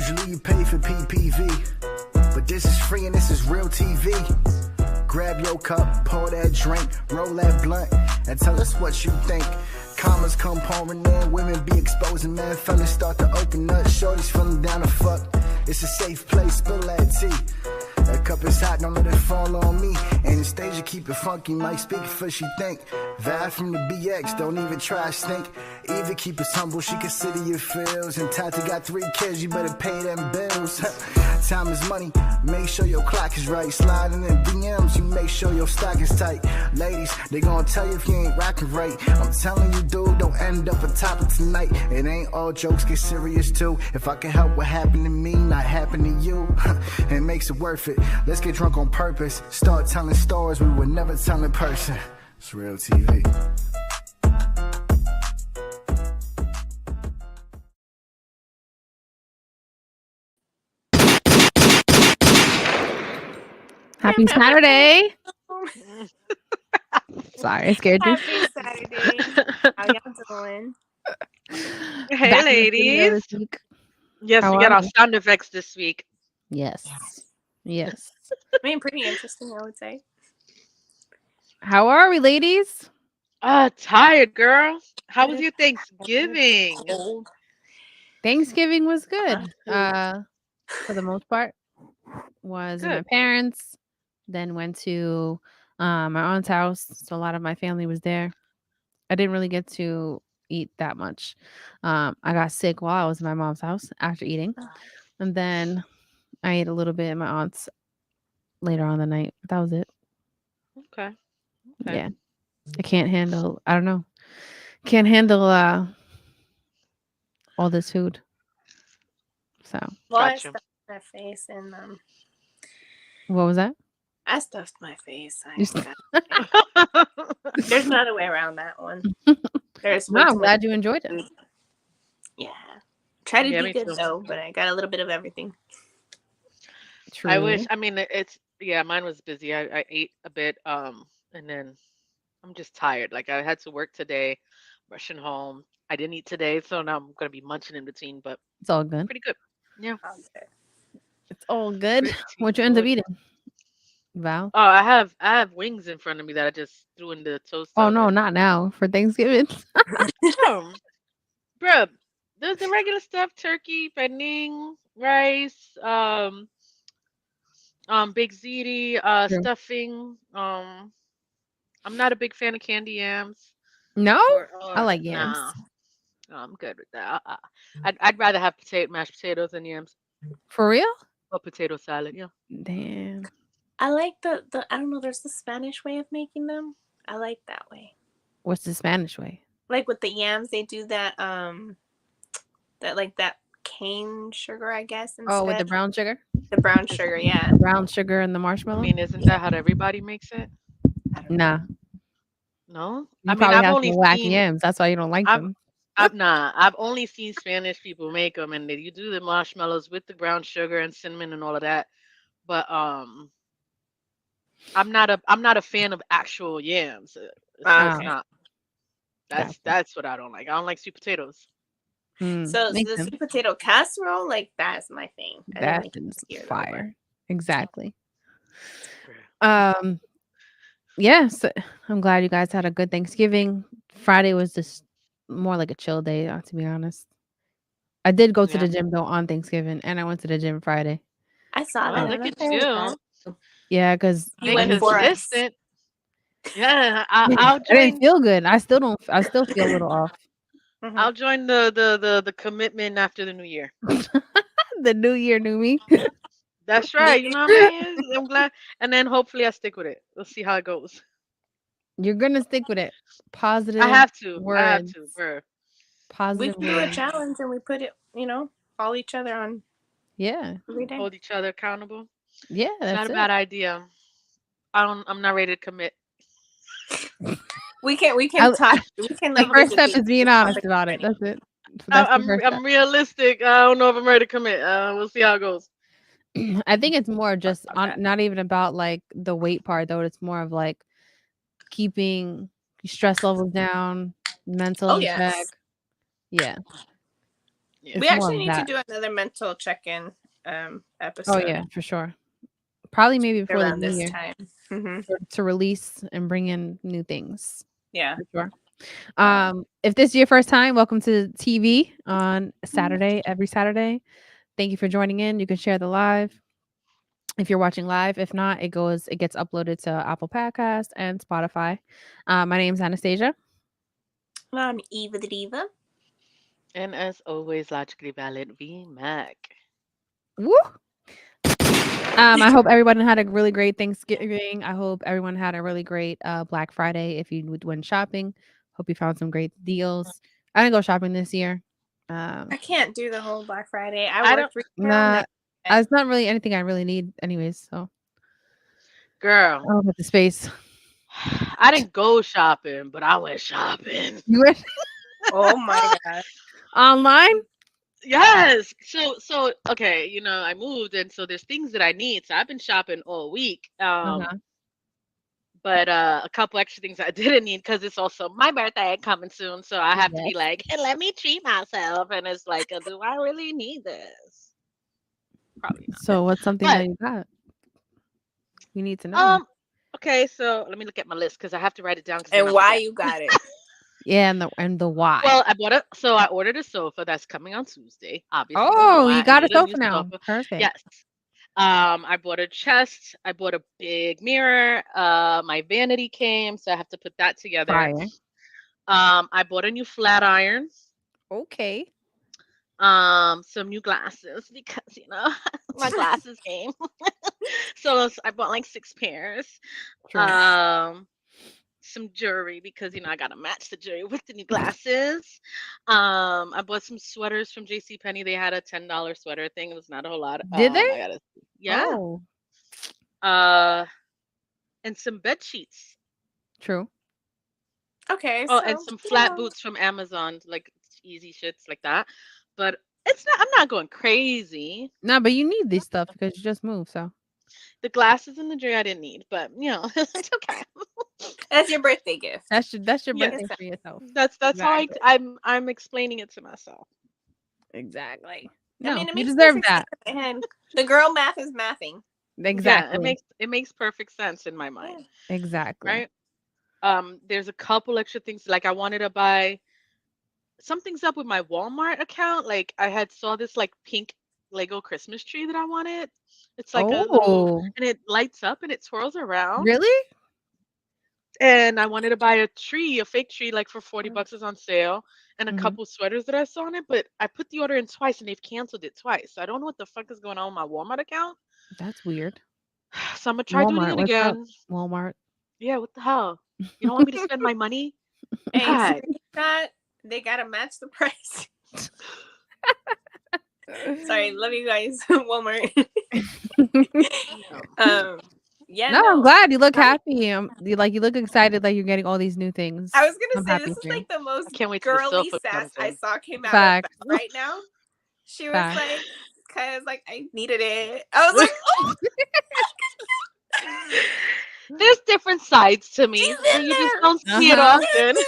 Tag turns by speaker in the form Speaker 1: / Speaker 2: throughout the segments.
Speaker 1: Usually you pay for PPV, but this is free and this is real TV. Grab your cup, pour that drink, roll that blunt, and tell us what you think. Commas come pouring in, women be exposing, man. Fellas start to open up, shorties feeling down to fuck. It's a safe place, spill that tea. That cup is hot, don't let it fall on me. And the stage, you keep it funky, might speak for she think. Vibe from the BX, don't even try stink. Eva keep us humble, she consider your feels. And Tati got 3 kids, you better pay them bills. Time is money, make sure your clock is right. Sliding in DMs, you make sure your stock is tight. Ladies, they gonna tell you if you ain't rocking right. I'm telling you, dude, don't end up on top of tonight. It ain't all jokes, get serious too. If I can help what happened to me, not happen to you, it makes it worth it. Let's get drunk on purpose. Start telling stories we would never tell in person. It's real TV.
Speaker 2: Happy Saturday. Sorry, I scared you.
Speaker 3: Happy Saturday. How y'all doing?
Speaker 4: Hey,
Speaker 2: Back in the studio
Speaker 4: ladies.
Speaker 2: this week.
Speaker 4: Yes,
Speaker 2: How
Speaker 4: we got
Speaker 2: are
Speaker 4: our
Speaker 2: you?
Speaker 4: sound effects this week.
Speaker 2: Yes. Yes.
Speaker 3: I mean, pretty interesting, I would say.
Speaker 2: How are we, ladies?
Speaker 4: Tired, girl. How was your Thanksgiving?
Speaker 3: Cold.
Speaker 2: Thanksgiving was good.
Speaker 3: Uh-huh.
Speaker 2: For the most part. Was with my
Speaker 4: Good.
Speaker 2: parents. Then went to my aunt's house. So a lot of my family was there. I didn't really get to eat that much. I got sick while I was in my mom's house after eating. And then I ate a little bit at my aunt's later on the night. But that was it.
Speaker 4: Okay.
Speaker 2: Yeah. I can't handle, I don't know. Can't handle all this food. So
Speaker 3: Well, I
Speaker 4: Gotcha.
Speaker 3: stuffed my face and
Speaker 2: what was that?
Speaker 3: I stuffed my face.
Speaker 2: You st-
Speaker 3: There's not a way around that one. There's
Speaker 2: No,
Speaker 3: way
Speaker 2: I'm
Speaker 3: too
Speaker 2: glad
Speaker 3: much
Speaker 2: you enjoyed it.
Speaker 3: food. Yeah. Try to
Speaker 4: Yeah,
Speaker 3: be
Speaker 4: me
Speaker 3: good
Speaker 4: too.
Speaker 3: though, but I got a little bit of everything.
Speaker 4: I wish.
Speaker 2: True.
Speaker 4: I mean, mine was busy. I ate a bit, and then I'm just tired. Like I had to work today, rushing home. I didn't eat today, so now I'm gonna be munching in between. But
Speaker 2: It's all good.
Speaker 4: pretty good. Yeah,
Speaker 2: It's all good.
Speaker 4: pretty
Speaker 2: What you end up
Speaker 4: good.
Speaker 2: eating, Val?
Speaker 4: Oh, I have wings in front of me that I just threw in the toaster
Speaker 2: Oh no,
Speaker 4: oven.
Speaker 2: not now. For Thanksgiving.
Speaker 4: Oh, bruh, there's the regular stuff: turkey, pending, rice, big ziti,
Speaker 2: True.
Speaker 4: stuffing. I'm not a big fan of candy yams.
Speaker 2: No? I
Speaker 4: Or
Speaker 2: like
Speaker 4: nah,
Speaker 2: yams.
Speaker 4: no, I'm good with that. I'd rather have mashed potatoes than yams
Speaker 2: For real?
Speaker 4: or potato salad. Yeah.
Speaker 2: Damn.
Speaker 3: I like the I don't know, there's the Spanish way of making them. I like that way.
Speaker 2: What's the Spanish way?
Speaker 3: Like with the yams, they do that that cane sugar, I guess,
Speaker 2: Oh, with the
Speaker 3: instead.
Speaker 2: brown sugar?
Speaker 3: The brown
Speaker 4: Is
Speaker 3: sugar, yeah.
Speaker 2: The brown sugar and the
Speaker 4: I
Speaker 2: marshmallow?
Speaker 4: mean, isn't that how everybody makes it?
Speaker 3: I don't know.
Speaker 2: Nah.
Speaker 4: No. I
Speaker 2: You
Speaker 4: mean,
Speaker 2: probably
Speaker 4: I've
Speaker 2: have some
Speaker 4: only
Speaker 2: whack
Speaker 4: seen
Speaker 2: yams. That's why you don't like
Speaker 4: I've
Speaker 2: them.
Speaker 4: I've only seen Spanish people make them, and you do the marshmallows with the brown sugar and cinnamon and all of that. But I'm not a fan of actual yams. It's
Speaker 2: Oh,
Speaker 3: Okay.
Speaker 4: not. That's
Speaker 2: gotcha.
Speaker 4: that's what I don't like. I don't like sweet potatoes.
Speaker 3: So
Speaker 2: Makes
Speaker 3: the
Speaker 2: sense.
Speaker 3: sweet potato casserole, like that's my thing. I didn't
Speaker 2: That
Speaker 3: like
Speaker 2: is
Speaker 3: it here though, but
Speaker 2: fire. Exactly.
Speaker 4: Bruh.
Speaker 2: Um, yes. I'm glad you guys had a good Thanksgiving. Friday was just more like a chill day, to be honest. I did go to
Speaker 4: Yeah.
Speaker 2: the gym though on Thanksgiving, and I went to the gym Friday.
Speaker 3: I saw
Speaker 4: Oh,
Speaker 3: that.
Speaker 2: Uh,
Speaker 3: I'm
Speaker 4: look at
Speaker 3: very proud.
Speaker 4: you.
Speaker 2: yeah, because
Speaker 3: You
Speaker 2: I
Speaker 4: Stay
Speaker 3: went
Speaker 2: need
Speaker 3: for
Speaker 2: to.
Speaker 3: us.
Speaker 4: consistent. Yeah, I'll
Speaker 2: I didn't
Speaker 4: join.
Speaker 2: feel good. I still don't. I still feel a little off.
Speaker 3: Mm-hmm.
Speaker 4: I'll join the commitment after the new year.
Speaker 2: The new year, new me.
Speaker 4: That's
Speaker 3: New
Speaker 4: right. You
Speaker 3: Year.
Speaker 4: know what I mean? I'm glad. And then hopefully I stick with it. We'll see how it goes.
Speaker 2: You're gonna stick with it.
Speaker 4: I
Speaker 2: Positive
Speaker 4: have to. I have
Speaker 2: words.
Speaker 4: to, bro.
Speaker 3: We
Speaker 2: Positive
Speaker 3: should do a
Speaker 2: words.
Speaker 3: challenge and we put it, follow each other on
Speaker 2: Yeah.
Speaker 3: every day.
Speaker 4: Hold each other accountable.
Speaker 2: Yeah,
Speaker 4: It's not
Speaker 2: that's
Speaker 4: a bad
Speaker 2: it.
Speaker 4: idea. I'm not ready to commit.
Speaker 3: We can
Speaker 2: I,
Speaker 3: talk. We can
Speaker 2: the
Speaker 3: like
Speaker 2: first step
Speaker 3: visit
Speaker 2: is being
Speaker 3: the
Speaker 2: honest
Speaker 3: topic
Speaker 2: about it.
Speaker 3: already.
Speaker 2: That's it.
Speaker 4: I,
Speaker 2: That's the
Speaker 4: I'm
Speaker 2: first step.
Speaker 4: I'm realistic. I don't know if I'm ready to commit. We'll see how it goes.
Speaker 2: I think it's more just
Speaker 3: About
Speaker 2: on
Speaker 3: that.
Speaker 2: not even about like the weight part though. It's more of like keeping stress levels down, mental
Speaker 3: Oh
Speaker 2: in check.
Speaker 3: yes.
Speaker 2: Yeah.
Speaker 4: Yeah.
Speaker 3: We
Speaker 2: It's more
Speaker 3: actually
Speaker 2: of
Speaker 3: need to
Speaker 2: that.
Speaker 3: do another mental check-in
Speaker 2: Oh
Speaker 3: episode
Speaker 2: yeah, for sure. Probably maybe before the
Speaker 3: around
Speaker 2: new
Speaker 3: this
Speaker 2: year
Speaker 3: time. Hmm.
Speaker 2: to release and bring in new things.
Speaker 3: Yeah.
Speaker 2: For sure.
Speaker 3: Um,
Speaker 2: If this is your first time, welcome to TV on Saturday, every Saturday. Thank you for joining in. You can share the live if you're watching live. If not, it gets uploaded to Apple Podcast and Spotify. My name's Anastasia.
Speaker 3: I'm Eva the Diva.
Speaker 4: And as always, logically valid V Mac.
Speaker 2: Woo! I hope everyone had a really great Thanksgiving. I hope everyone had a really great Black Friday. If you went shopping, hope you found some great deals. I didn't go shopping this year.
Speaker 3: I can't do the whole Black Friday. I
Speaker 4: I
Speaker 3: work
Speaker 4: don't,
Speaker 3: retail.
Speaker 2: Nah,
Speaker 3: No.
Speaker 2: it's not really anything I really need, anyways. So
Speaker 4: girl.
Speaker 2: I don't have the space.
Speaker 4: I didn't go shopping, but I went shopping.
Speaker 2: You went
Speaker 3: Oh my god.
Speaker 2: online?
Speaker 4: Yes. So okay, I moved and so there's things that I need. So I've been shopping all week.
Speaker 2: Uh-huh.
Speaker 4: But a couple extra things I didn't need because it's also my birthday coming soon. So I have to be
Speaker 2: Yes.
Speaker 4: like, hey, let me treat myself. And it's like, do I really need this? Probably not.
Speaker 2: So what's something
Speaker 4: But
Speaker 2: that you got? We need to know.
Speaker 4: okay, so let me look at my list because I have to write it down because then
Speaker 3: And
Speaker 4: I'll
Speaker 3: why
Speaker 4: forget.
Speaker 3: you got it?
Speaker 2: Yeah, and the why.
Speaker 4: Well, I ordered a sofa that's coming on Tuesday. Obviously,
Speaker 2: Oh, you
Speaker 4: I
Speaker 2: got a
Speaker 4: need a new
Speaker 2: sofa now.
Speaker 4: sofa.
Speaker 2: Perfect.
Speaker 4: Yes. I bought a chest. I bought a big mirror. My vanity came, so I have to put that together.
Speaker 2: Fire.
Speaker 4: I bought a new flat iron.
Speaker 2: Okay.
Speaker 4: Some new glasses because my glasses came. So I bought like 6 pairs.
Speaker 2: True.
Speaker 4: Some jewelry because I gotta match the jewelry with the new glasses. I bought some sweaters from JCPenney. They had a $10 sweater thing. It was not a whole lot.
Speaker 2: Did they?
Speaker 4: I gotta yeah.
Speaker 2: Oh,
Speaker 4: And some bed sheets.
Speaker 2: true.
Speaker 3: Okay,
Speaker 4: Oh,
Speaker 3: so
Speaker 4: and some flat boots from Amazon, like easy shits like that. But I'm not going crazy.
Speaker 2: No, but you need this stuff because you just moved. So
Speaker 4: The glasses and the jewelry I didn't need, but it's okay.
Speaker 3: that's your birthday gift.
Speaker 2: that's your
Speaker 4: Yeah.
Speaker 2: birthday for yourself.
Speaker 4: That's how
Speaker 2: Exactly.
Speaker 4: I'm explaining it to myself.
Speaker 2: Exactly.
Speaker 3: I
Speaker 2: No,
Speaker 3: mean, it
Speaker 2: you
Speaker 3: makes
Speaker 2: deserve
Speaker 3: perfect
Speaker 2: that.
Speaker 3: sense in my head. The girl math is mathing.
Speaker 4: Yeah,
Speaker 2: Exactly.
Speaker 4: it makes perfect sense in my mind,
Speaker 2: Exactly.
Speaker 4: right? There's a couple extra things like I wanted to buy something's up with my Walmart account. Like I had saw this like pink Lego Christmas tree that I wanted. It's like a little
Speaker 2: Oh,
Speaker 4: and it lights up and it swirls around.
Speaker 2: really?
Speaker 4: And I wanted to buy a tree, a fake tree, like for $40 is on sale, and a
Speaker 2: Hmm.
Speaker 4: couple sweaters that I saw on it. But I put the order in twice and they've canceled it twice. So I don't know what the fuck is going on with my Walmart account.
Speaker 2: That's weird.
Speaker 4: So I'm gonna try doing
Speaker 2: Walmart,
Speaker 4: it
Speaker 2: what's up?
Speaker 4: again.
Speaker 2: Walmart.
Speaker 4: Yeah, what the hell? You don't want me to spend my money?
Speaker 3: Hey,
Speaker 4: God.
Speaker 3: screenshot. They gotta match the price. Sorry, love you guys, Walmart.
Speaker 4: No.
Speaker 3: Yeah,
Speaker 2: No, I'm
Speaker 3: no.
Speaker 2: glad you look happy. You look excited like you're getting all these new things.
Speaker 3: I was gonna
Speaker 2: I'm
Speaker 3: say
Speaker 2: happy
Speaker 3: this is
Speaker 2: for you.
Speaker 3: like the most
Speaker 4: I can't wait till the
Speaker 3: girly
Speaker 4: sofa
Speaker 3: sass
Speaker 4: comes
Speaker 3: I
Speaker 4: in.
Speaker 3: saw came out
Speaker 2: Facts.
Speaker 3: of right now. She was
Speaker 2: Facts.
Speaker 3: like, cause like I needed it. I was like, oh,
Speaker 4: There's different sides to me.
Speaker 3: she's in
Speaker 4: You just
Speaker 3: there.
Speaker 4: don't see it
Speaker 2: Uh-huh.
Speaker 3: She's in
Speaker 4: often.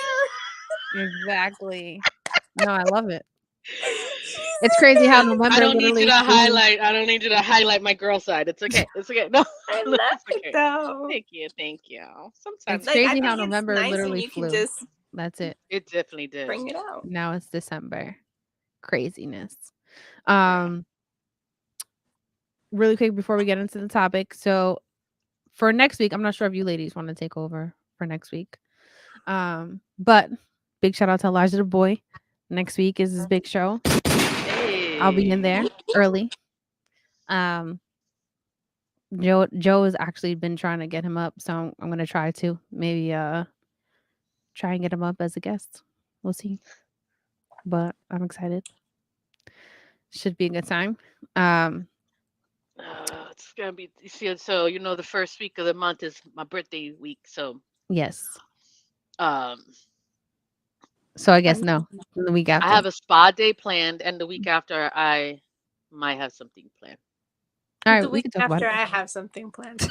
Speaker 3: there.
Speaker 2: Exactly. No, I love it.
Speaker 3: She's
Speaker 2: It's
Speaker 3: in
Speaker 2: crazy how
Speaker 3: there.
Speaker 2: November
Speaker 4: I don't need you
Speaker 2: literally
Speaker 4: to
Speaker 2: flew.
Speaker 4: highlight. I don't need you to highlight my girl side. It's okay. It's okay. No,
Speaker 3: I
Speaker 4: no,
Speaker 3: love
Speaker 4: it's
Speaker 3: it
Speaker 4: okay.
Speaker 3: though.
Speaker 4: Thank you. Thank you.
Speaker 2: It's
Speaker 4: Sometimes
Speaker 3: Like I
Speaker 2: crazy how
Speaker 3: think it's
Speaker 2: November
Speaker 3: nice when
Speaker 2: literally
Speaker 3: you can
Speaker 2: flew.
Speaker 3: just
Speaker 2: That's it.
Speaker 4: it definitely did.
Speaker 3: bring it out.
Speaker 2: Now it's December. Craziness.
Speaker 4: Yeah.
Speaker 2: Really quick before we get into the topic. So for next week, I'm not sure if you ladies want to take over for next week. But big shout out to Elijah the Boy. Next week is his big show. I'll be in there early. Joe has actually been trying to get him up, so I'm gonna try to maybe try and get him up as a guest. We'll see. But I'm excited. Should be a good time.
Speaker 4: It's gonna be. You see, so the first week of the month is my birthday week. So
Speaker 2: Yes.
Speaker 4: um,
Speaker 2: So I guess no. The week
Speaker 4: I
Speaker 2: after.
Speaker 4: have a spa day planned, and the week after I might have something planned.
Speaker 2: All right,
Speaker 3: The
Speaker 2: we
Speaker 3: week
Speaker 2: can talk about
Speaker 3: after
Speaker 2: it.
Speaker 3: I have something planned.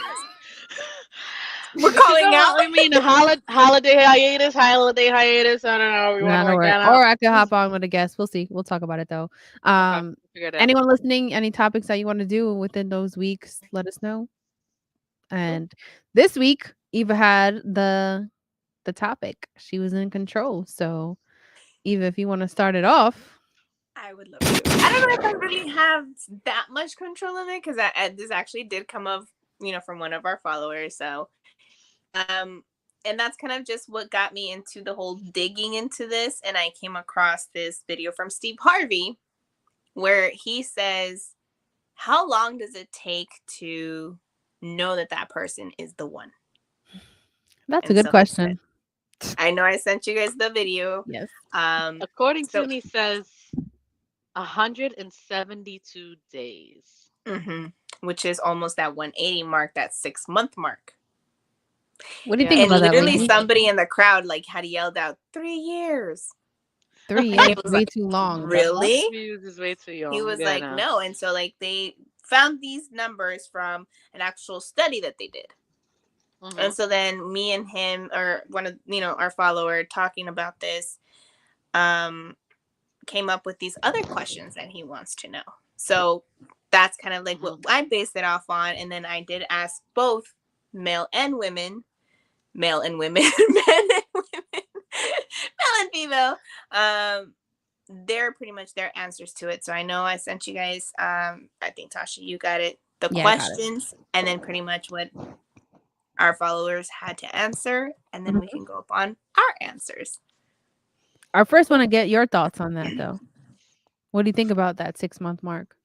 Speaker 3: We're
Speaker 4: But you
Speaker 3: calling
Speaker 4: know,
Speaker 3: out.
Speaker 4: I mean, holiday hiatus, holiday hiatus. I don't know. We want
Speaker 2: Yeah,
Speaker 4: to
Speaker 2: no
Speaker 4: work
Speaker 2: worry.
Speaker 4: that out.
Speaker 2: Or I could hop on with a guest. We'll see. We'll talk about it though.
Speaker 4: Okay, figure it out.
Speaker 2: Anyone listening, any topics that you want to do within those weeks, let us know.
Speaker 4: Cool.
Speaker 2: And this week, Eva had the topic. She was in control. So, Eva, if you want to start it off.
Speaker 3: I would love to. I don't know if I really have that much control in it because this actually did come up, from one of our followers. So, and that's kind of just what got me into the whole digging into this. And I came across this video from Steve Harvey where he says, "How long does it take to know that that person is the one?"
Speaker 2: That's a
Speaker 3: And
Speaker 2: good
Speaker 3: so he said,
Speaker 2: question.
Speaker 3: I know I sent you guys the video.
Speaker 2: Yes.
Speaker 4: According
Speaker 3: So
Speaker 4: to me, says 172 days.
Speaker 3: which is almost that 180 mark, that 6-month mark.
Speaker 2: What do you
Speaker 4: Yeah,
Speaker 2: think
Speaker 3: And
Speaker 2: about that,
Speaker 3: literally
Speaker 2: lady?
Speaker 3: somebody in the crowd had yelled out 3 years.
Speaker 2: 3
Speaker 3: And he
Speaker 2: years,
Speaker 3: was
Speaker 2: way
Speaker 3: like,
Speaker 2: too long.
Speaker 3: really?
Speaker 4: Views is way too
Speaker 3: He
Speaker 4: young.
Speaker 3: was
Speaker 4: Yeah,
Speaker 3: like,
Speaker 4: no.
Speaker 3: no. And so they found these numbers from an actual study that they did. And so then me and him, or one of our follower, talking about this, came up with these other questions that he wants to know. So that's kind of like what I based it off on. And then I did ask both male and women, men and women, male and female, they're pretty much their answers to it. So I know I sent you guys, I think Tasha, you got it, the
Speaker 2: Yeah, I got it.
Speaker 3: questions, and then pretty much what our followers had to answer, and then we can go up on our answers.
Speaker 2: I first want to get your thoughts on that, though. What do you think about that 6-month mark?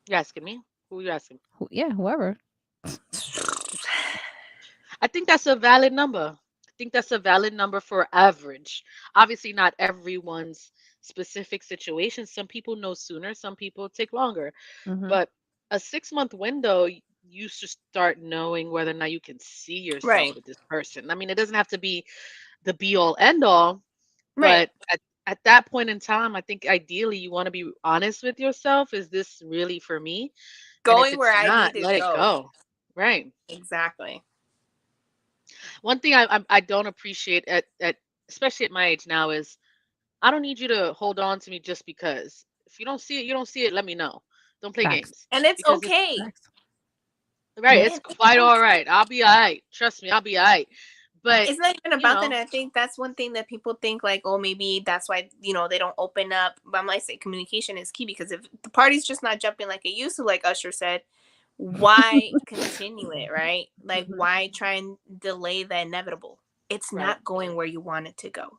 Speaker 4: You asking me? Who are you asking?
Speaker 2: Yeah, whoever.
Speaker 4: I think that's a valid number. I think that's a valid number for average. Obviously, not everyone's specific situation. Some people know sooner, some people take longer. But a 6-month window, you should start knowing whether or not you can see yourself
Speaker 3: Right.
Speaker 4: with this person. I mean, it doesn't have to be the be all end all,
Speaker 3: Right.
Speaker 4: but at that point in time, I think ideally you want to be honest with yourself. Is this really for me? And if
Speaker 3: Going
Speaker 4: it's
Speaker 3: where I
Speaker 4: not,
Speaker 3: need to
Speaker 4: let it
Speaker 3: go.
Speaker 4: go. Right.
Speaker 3: Exactly.
Speaker 4: One thing I don't appreciate at especially at my age now is I don't need you to hold on to me just because. If you don't see it, you don't see it. Let me know. Don't play
Speaker 2: Facts.
Speaker 4: games.
Speaker 3: And it's
Speaker 4: Because it's
Speaker 3: okay.
Speaker 2: Facts.
Speaker 4: right.
Speaker 2: Yeah.
Speaker 4: It's quite all right. I'll be all right. Trust me, I'll be all right. But
Speaker 3: It's not even
Speaker 4: you
Speaker 3: about that.
Speaker 4: know,
Speaker 3: And I think that's one thing that people think like, oh, maybe that's why, they don't open up. But I'm like, say communication is key, because if the party's just not jumping like it used to, like Usher said, why continue it, right? Like, why try and delay the inevitable? It's
Speaker 4: right,
Speaker 3: not going where you want it to go.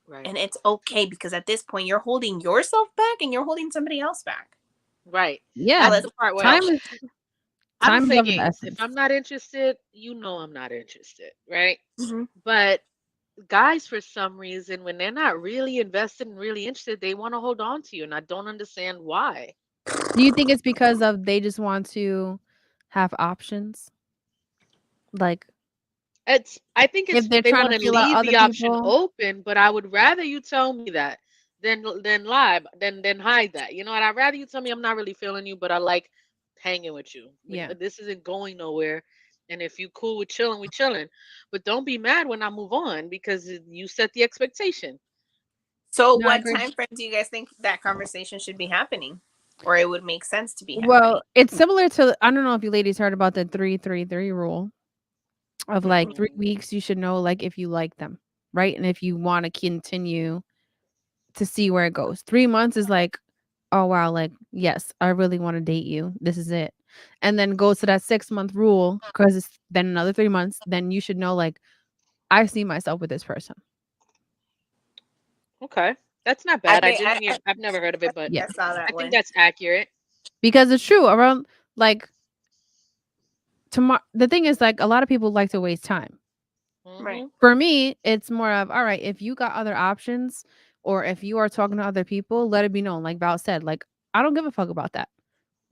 Speaker 4: right,
Speaker 3: And it's okay, because at this point, you're holding yourself back and you're holding somebody else back.
Speaker 4: right.
Speaker 2: Yeah.
Speaker 4: That's the part where
Speaker 2: Time is
Speaker 4: I don't play
Speaker 2: of the
Speaker 4: games. If
Speaker 2: essence.
Speaker 4: I'm not interested, you know I'm not interested, right?
Speaker 3: Mm-hmm.
Speaker 4: But guys, for some reason, when they're not really invested and really interested, they want to hold on to you, and I don't understand why.
Speaker 2: Do you think it's because of they just want to have options? Like
Speaker 4: I think
Speaker 2: if
Speaker 4: it's
Speaker 2: they're
Speaker 4: they
Speaker 2: trying
Speaker 4: want
Speaker 2: to
Speaker 4: to
Speaker 2: feel out
Speaker 4: leave
Speaker 2: other
Speaker 4: the option
Speaker 2: people?
Speaker 4: open, but I would rather you tell me that than lie, than hide that. You know, and I'd rather you tell me I'm not really feeling you, but I like hanging with you.
Speaker 2: Yeah.
Speaker 4: This isn't going nowhere. And if you cool with chilling, we chilling. But don't be mad when I move on because you set the expectation.
Speaker 3: So
Speaker 2: No, I
Speaker 3: what
Speaker 2: agree.
Speaker 3: time frame do you guys think that conversation should be happening? Or it would make sense to be happening?
Speaker 2: Well, it's similar to, I don't know if you ladies heard about the 3-3-3 rule of like 3
Speaker 4: Mm,
Speaker 2: weeks you should know like if you like them, right? And if you want to continue to see where it goes. 3 months is like, oh wow, like yes, I really want to date you. This is it. And then goes to that 6-month rule because it's then another 3 months, then you should know like I see myself with this person.
Speaker 4: okay, that's not
Speaker 3: I
Speaker 4: bad.
Speaker 3: think I,
Speaker 4: I've never heard of it, but
Speaker 2: Yeah.
Speaker 3: I saw
Speaker 4: I
Speaker 3: that
Speaker 4: think
Speaker 3: one.
Speaker 4: that's accurate.
Speaker 2: Because it's true around like tomorrow. The thing is like a lot of people like to waste time.
Speaker 3: Right.
Speaker 4: Hmm.
Speaker 2: For me, it's more of, all right, if you got other options or if you are talking to other people, let it be known. Like Val said, like, I don't give a fuck about that.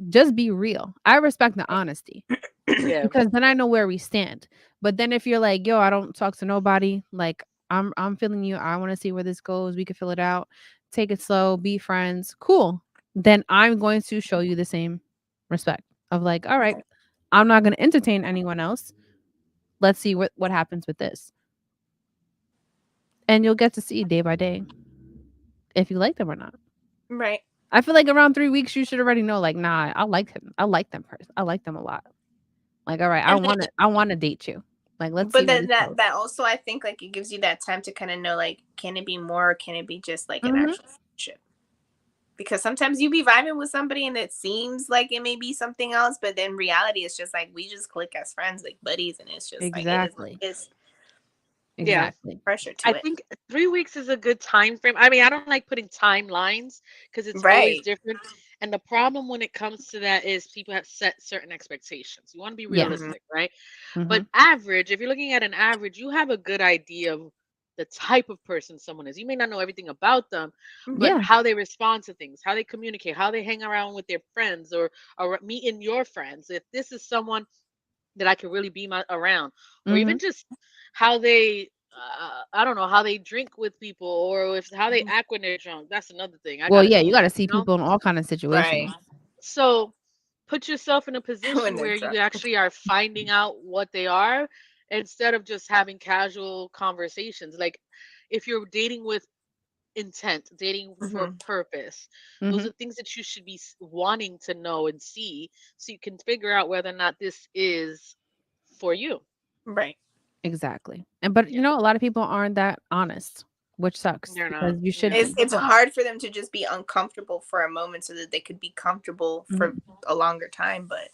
Speaker 2: Just be real. I respect the honesty
Speaker 4: Yeah.
Speaker 2: because then I know where we stand. But then if you're like, yo, I don't talk to nobody, like I'm feeling you. I want to see where this goes. We can fill it out. Take it slow, be friends. Cool. Then I'm going to show you the same respect of like, all right, I'm not going to entertain anyone else. Let's see what happens with this. And you'll get to see day by day if you like them or not.
Speaker 3: Right.
Speaker 2: I feel like around 3 weeks you should already know, like, nah, I like him. I like them person. I like them a lot. Like, all right,
Speaker 3: And then,
Speaker 2: I want to date you. Like, let's see
Speaker 3: but
Speaker 2: where
Speaker 3: then
Speaker 2: this goes.
Speaker 3: that also, I think, like, it gives you that time to kind of know, like, can it be more, or can it be just like an
Speaker 2: Mhm.
Speaker 3: actual friendship? Because sometimes you be vibing with somebody and it seems like it may be something else, but then reality is just like we just click as friends, like buddies, and it's just like it is what
Speaker 2: Exactly.
Speaker 3: it is.
Speaker 4: Yeah.
Speaker 2: Exactly.
Speaker 3: Pressure to
Speaker 4: I
Speaker 3: it.
Speaker 4: think 3 weeks is a good time frame. I mean, I don't like putting timelines because it's always
Speaker 3: Right.
Speaker 4: different. And the problem when it comes to that is people have set certain expectations. You want to be
Speaker 2: Yeah.
Speaker 3: Hmm.
Speaker 4: realistic, right? But
Speaker 2: Mhm.
Speaker 4: average, if you're looking at an average, you have a good idea of the type of person someone is. You may not know everything about them, but
Speaker 2: Yeah.
Speaker 4: how they respond to things, how they communicate, how they hang around with their friends or meeting your friends. If this is someone that I can really be around, or even
Speaker 2: Mhm.
Speaker 4: just how they, I don't know, how they drink with people, or if how they act when they're drunk. That's another thing. I
Speaker 2: Well,
Speaker 4: got to
Speaker 2: yeah,
Speaker 4: know
Speaker 2: you got
Speaker 4: that,
Speaker 2: to see people in all kind of
Speaker 3: Right.
Speaker 2: situations.
Speaker 4: So put yourself in a
Speaker 3: When
Speaker 4: position
Speaker 3: they're
Speaker 4: where you
Speaker 3: drunk.
Speaker 4: actually are finding out what they are instead of just having casual conversations. Like if you're dating with intent, dating for
Speaker 3: Hmm.
Speaker 4: purpose, those
Speaker 2: Mhm.
Speaker 4: are things that you should be wanting to know and see so you can figure out whether or not this is for you.
Speaker 3: Right.
Speaker 2: Exactly. And but
Speaker 4: Yeah,
Speaker 2: a lot of people aren't that honest, which sucks
Speaker 4: they're
Speaker 2: because
Speaker 4: not.
Speaker 2: you should
Speaker 4: Yeah.
Speaker 3: It's
Speaker 2: be.
Speaker 3: it's hard for them to just be uncomfortable for a moment so that they could be comfortable for
Speaker 2: Mhm.
Speaker 3: a longer time. But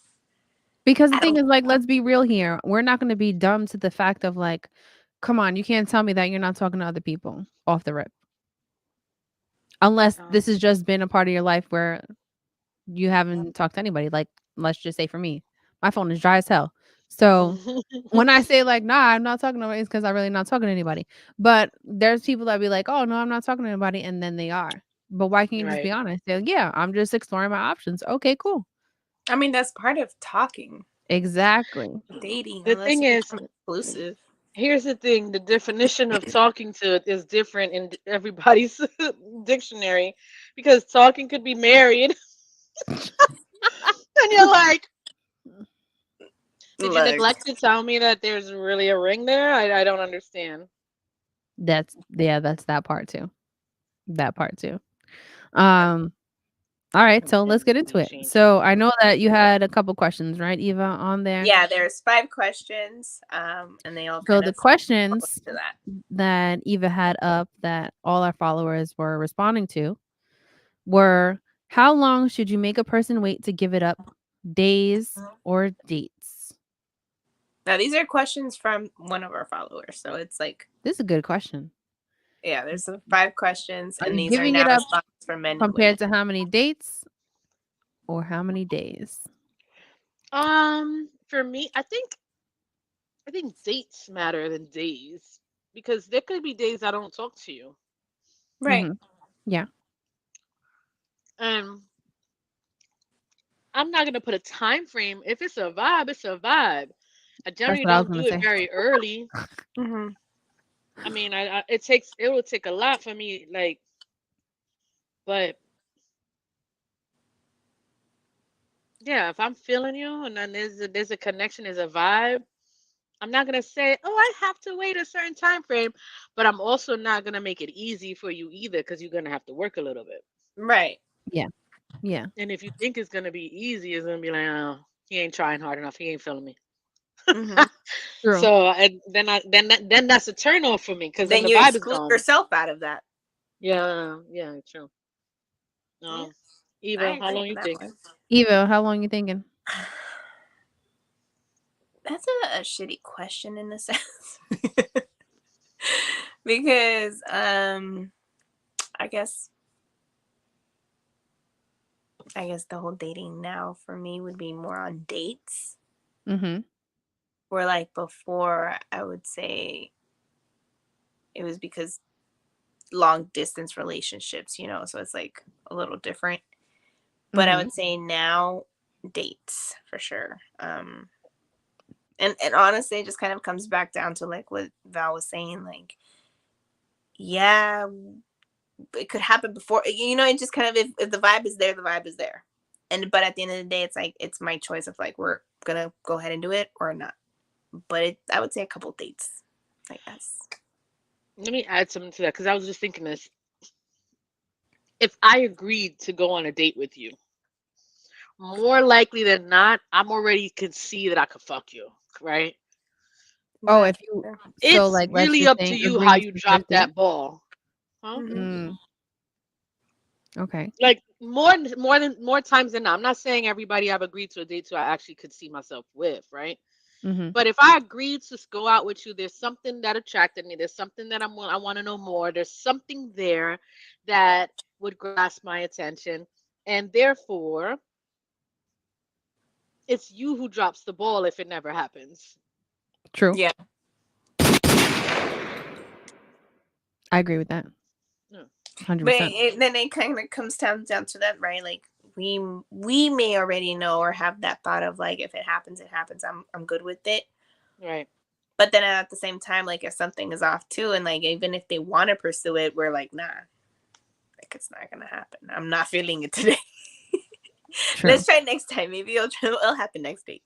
Speaker 2: Because the
Speaker 3: I
Speaker 2: thing
Speaker 3: don't.
Speaker 2: is, like, let's be real here. We're not going to be dumb to the fact of like, come on, you can't tell me that you're not talking to other people off the rip. Unless
Speaker 4: Um,
Speaker 2: this has just been a part of your life where you haven't talked to anybody. Like, let's just say for me, my phone is dry as hell. So when I say like, nah, I'm not talking to anybody, it's because I'm really not talking to anybody. But there's people that be like, oh no, I'm not talking to anybody, and then they are. But why can't you just be
Speaker 4: right.
Speaker 2: honest? They're like, yeah, I'm just exploring my options. Okay, cool.
Speaker 3: I mean, that's part of talking,
Speaker 2: Exactly.
Speaker 3: dating,
Speaker 4: The
Speaker 3: unless
Speaker 4: thing
Speaker 3: you
Speaker 4: is,
Speaker 3: become exclusive.
Speaker 4: here's the thing: the definition of talking to is different in everybody's dictionary, because talking could be married, and you're like, did you
Speaker 3: Like,
Speaker 4: neglect to tell me that there's really a ring there? I don't understand.
Speaker 2: That's that part too. That part too. Um, all right, so let's
Speaker 4: And
Speaker 2: get into
Speaker 4: we
Speaker 2: it.
Speaker 4: change it.
Speaker 2: So I know that you had a couple questions, right, Eva, on there.
Speaker 3: yeah, there's 5 questions, and they all
Speaker 2: So
Speaker 3: kind
Speaker 2: the
Speaker 3: of
Speaker 2: questions
Speaker 3: to that.
Speaker 2: that Eva had up that all our followers were responding to were how long should you make a person wait to give it up? Days or dates?
Speaker 3: Now, these are questions from one of our followers, so it's like,
Speaker 2: This is a good question.
Speaker 3: yeah, there's 5 questions,
Speaker 2: Are
Speaker 3: and
Speaker 2: you
Speaker 3: these are
Speaker 2: giving it
Speaker 3: now
Speaker 2: up
Speaker 3: responses from men and women.
Speaker 2: compared to how many dates or how many days?
Speaker 4: For me, I think dates matter than days, because there could be days I don't talk to you,
Speaker 3: Right.
Speaker 2: Mhm. Yeah,
Speaker 4: and I'm not gonna put a time frame. If it's a vibe, it's a vibe. I
Speaker 2: that's
Speaker 4: generally
Speaker 2: what I was
Speaker 4: don't
Speaker 2: gonna
Speaker 4: do it
Speaker 2: say.
Speaker 4: very early.
Speaker 3: Hmm.
Speaker 4: I mean, it will take a lot for me, like, but yeah, if I'm feeling you and then there's a connection, there's a vibe. I'm not gonna say, oh, I have to wait a certain time frame, but I'm also not gonna make it easy for you either, because you're gonna have to work a little bit.
Speaker 3: Right.
Speaker 2: Yeah, yeah,
Speaker 4: And if you think it's gonna be easy, it's gonna be like, oh, he ain't trying hard enough. He ain't feeling me.
Speaker 3: Hmm.
Speaker 2: true.
Speaker 4: So and then that's a turn off for me, because then
Speaker 3: Then
Speaker 4: the
Speaker 3: you
Speaker 4: vibe is
Speaker 3: exclude
Speaker 4: gone.
Speaker 3: yourself out of that.
Speaker 4: Yeah, yeah, true.
Speaker 3: Yeah, I
Speaker 4: Eva, how
Speaker 3: agree
Speaker 4: long
Speaker 3: on
Speaker 4: you
Speaker 3: that
Speaker 4: think?
Speaker 3: one.
Speaker 2: Eva, how long you thinking?
Speaker 3: That's a shitty question in a sense. Because I guess the whole dating now for me would be more on dates.
Speaker 2: Mhm.
Speaker 3: Where, like, before I would say it was because long distance relationships, so it's like a little different. But I
Speaker 2: Mhm.
Speaker 3: would say now dates for sure. And honestly, it just kind of comes back down to like what Val was saying, like, yeah, it could happen before, it just kind of, if the vibe is there, the vibe is there. but at the end of the day, it's like it's my choice of like we're gonna go ahead and do it or not. But I would say a couple dates, I guess.
Speaker 4: Let me add something to that because I was just thinking this. If I agreed to go on a date with you, more likely than not, I'm already can see that I could fuck you, right?
Speaker 2: Oh,
Speaker 3: Yeah.
Speaker 2: if you so
Speaker 4: It's
Speaker 2: like let's
Speaker 4: really
Speaker 2: just
Speaker 4: up to
Speaker 2: say
Speaker 4: you how
Speaker 2: agreeing
Speaker 4: you
Speaker 2: to
Speaker 4: drop
Speaker 2: first date.
Speaker 4: that ball. Huh?
Speaker 3: Mhm.
Speaker 2: Okay.
Speaker 4: Like more times than not. I'm not saying everybody I've agreed to a date to I actually could see myself with, right?
Speaker 2: Mm-hmm.
Speaker 4: But if I agreed to go out with you, there's something that attracted me. There's something that I want to know more. There's something there that would grasp my attention, and therefore, it's you who drops the ball if it never happens.
Speaker 2: True.
Speaker 3: Yeah.
Speaker 2: I agree with that.
Speaker 4: Yeah.
Speaker 2: 100%.
Speaker 3: Then it kind of comes down to that, right? Like we may already know or have that thought of like if it happens, it happens. I'm good with it.
Speaker 4: Right.
Speaker 3: But then at the same time, like if something is off too, and like even if they want to pursue it, we're like, nah, like it's not gonna happen. I'm not feeling it today.
Speaker 2: True.
Speaker 3: Let's try next time. Maybe it'll happen next date.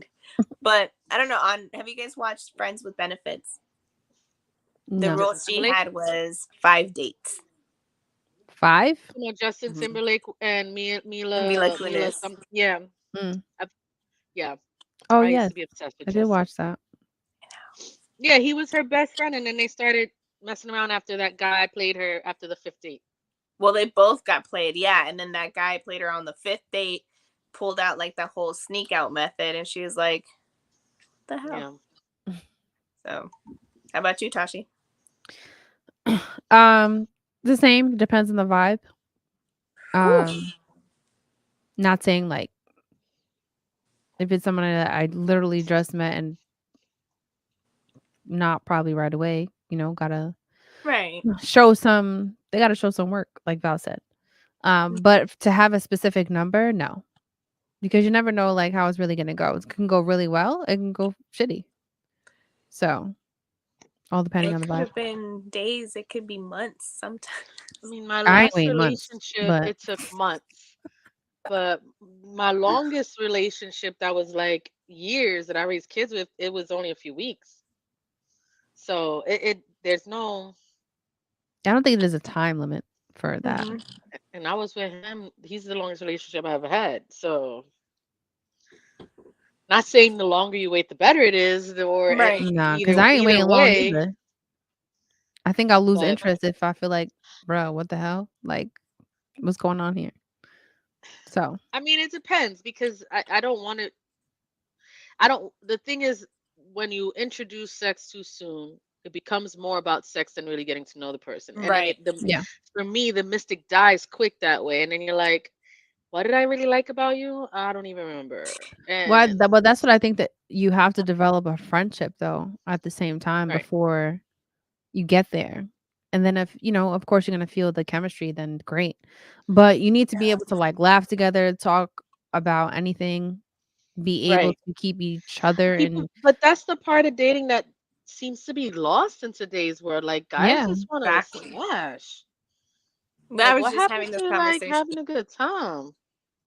Speaker 3: But I don't know. Have you guys watched Friends with Benefits? The
Speaker 2: No.
Speaker 3: rule
Speaker 4: Justin
Speaker 3: she
Speaker 4: Timberlake.
Speaker 3: had was 5 dates.
Speaker 2: 5?
Speaker 4: You know, Justin
Speaker 3: Mhm.
Speaker 4: Timberlake and
Speaker 3: Mila
Speaker 4: Mila
Speaker 3: Kunis.
Speaker 4: something. Yeah.
Speaker 2: Mm.
Speaker 4: Yeah.
Speaker 2: Oh
Speaker 4: I used
Speaker 2: yes,
Speaker 4: to be obsessed with
Speaker 2: I did
Speaker 4: Justin.
Speaker 2: watch that.
Speaker 4: Yeah, he was her best friend, and then they started messing around after that guy played her after the fifth date.
Speaker 3: Well, they both got played, yeah. And then that guy played her on the 5th date, pulled out like the whole sneak out method, and she was like, "What the hell?"
Speaker 4: Yeah.
Speaker 3: So, how about you, Tashi?
Speaker 2: The same, depends on the vibe.
Speaker 3: Ooh.
Speaker 2: Not saying like if it's someone that I literally just met and not probably right away, gotta
Speaker 3: Right.
Speaker 2: they gotta show some work, like Val said. But to have a specific number, no. Because you never know like how it's really gonna go. It can go really well, it can go shitty. So, all depending
Speaker 3: It
Speaker 2: on the
Speaker 3: could
Speaker 2: vibe.
Speaker 3: have been days. It could be months sometimes.
Speaker 4: I mean, my
Speaker 2: I ain't
Speaker 4: last
Speaker 2: waiting months,
Speaker 4: relationship,
Speaker 2: but
Speaker 4: it took months. But my longest relationship that was like years that I raised kids with, it was only a few weeks. So there's no,
Speaker 2: I don't think there's a time limit for that.
Speaker 3: Mhm.
Speaker 4: and I was with him. He's the longest relationship I ever had. So not saying the longer you wait, the better it is, or
Speaker 3: Right.
Speaker 2: Nah, because
Speaker 4: either
Speaker 2: I ain't
Speaker 4: either
Speaker 2: waiting long
Speaker 4: way.
Speaker 2: either. I think I'll lose
Speaker 4: But
Speaker 2: interest if I feel like, "Bro, what the hell? Like, what's going on here?" So,
Speaker 4: I mean, it depends because I don't want to. I don't. The thing is, when you introduce sex too soon, it becomes more about sex than really getting to know the person. And then
Speaker 3: Right.
Speaker 2: yeah.
Speaker 4: for me, the mystic dies quick that way. And then you're like, what did I really like about you? I don't even remember. And
Speaker 2: But that's what I think that you have to develop a friendship, though, at the same time
Speaker 4: right,
Speaker 2: before you get there. And then if, of course, you're gonna feel the chemistry, then great. But you need to be able to, like, laugh together, talk about anything, be able
Speaker 4: right.
Speaker 2: to keep each other
Speaker 4: People,
Speaker 2: and
Speaker 4: but that's the part of dating that seems to be lost in today's world. Like guys
Speaker 2: yeah.
Speaker 4: just want to
Speaker 3: Exactly.
Speaker 4: smash.
Speaker 3: I
Speaker 4: Like,
Speaker 3: was
Speaker 4: what
Speaker 3: just
Speaker 4: happened
Speaker 3: having this
Speaker 4: to like
Speaker 3: conversation.
Speaker 4: having a good time?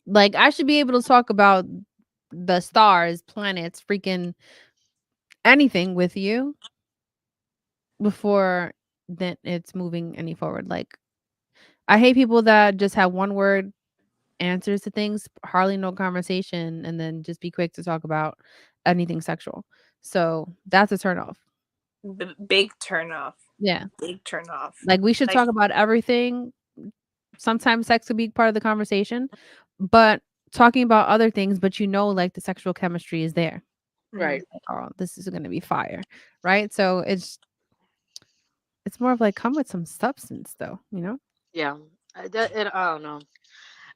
Speaker 2: Like, I should be able to talk about the stars, planets, freaking anything with you before then it's moving any forward. Like, I hate people that just have one word answers to things, hardly no conversation, and then just be quick to talk about anything sexual. So that's a turn off.
Speaker 3: Big turn off.
Speaker 2: Yeah.
Speaker 3: Big turn off.
Speaker 2: Like, we should
Speaker 3: Like,
Speaker 2: talk about everything. Sometimes sex could be part of the conversation, but talking about other things, but like the sexual chemistry is there.
Speaker 3: mhm.
Speaker 4: Right.
Speaker 2: Like, oh, this is gonna be fire. Right. So it's more of like come with some substance though,
Speaker 4: Yeah. I don't know.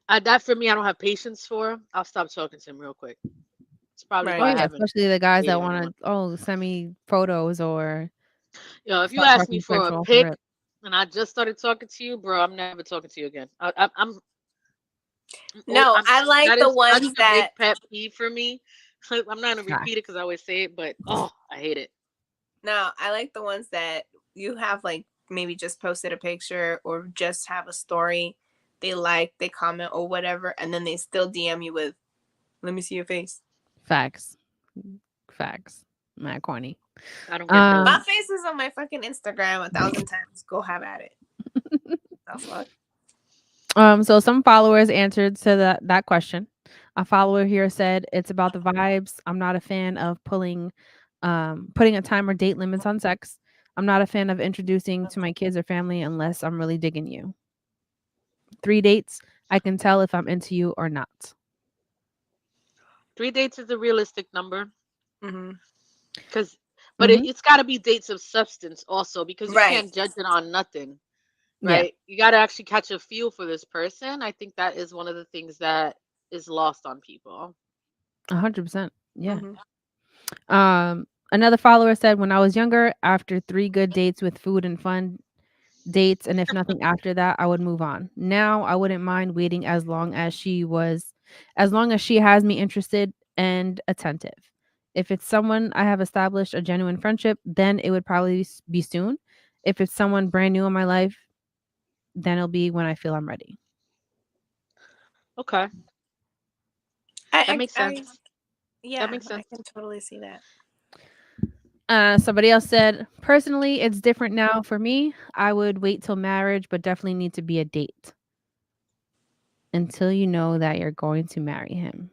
Speaker 4: That for me, I don't have patience for. I'll stop talking to him real quick. It's probably
Speaker 2: Oh
Speaker 3: Right.
Speaker 4: why I
Speaker 2: yeah,
Speaker 4: haven't
Speaker 2: especially the guys that
Speaker 4: dated
Speaker 2: want
Speaker 4: anyone.
Speaker 2: to send me photos or
Speaker 4: If you
Speaker 2: start
Speaker 4: ask me
Speaker 2: talking
Speaker 4: for a
Speaker 2: sexual off the
Speaker 4: pic
Speaker 2: rip.
Speaker 4: and I just started talking to you, bro, I'm never talking to you again. I'm old.
Speaker 3: No, I like
Speaker 4: That
Speaker 3: the
Speaker 4: is such
Speaker 3: ones
Speaker 4: a big
Speaker 3: that
Speaker 4: pet peeve for me. I'm not gonna
Speaker 2: Gosh.
Speaker 4: repeat it because I always say it, but oh, I hate it.
Speaker 3: no, I like the ones that you have like maybe just posted a picture or just have a story they like, they comment or whatever, and then they still DM you with, "Let me see your face."
Speaker 2: Facts. Facts. Mad corny.
Speaker 4: I don't get those.
Speaker 3: My face is on my fucking Instagram 1,000 times. Go have at it. The fuck.
Speaker 2: So some followers answered to that question. A follower here said it's about the vibes. I'm not a fan of putting a time or date limits on sex. I'm not a fan of introducing to my kids or family unless I'm really digging you. 3 dates, I can tell if I'm into you or not.
Speaker 4: 3 dates is a realistic number.
Speaker 3: Mm-hmm.
Speaker 4: But
Speaker 2: Mhm.
Speaker 4: it's got to be dates of substance also, because you
Speaker 3: Right.
Speaker 4: can't judge it on nothing,
Speaker 2: Yeah.
Speaker 4: right? You got to actually catch a feel for this person. I think that is one of the things that is lost on people.
Speaker 2: 100%. Yeah.
Speaker 3: Mm-hmm.
Speaker 2: Another follower said when I was younger, after 3 good dates with food and fun dates, and if nothing after that, I would move on. Now I wouldn't mind waiting as long as she has me interested and attentive. If it's someone I have established a genuine friendship, then it would probably be soon. If it's someone brand new in my life, then it'll be when I feel I'm ready.
Speaker 4: Okay. That makes sense.
Speaker 3: Yeah,
Speaker 4: That makes
Speaker 3: I
Speaker 4: sense.
Speaker 3: can totally see that.
Speaker 2: Somebody else said, personally, it's different now for me. I would wait till marriage, but definitely need to be a date until you know that you're going to marry him.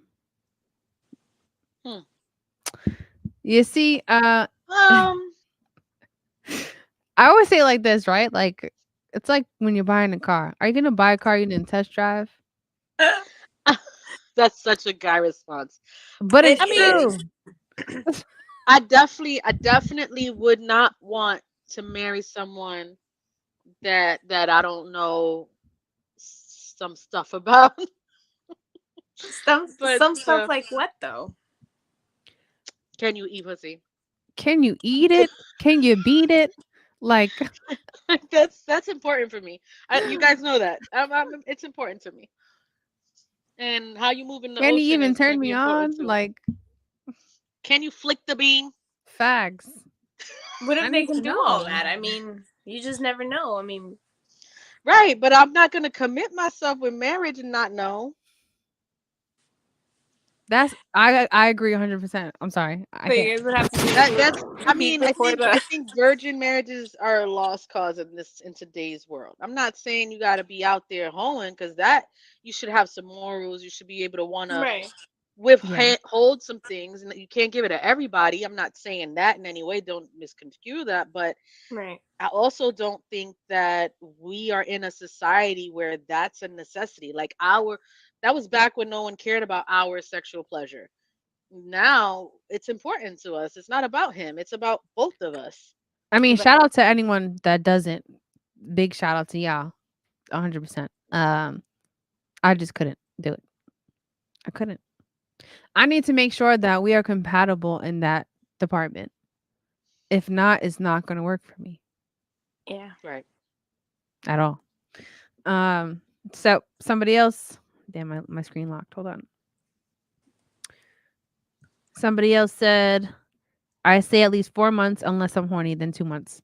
Speaker 4: Hmm.
Speaker 2: You see,
Speaker 4: Um,
Speaker 2: I always say it like this, right? Like, it's like when you're buying a car. Are you going to buy a car you didn't test drive?
Speaker 4: that's such a guy response.
Speaker 2: But
Speaker 3: It
Speaker 2: it's
Speaker 4: I mean,
Speaker 2: true.
Speaker 4: I definitely would not want to marry someone that I don't know some stuff about. But
Speaker 3: some stuff like what though?
Speaker 4: can you eat pussy?
Speaker 2: Can you eat it? Can you beat it? Like,
Speaker 4: That's important for me. You guys know that. It's important to me. And how you move in the
Speaker 2: can you
Speaker 4: ocean
Speaker 2: even
Speaker 4: is going
Speaker 2: turn
Speaker 4: to be
Speaker 2: me
Speaker 4: important
Speaker 2: on?
Speaker 4: too.
Speaker 2: Like,
Speaker 4: Can you flick the bean?
Speaker 2: facts.
Speaker 3: What
Speaker 2: I
Speaker 3: if they
Speaker 2: need to
Speaker 3: can do all
Speaker 2: know.
Speaker 3: that? I mean, you just never know. I mean,
Speaker 4: Right, but I'm not going to commit myself with marriage and not know.
Speaker 2: I agree 100%. I'm sorry. I
Speaker 3: so you
Speaker 2: can't.
Speaker 3: guys would have to
Speaker 4: That's I
Speaker 3: meet
Speaker 4: mean, I
Speaker 3: before
Speaker 4: think
Speaker 3: the.
Speaker 4: I think virgin marriages are a lost cause in today's world. I'm not saying you got to be out there hoeing, because that you should have some morals. You should be able to want to
Speaker 3: Right.
Speaker 2: Yeah.
Speaker 4: hold some things, and you can't give it to everybody. I'm not saying that in any way. Don't misconstrue that, but
Speaker 3: Right.
Speaker 4: I also don't think that we are in a society where that's a necessity. Like that was back when no one cared about our sexual pleasure. Now it's important to us. It's not about him. It's about both of us.
Speaker 2: I mean,
Speaker 3: Right.
Speaker 2: shout out to anyone that doesn't. Big shout out to y'all. 100%. I just couldn't do it. I couldn't. I need to make sure that we are compatible in that department. If not, it's not going to work for me
Speaker 3: Yeah.
Speaker 4: Right.
Speaker 2: at all. So somebody else, damn, my screen locked. Hold on. Somebody else said, I say at least 4 months unless I'm horny, then 2 months.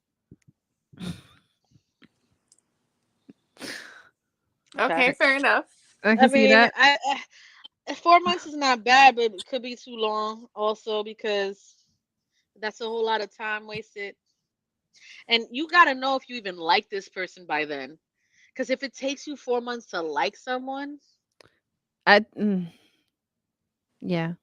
Speaker 3: Okay.
Speaker 4: Okay.
Speaker 3: Fair enough.
Speaker 2: I
Speaker 4: I
Speaker 2: can see
Speaker 4: mean,
Speaker 2: that.
Speaker 4: 4 months is not bad, but it could be too long also, because that's a whole lot of time wasted. And you got to know if you even like this person by then. Because if it takes you 4 months to like someone,
Speaker 2: I yeah.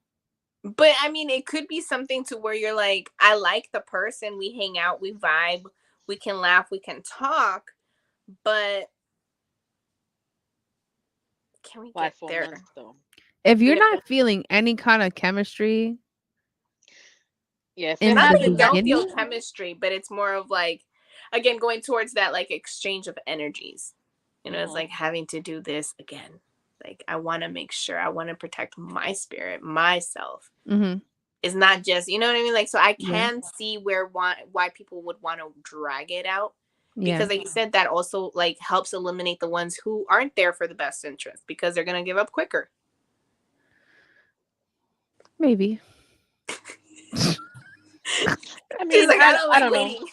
Speaker 3: But I mean, it could be something to where you're like, I like the person, we hang out, we vibe, we can laugh, we can talk, but can we
Speaker 4: why
Speaker 3: get
Speaker 4: four
Speaker 3: there?
Speaker 4: months though?
Speaker 2: If you're
Speaker 4: Yeah,
Speaker 2: not feeling any kind of chemistry
Speaker 4: yeah. If it
Speaker 2: in
Speaker 3: Not
Speaker 2: the
Speaker 3: that
Speaker 4: hasn't
Speaker 3: you don't
Speaker 4: happened,
Speaker 3: feel
Speaker 2: beginning,
Speaker 3: chemistry, but it's more of like, again, going towards that like exchange of energies. You know, it's
Speaker 4: hmm
Speaker 3: like having to do this again. Like, I want to make sure, I want to protect my spirit, myself.
Speaker 2: mhm,
Speaker 3: It's not just, you know what I mean? Like, so I
Speaker 2: yeah,
Speaker 3: can see why people would want to drag it out.
Speaker 2: yeah,
Speaker 3: Because like you said, that also like helps eliminate the ones who aren't there for the best interest because they're gonna give up quicker.
Speaker 2: maybe.
Speaker 4: I
Speaker 3: She's
Speaker 4: mean,
Speaker 3: like, I don't
Speaker 4: I
Speaker 3: like
Speaker 4: don't know.
Speaker 3: waiting.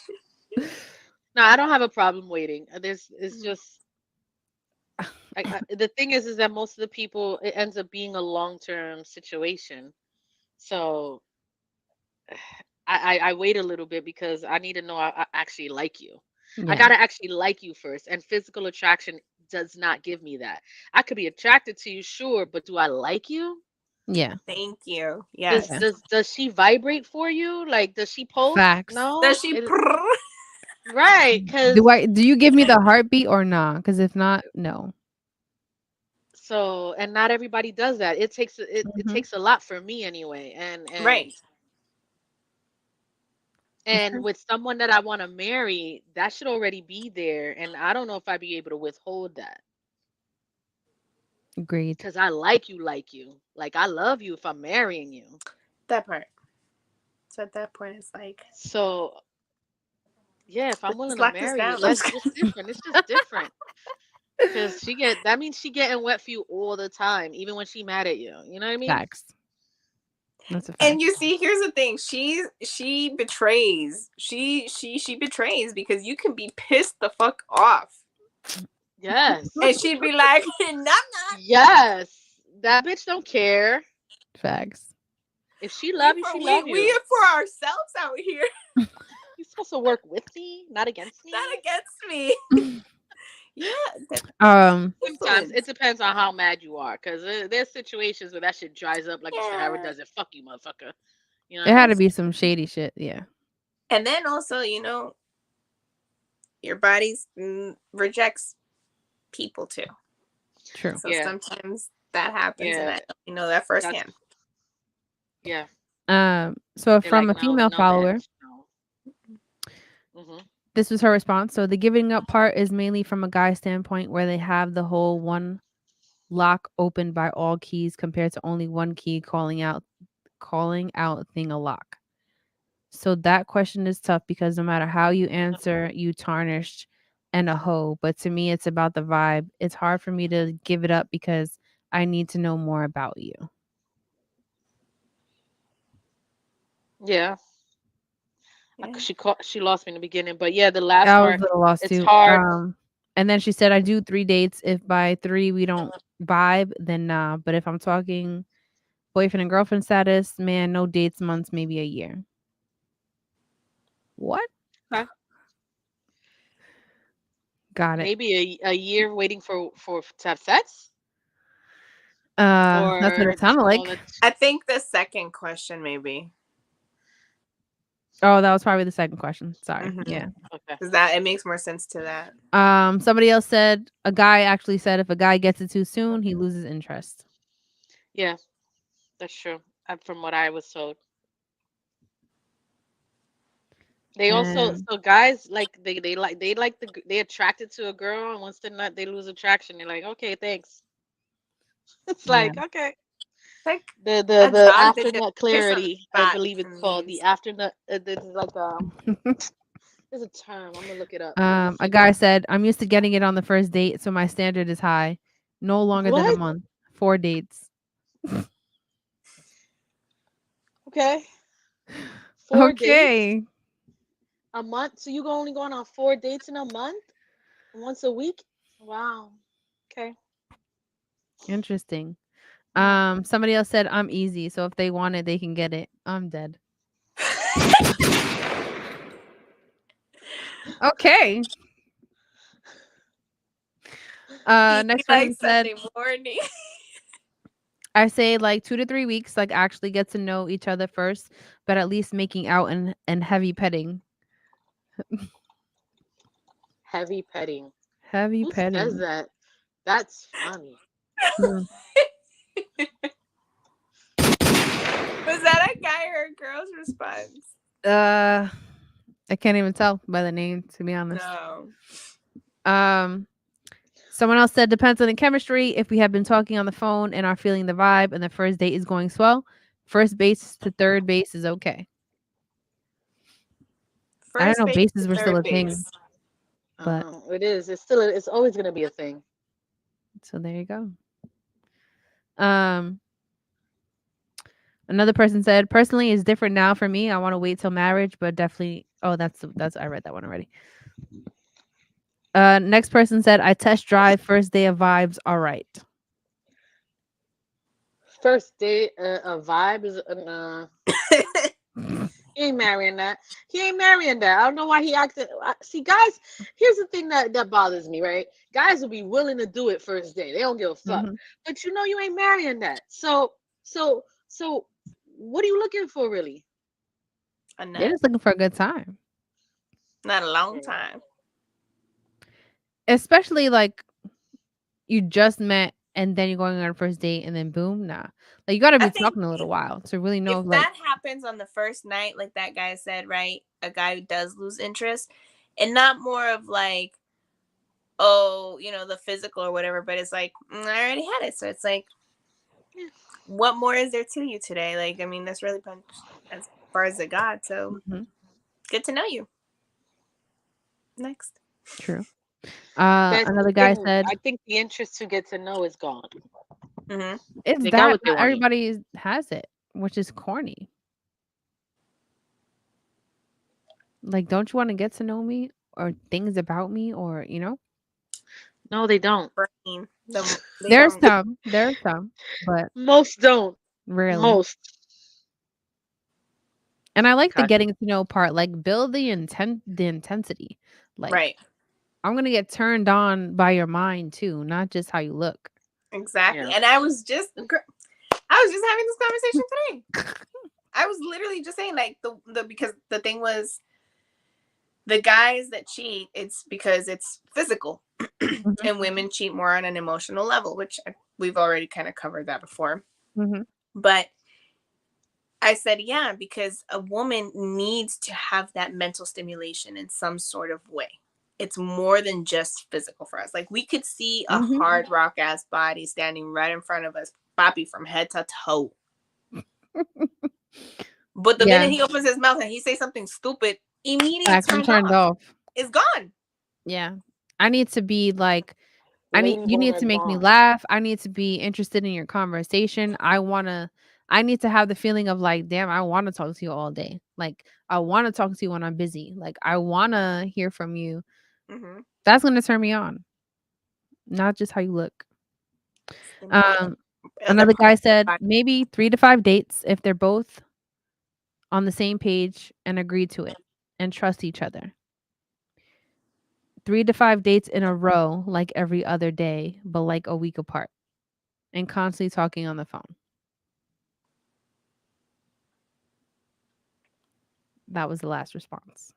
Speaker 4: No, I don't have a problem waiting. It's just The thing is that most of the people, it ends up being a long-term situation. So I wait a little bit because I need to know I actually like you. I
Speaker 2: Yeah.
Speaker 4: gotta actually like you first, and physical attraction does not give me that. I could be attracted to you, sure, but do I like you?
Speaker 2: Yeah.
Speaker 3: Thank you.
Speaker 4: Does
Speaker 2: Yeah.
Speaker 3: Yes.
Speaker 4: does does she vibrate for you? Like, does she pulse?
Speaker 2: Facts.
Speaker 3: Does
Speaker 4: No,
Speaker 3: she prrr?
Speaker 4: right? Because
Speaker 2: Do you give me the heartbeat or not? Because if not, no.
Speaker 4: so, and not everybody does that. It
Speaker 2: Mm-hmm.
Speaker 4: takes a lot for me anyway, and
Speaker 3: Right.
Speaker 2: For sure.
Speaker 4: with someone that I want to marry, that should already be there, and I don't know if I'd be able to withhold that.
Speaker 2: Agreed.
Speaker 4: Because I like you, like I love you if I'm marrying you.
Speaker 3: That part. So at that point, it's like,
Speaker 4: So yeah, if I'm
Speaker 3: let's
Speaker 4: willing
Speaker 3: just
Speaker 4: to
Speaker 3: lock this
Speaker 4: marry you,
Speaker 3: down.
Speaker 4: that's just different. It's just different. Cause that means she getting wet for you all the time, even when she mad at you. You know what I mean?
Speaker 2: Facts. That's a
Speaker 3: And
Speaker 2: fact.
Speaker 3: you see, here's the thing: she betrays. She betrays because you can be pissed the fuck off,
Speaker 4: Yes.
Speaker 3: and she'd be like, "Nah, nah."
Speaker 4: Yes. That bitch don't care.
Speaker 2: Facts.
Speaker 4: If she love you, she love
Speaker 3: We
Speaker 4: you.
Speaker 3: are for ourselves out here,
Speaker 4: You supposed to work with me, not against
Speaker 3: not
Speaker 4: me.
Speaker 3: against me. Yeah,
Speaker 4: Sometimes
Speaker 3: influence.
Speaker 4: it depends on how mad you are, because there's situations where that shit dries up like the Sahara
Speaker 3: Yeah,
Speaker 4: Desert. Fuck you, motherfucker. You know what
Speaker 2: It
Speaker 4: I
Speaker 2: had to
Speaker 4: mean?
Speaker 2: be some shady shit. Yeah.
Speaker 3: and then also, your body rejects people too.
Speaker 2: True.
Speaker 3: So
Speaker 4: Yeah,
Speaker 3: sometimes that happens, and
Speaker 4: yeah.
Speaker 3: I know that
Speaker 4: That's
Speaker 3: firsthand.
Speaker 4: yeah.
Speaker 2: So
Speaker 4: They're
Speaker 2: from
Speaker 4: like,
Speaker 2: a
Speaker 4: no,
Speaker 2: female
Speaker 4: no,
Speaker 2: follower,
Speaker 4: bitch, no. Hmm.
Speaker 2: this was her response. So the giving up part is mainly from a guy standpoint where they have the whole one lock opened by all keys compared to only one key calling out thing a lock. So that question is tough because no matter how you answer, you tarnished and a hoe. But to me, it's about the vibe. It's hard for me to give it up because I need to know more about you.
Speaker 4: Yeah,
Speaker 3: Yeah.
Speaker 4: she lost me in the beginning, but yeah, the last
Speaker 2: I was a
Speaker 4: part,
Speaker 2: little lost
Speaker 4: it's
Speaker 2: too.
Speaker 4: hard.
Speaker 2: And then she said, I do 3 dates. If by 3 we don't vibe, then nah. But if I'm talking boyfriend and girlfriend status, man, no dates, months, maybe a year. What?
Speaker 4: Okay.
Speaker 2: Got it.
Speaker 4: Maybe a year waiting for to have sex,
Speaker 2: That's what
Speaker 4: or
Speaker 2: it sounded like.
Speaker 4: that.
Speaker 3: I think the second question, maybe.
Speaker 2: Oh, that was probably the second question. Sorry.
Speaker 3: Mm-hmm.
Speaker 2: Yeah.
Speaker 4: Okay.
Speaker 3: Because it makes more sense to that.
Speaker 2: Somebody else said a guy actually said if a guy gets it too soon, he loses interest.
Speaker 4: Yeah, that's true. From what I was told. They also,
Speaker 2: And
Speaker 4: so guys, like they attracted to a girl, and once they're not, they lose attraction. They're like, okay, thanks. It's
Speaker 2: yeah.
Speaker 4: like, okay.
Speaker 3: Like
Speaker 4: The
Speaker 3: a
Speaker 4: the
Speaker 3: dog that just
Speaker 4: afternet
Speaker 3: piss on the
Speaker 4: clarity, I
Speaker 3: spot
Speaker 4: believe it's
Speaker 3: and
Speaker 4: called the
Speaker 3: leaves.
Speaker 4: afternet. There's like there's a term. I'm gonna look it up. I'm gonna
Speaker 2: A
Speaker 4: figure
Speaker 2: guy
Speaker 4: it.
Speaker 2: said, I'm used to getting it on the first date, so my standard is high. No longer than a
Speaker 4: What?
Speaker 2: month. 4 dates.
Speaker 4: Okay, 4 dates
Speaker 2: Okay.
Speaker 4: a month. So you only going on 4 dates in a month, once a week. Wow. Okay.
Speaker 2: Interesting.
Speaker 4: Hmm.
Speaker 2: Somebody else said I'm easy, so if they want it, they can get it. I'm dead. Okay.
Speaker 3: Easy
Speaker 2: Next
Speaker 3: like
Speaker 2: person said
Speaker 3: Sunday morning.
Speaker 2: I say like 2 to 3 weeks, like actually get to know each other first, but at least making out and heavy petting.
Speaker 4: Heavy petting.
Speaker 2: Heavy
Speaker 4: Who says
Speaker 2: petting.
Speaker 4: that? That's funny.
Speaker 2: Hmm.
Speaker 3: Was that a guy or a girl's response?
Speaker 2: Uh, I can't even tell by the name, to be honest.
Speaker 3: No.
Speaker 2: Um, Someone else said depends on the chemistry. If we have been talking on the phone and are feeling the vibe, and the first date is going swell, first base to third base is okay. I don't
Speaker 3: First
Speaker 2: know.
Speaker 3: base to
Speaker 2: Bases were still
Speaker 3: third
Speaker 2: a thing,
Speaker 3: base.
Speaker 2: but
Speaker 4: It is. It's always gonna be a thing.
Speaker 2: so there you go. Um, Another person said, personally, it's different now for me. I want to wait till marriage, but definitely. Oh, that's I read that one already. Next person said, I test drive first day of vibes. All right.
Speaker 4: First date, a vibe is he ain't marrying that. He ain't marrying that. I don't know why he acted. See, guys, here's the thing that bothers me, right? Guys will be willing to do it first day. They don't give a fuck.
Speaker 2: Hmm.
Speaker 4: But you know you ain't marrying that. So what are you looking for really?
Speaker 3: A
Speaker 2: They're
Speaker 3: nut.
Speaker 2: just looking for a good time.
Speaker 3: Not a long
Speaker 4: Yeah.
Speaker 3: time.
Speaker 2: Especially like you just met and then you're going on a first date and then boom, nah. Like you gotta
Speaker 3: I
Speaker 2: be
Speaker 3: think
Speaker 2: talking a little while to really know
Speaker 3: if
Speaker 2: like
Speaker 3: that happens on the first night, like that guy said, right? A guy who does lose interest, and not more of like, oh, the physical or whatever, but it's like, I already had it. So it's like,
Speaker 4: Yeah.
Speaker 3: what more is there to you today? Like, I mean, that's really as far as it got. So
Speaker 2: mhm,
Speaker 3: good to know you. Next.
Speaker 2: true.
Speaker 4: That's the
Speaker 2: Another guy
Speaker 4: thing.
Speaker 2: said,
Speaker 4: I think the interest to get to know is gone.
Speaker 3: Mm-hmm.
Speaker 2: it's
Speaker 4: They got
Speaker 2: that
Speaker 4: what they
Speaker 2: not
Speaker 4: wanted.
Speaker 2: everybody has it, which is corny. Like, don't you want to get to know me or things about me or,
Speaker 4: No, they don't.
Speaker 3: Brain. They don't.
Speaker 2: there's some, but
Speaker 4: Most don't.
Speaker 2: rarely.
Speaker 4: Most.
Speaker 2: And I like the
Speaker 4: Okay.
Speaker 2: getting to know part, like build the intensity. Like,
Speaker 3: Right.
Speaker 2: I'm gonna get turned on by your mind too, not just how you look.
Speaker 3: Exactly.
Speaker 4: Yeah.
Speaker 3: And I was just having this conversation today. I was literally just saying like the because the thing was the guys that cheat, it's because it's physical,
Speaker 2: Mhm,
Speaker 3: and women cheat more on an emotional level, which we've already kind of covered that before.
Speaker 2: mhm,
Speaker 3: But I said, yeah, because a woman needs to have that mental stimulation in some sort of way. It's more than just physical for us. Like we could see a
Speaker 2: mhm.
Speaker 3: hard rock ass body standing right in front of us, Poppy from head to toe. But the
Speaker 2: Yeah,
Speaker 3: minute he opens his mouth and he says something stupid, immediate
Speaker 2: facts. I'm
Speaker 3: turned
Speaker 2: turned
Speaker 3: off.
Speaker 2: off.
Speaker 3: It's gone.
Speaker 2: Yeah, I need to be like
Speaker 4: Lady
Speaker 2: you need
Speaker 4: boner
Speaker 2: to make me
Speaker 4: gone.
Speaker 2: laugh. I need to be interested in your conversation. I need to have the feeling of like, damn, I want to talk to you all day. Like, I want to talk to you when I'm busy. Like, I want to hear from you.
Speaker 3: Mm-hmm.
Speaker 2: That's going to turn me on, not just how you look.
Speaker 3: Stimulate
Speaker 2: Um,
Speaker 3: other
Speaker 2: Another
Speaker 3: parts
Speaker 2: guy
Speaker 3: of the
Speaker 2: said
Speaker 3: body.
Speaker 2: maybe 3 to 5 dates if they're both on the same page and agree to it and trust each other. 3 to 5 dates in a row, like every other day, but like a week apart and constantly talking on the phone. That was the last response.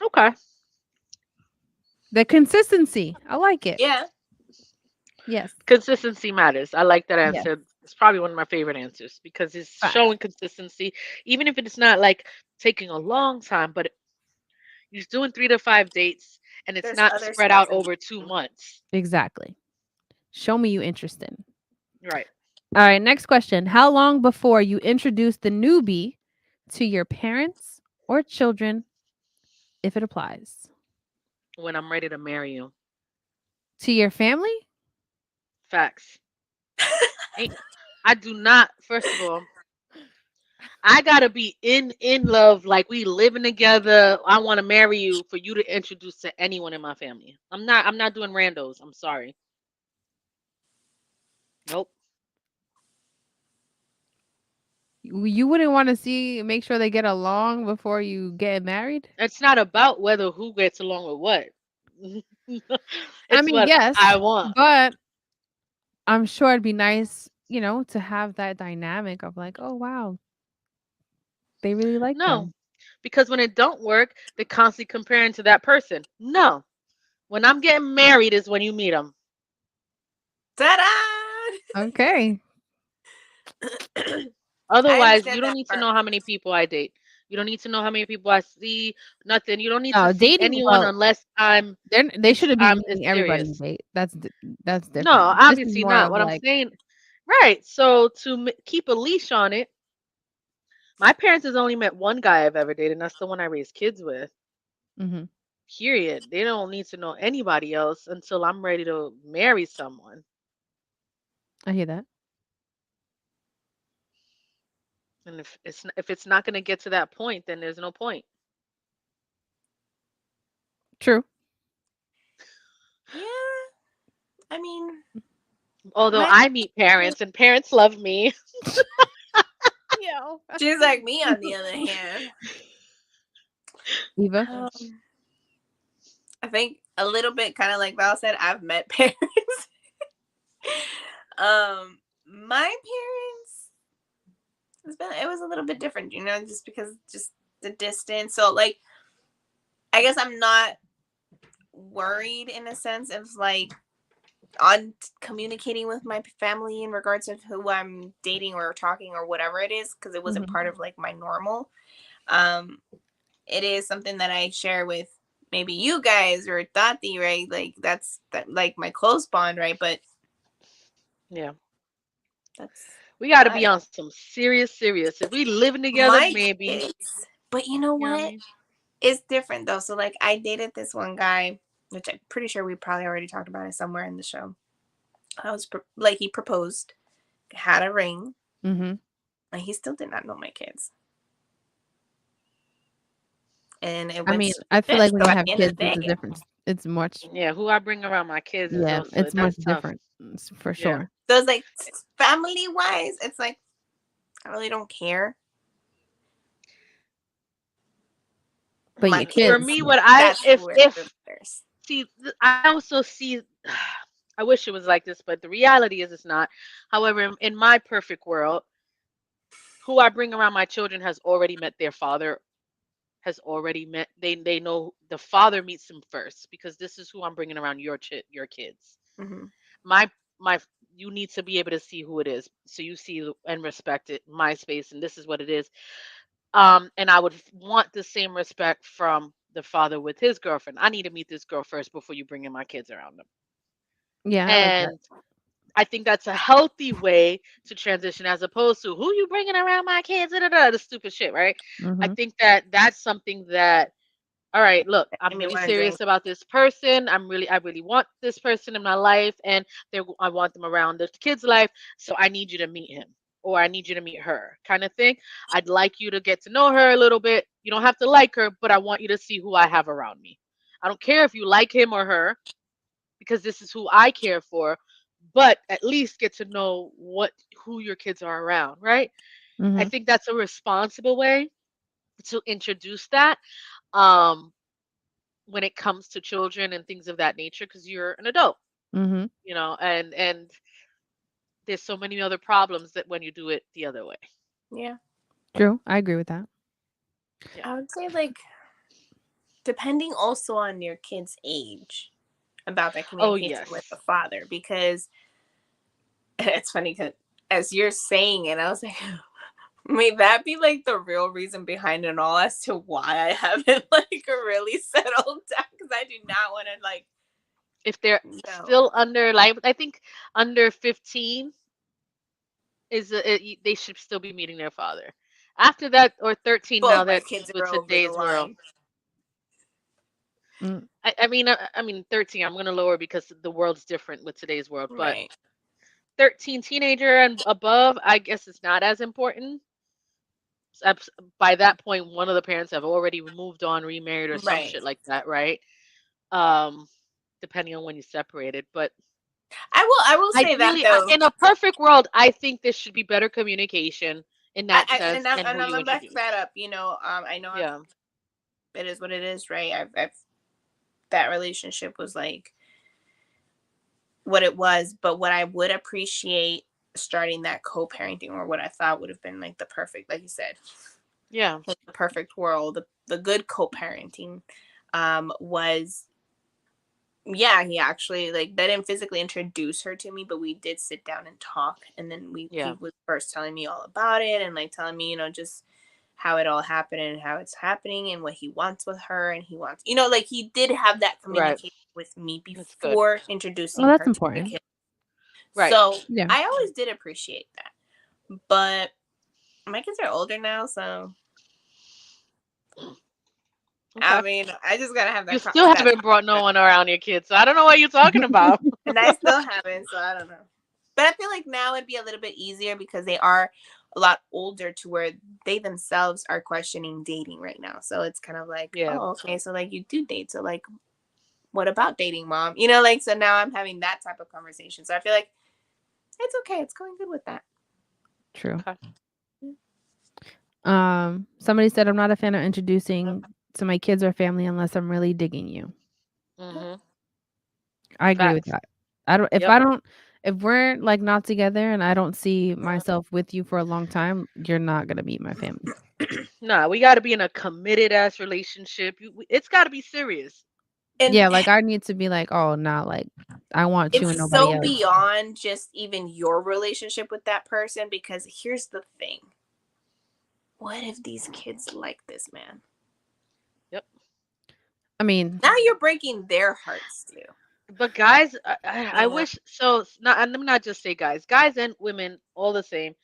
Speaker 4: Okay.
Speaker 2: The consistency. I like it.
Speaker 3: Yeah.
Speaker 2: Yes.
Speaker 4: Consistency matters. I like that
Speaker 2: Yes.
Speaker 4: answer. It's probably one of my favorite answers because it's
Speaker 2: Facts.
Speaker 4: showing consistency, even if it's not like taking a long time, but you're doing 3 to 5 dates and it's
Speaker 3: There's
Speaker 4: not
Speaker 3: other
Speaker 4: spread
Speaker 3: stuff
Speaker 4: out
Speaker 3: in
Speaker 4: over 2 months.
Speaker 2: Exactly. Show me you interested.
Speaker 4: Right.
Speaker 2: All right. Next question. How long before you introduce the newbie to your parents or children, if it applies?
Speaker 4: When I'm ready to marry you.
Speaker 2: To your family?
Speaker 4: Facts. Ain't I do not, first of all, I gotta be in love, like we living together. I want to marry you for you to introduce to anyone in my family. I'm not doing randos. I'm sorry. Nope.
Speaker 2: You wouldn't want to make sure they get along before you get married?
Speaker 4: It's not about whether who gets along with what.
Speaker 2: I
Speaker 4: It's
Speaker 2: mean,
Speaker 4: what I
Speaker 2: yes,
Speaker 4: want.
Speaker 2: but I'm sure it'd be nice, to have that dynamic of like, oh wow, they really like
Speaker 4: No,
Speaker 2: them.
Speaker 4: because when it don't work, they're constantly comparing to that person. No, when I'm getting married is when you meet them.
Speaker 3: Ta-da!
Speaker 2: Okay.
Speaker 3: I
Speaker 4: Otherwise, you
Speaker 3: understand
Speaker 4: don't
Speaker 3: that
Speaker 4: need to
Speaker 3: part.
Speaker 4: know how many people I date. You don't need to know how many people I see. Nothing. You don't need to
Speaker 2: No,
Speaker 4: see
Speaker 2: dating.
Speaker 4: anyone
Speaker 2: Well,
Speaker 4: unless
Speaker 2: they shouldn't be
Speaker 4: it's
Speaker 2: meeting everybody you
Speaker 4: serious.
Speaker 2: date. That's
Speaker 4: No,
Speaker 2: different. This is
Speaker 4: obviously
Speaker 2: more
Speaker 4: not.
Speaker 2: of
Speaker 4: What I'm
Speaker 2: like,
Speaker 4: saying, right? So to keep a leash on it, my parents has only met one guy I've ever dated, and that's the one I raised kids with.
Speaker 2: hmm
Speaker 4: Period. They don't need to know anybody else until I'm ready to marry someone.
Speaker 2: I hear that.
Speaker 4: And if it's not going to get to that point, then there's no point.
Speaker 2: True.
Speaker 3: Yeah, I mean,
Speaker 4: Although
Speaker 3: my
Speaker 4: I meet parents and parents love me.
Speaker 2: Yo.
Speaker 3: she's like me on the other hand.
Speaker 2: Eva?
Speaker 3: I think a little bit kind of like Val said, I've met parents. My parents, it was a little bit different, just because just the distance. So like, I guess I'm not worried in a sense of like on communicating with my family in regards of who I'm dating or talking or whatever it is, because it wasn't part of like my normal. Um, it is something that I share with maybe you guys or Tati, right? Like that's like my close bond, right? But
Speaker 4: Yeah.
Speaker 3: that's
Speaker 4: We got to
Speaker 3: about
Speaker 4: be
Speaker 3: it.
Speaker 4: on some serious. If we living together,
Speaker 3: My
Speaker 4: maybe.
Speaker 3: kids. But you know
Speaker 4: You know what I
Speaker 3: what?
Speaker 4: mean?
Speaker 3: It's different though. So like I dated this one guy, which I'm pretty sure we probably already talked about it somewhere in the show. I was like he proposed, had a ring,
Speaker 2: Mm-hmm.
Speaker 3: and he still did not know my kids. And it
Speaker 2: I
Speaker 3: went
Speaker 2: mean,
Speaker 3: to
Speaker 2: I feel
Speaker 3: shit.
Speaker 2: like when
Speaker 3: So
Speaker 2: you
Speaker 3: at
Speaker 2: have
Speaker 3: the end of
Speaker 2: kids,
Speaker 3: the
Speaker 2: it's a
Speaker 3: day,
Speaker 2: difference. It's much,
Speaker 4: Yeah, who I bring around my kids is
Speaker 2: yeah,
Speaker 4: also
Speaker 2: it's much
Speaker 4: that's tough.
Speaker 2: different for
Speaker 4: Yeah.
Speaker 2: sure.
Speaker 3: so it's like family wise, it's like I really don't care.
Speaker 2: But
Speaker 3: My
Speaker 2: your
Speaker 4: For
Speaker 3: kids,
Speaker 2: kids,
Speaker 4: me,
Speaker 2: yeah.
Speaker 4: what I
Speaker 3: that's where
Speaker 4: if
Speaker 3: the matters.
Speaker 4: see, I also see. I wish it was like this, but the reality is it's not. However, in my perfect world, who I bring around my children has already met their father. Has already met. They know the father meets them first because this is who I'm bringing around your kids.
Speaker 3: Mm-hmm.
Speaker 4: My my you need to be able to see who it is so you see and respect it my space and this is what it is. And I would want the same respect from the father with his girlfriend. I need to meet this girl first before you bring in my kids around them.
Speaker 2: Yeah, I like that.
Speaker 4: And I think that's a healthy way to transition as opposed to who you bringing around my kids, the stupid shit, right? I
Speaker 2: Mm-hmm.
Speaker 4: think that that's something that, all right, look, I'm
Speaker 3: Made me
Speaker 4: really
Speaker 3: want to drink.
Speaker 4: serious about this person. I really want this person in my life, and I want them around the kid's life. So I need you to meet him, or I need you to meet her, kind of thing. I'd like you to get to know her a little bit. You don't have to like her, but I want you to see who I have around me. I don't care if you like him or her, because this is who I care for. But at least get to know who your kids are around, right? I
Speaker 2: Mm-hmm.
Speaker 4: think that's a responsible way to introduce that. Um, when it comes to children and things of that nature because you're an adult,
Speaker 2: Mm-hmm.
Speaker 4: and there's so many other problems that when you do it the other way.
Speaker 3: Yeah,
Speaker 2: True. I agree with that.
Speaker 4: Yeah.
Speaker 3: I would say like depending also on your kid's age about that
Speaker 4: Oh
Speaker 3: communication with the
Speaker 4: yes.
Speaker 3: father, because it's funny because as you're saying it, I was like, may that be like the real reason behind it all as to why I haven't like really settled down, because I do not want to like
Speaker 4: If they're
Speaker 3: no
Speaker 4: still under, like, I think under 15 they should still be meeting their father. After that, or 13 now
Speaker 3: both my
Speaker 4: that
Speaker 3: kids
Speaker 4: with
Speaker 3: are over the
Speaker 4: today's world.
Speaker 3: line.
Speaker 2: Mm.
Speaker 4: I mean 13 I'm going to lower because the world's different with today's world, but
Speaker 3: Right,
Speaker 4: 13 teenager and above, I guess it's not as important. Abs- by that point one of the parents have already moved on, remarried, or some
Speaker 3: right.
Speaker 4: shit like that, right? um Depending on when you separated. But
Speaker 3: I will say that
Speaker 4: ideally,
Speaker 3: though.
Speaker 4: in a perfect world, I think there should be better communication in that sense and
Speaker 3: And
Speaker 4: who
Speaker 3: I'm
Speaker 4: you
Speaker 3: gonna back that
Speaker 4: introduce.
Speaker 3: up. I know
Speaker 4: Yeah.
Speaker 3: it is what it is, right? I've that relationship was like what it was, but what I would appreciate starting that co-parenting, or what I thought would have been like the perfect, like you said,
Speaker 4: Yeah.
Speaker 3: like the perfect world, the good co-parenting, was yeah, he actually like they didn't physically introduce her to me, but we did sit down and talk, and then he
Speaker 4: Yeah.
Speaker 3: was first telling me all about it and like telling me, just how it all happened and how it's happening and what he wants with her, and he wants, like he did have that
Speaker 4: Right.
Speaker 3: communication with me
Speaker 4: That's good.
Speaker 3: before
Speaker 2: Well,
Speaker 3: introducing
Speaker 2: that's
Speaker 3: her to my
Speaker 2: important.
Speaker 3: kid.
Speaker 4: Right.
Speaker 3: So
Speaker 2: Yeah.
Speaker 3: I always did appreciate that. But my kids are older now, so I
Speaker 4: Okay.
Speaker 3: mean, I just gotta have
Speaker 4: You
Speaker 3: that
Speaker 4: still
Speaker 3: that
Speaker 4: haven't brought no one around your kids, so I don't know what you're talking about.
Speaker 3: and I still haven't, so I don't know. But I feel like now it'd be a little bit easier because they are a lot older to where they themselves are questioning dating right now. So it's kind of like,
Speaker 4: Yeah.
Speaker 3: oh, okay, so like you do date. So like what about dating mom? You know, like, so now I'm having that type of conversation. So I feel like it's okay. It's going good with that.
Speaker 2: True.
Speaker 4: Okay.
Speaker 2: Somebody said I'm not a fan of introducing to my kids or family unless I'm really digging you.
Speaker 4: Mm-hmm.
Speaker 2: I agree with
Speaker 4: Facts.
Speaker 2: that.
Speaker 4: Yep.
Speaker 2: If we're like not together and I don't see myself with you for a long time, you're not gonna meet my family.
Speaker 4: Nah, we got to be in a committed ass relationship. It's got to be serious.
Speaker 3: And
Speaker 2: Yeah, like I need to be like, oh, not like I want you and
Speaker 3: it's
Speaker 2: nobody
Speaker 3: so
Speaker 2: else.
Speaker 3: beyond just even your relationship with that person, because here's the thing. What if these kids like this man?
Speaker 4: Yep.
Speaker 2: I mean,
Speaker 3: Now you're breaking their hearts too.
Speaker 4: But guys, I
Speaker 3: Yeah.
Speaker 4: wish so. Not, and let me not just say guys and women, all the same.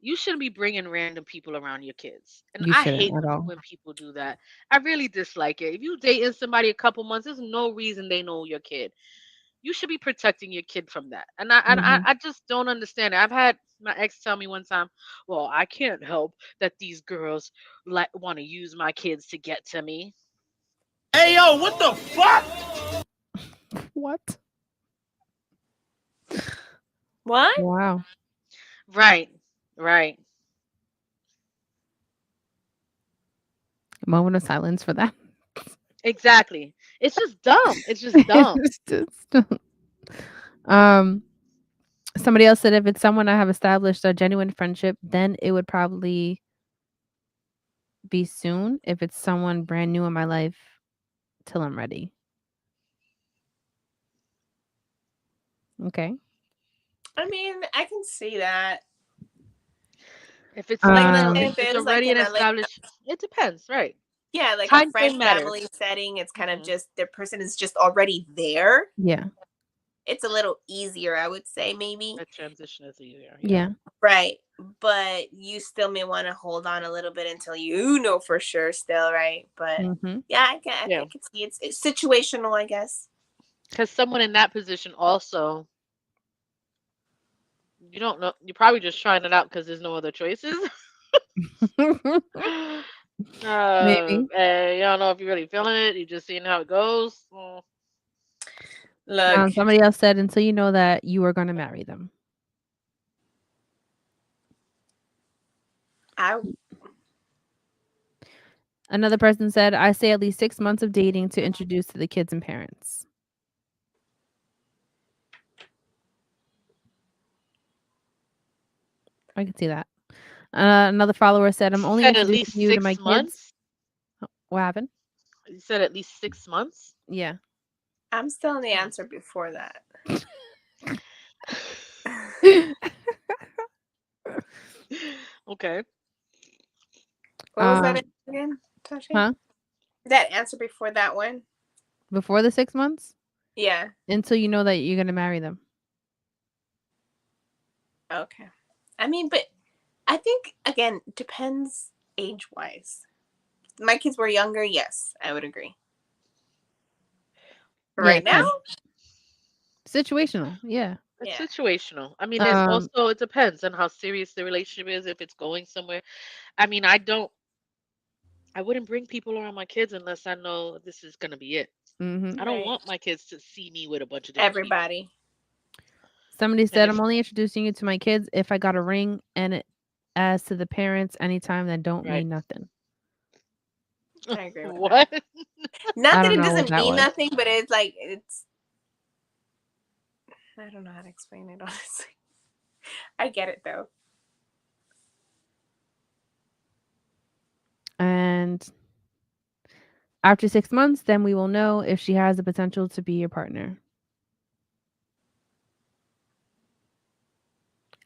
Speaker 4: You shouldn't be bringing random people around your kids. And
Speaker 2: you
Speaker 4: I
Speaker 2: shouldn't
Speaker 4: hate
Speaker 2: at all.
Speaker 4: when people do that. I really dislike it. If you dating somebody a couple months, there's no reason they know your kid. You should be protecting your kid from that. And
Speaker 2: Mhm.
Speaker 4: I just don't understand it. I've had my ex tell me one time, well, I can't help that these girls like want to use my kids to get to me.
Speaker 5: Hey yo, what the fuck?
Speaker 2: What?
Speaker 3: What?
Speaker 2: Wow.
Speaker 4: Right. Right.
Speaker 2: Moment of silence for that.
Speaker 4: Exactly. It's just dumb. It's just dumb.
Speaker 2: It's just- um, somebody else said if it's someone I have established a genuine friendship, then it would probably be soon. If it's someone brand new in my life, till I'm ready. Okay.
Speaker 3: I mean, I can see that.
Speaker 4: If it's
Speaker 3: Like,
Speaker 2: Um,
Speaker 3: if
Speaker 4: if it's
Speaker 3: it was like
Speaker 4: already
Speaker 3: in
Speaker 4: an
Speaker 3: a like
Speaker 4: established, it depends, right?
Speaker 3: yeah, like a
Speaker 4: Time
Speaker 3: friend
Speaker 4: frame
Speaker 3: family
Speaker 4: matters.
Speaker 3: setting, it's kind of
Speaker 4: Hmm.
Speaker 3: just their person is just already there.
Speaker 2: yeah.
Speaker 3: It's a little easier, I would say, maybe.
Speaker 4: The transition is easier. Yeah.
Speaker 2: Yeah.
Speaker 3: Right. But you still may want to hold on a little bit until you know for sure still, right? But
Speaker 2: Mhm.
Speaker 3: yeah, I
Speaker 4: Yeah.
Speaker 3: can see it's situational, I guess.
Speaker 4: Because someone in that position also, you don't know. You're probably just trying it out because there's no other choices.
Speaker 2: Maybe.
Speaker 4: And you don't know if you're really feeling it. You're just seeing how it goes.
Speaker 3: Look,
Speaker 2: Somebody else said until you know that you are going to marry them.
Speaker 3: I
Speaker 2: Another person said, I say at least 6 months of dating to introduce to the kids and parents. I can see that. Another follower said, I'm
Speaker 4: You
Speaker 2: only
Speaker 4: said at
Speaker 2: introducing
Speaker 4: least
Speaker 2: you to my
Speaker 4: 6
Speaker 2: kids.
Speaker 4: months.
Speaker 2: What happened?
Speaker 4: You said at least 6 months.
Speaker 2: Yeah.
Speaker 3: I'm still in the answer before that.
Speaker 4: Okay.
Speaker 3: What was that
Speaker 2: um,
Speaker 3: again, Tasha?
Speaker 2: huh?
Speaker 3: That answer before that one?
Speaker 2: Before the 6 months?
Speaker 3: Yeah.
Speaker 2: Until you know that you're going to marry them.
Speaker 3: Okay. I mean, but I think again depends age wise. My kids were younger, yes, I would agree.
Speaker 2: Yeah,
Speaker 3: Right
Speaker 2: it
Speaker 3: now,
Speaker 2: could. Situational. Yeah.
Speaker 4: It's
Speaker 3: yeah.
Speaker 4: situational. I mean, there's
Speaker 2: Um,
Speaker 4: also, it depends on how serious the relationship is, if it's going somewhere. I mean, I wouldn't bring people around my kids unless I know this is gonna be it.
Speaker 2: mhm.
Speaker 4: I don't
Speaker 3: Right.
Speaker 4: want my kids to see me with a bunch of different people.
Speaker 3: Everybody.
Speaker 2: Somebody
Speaker 4: And
Speaker 2: said,
Speaker 4: if
Speaker 2: I'm only introducing you to my kids if I got a ring. And as to the parents, anytime that don't
Speaker 4: right,
Speaker 2: mean nothing.
Speaker 3: I agree with that.
Speaker 4: what?
Speaker 3: Not
Speaker 2: I
Speaker 3: that
Speaker 2: don't
Speaker 3: it
Speaker 2: know what
Speaker 3: doesn't
Speaker 2: that
Speaker 3: mean
Speaker 2: was.
Speaker 3: nothing, but it's like it's I don't know how to explain it honestly. I get it though.
Speaker 2: And after 6 months, then we will know if she has the potential to be your partner.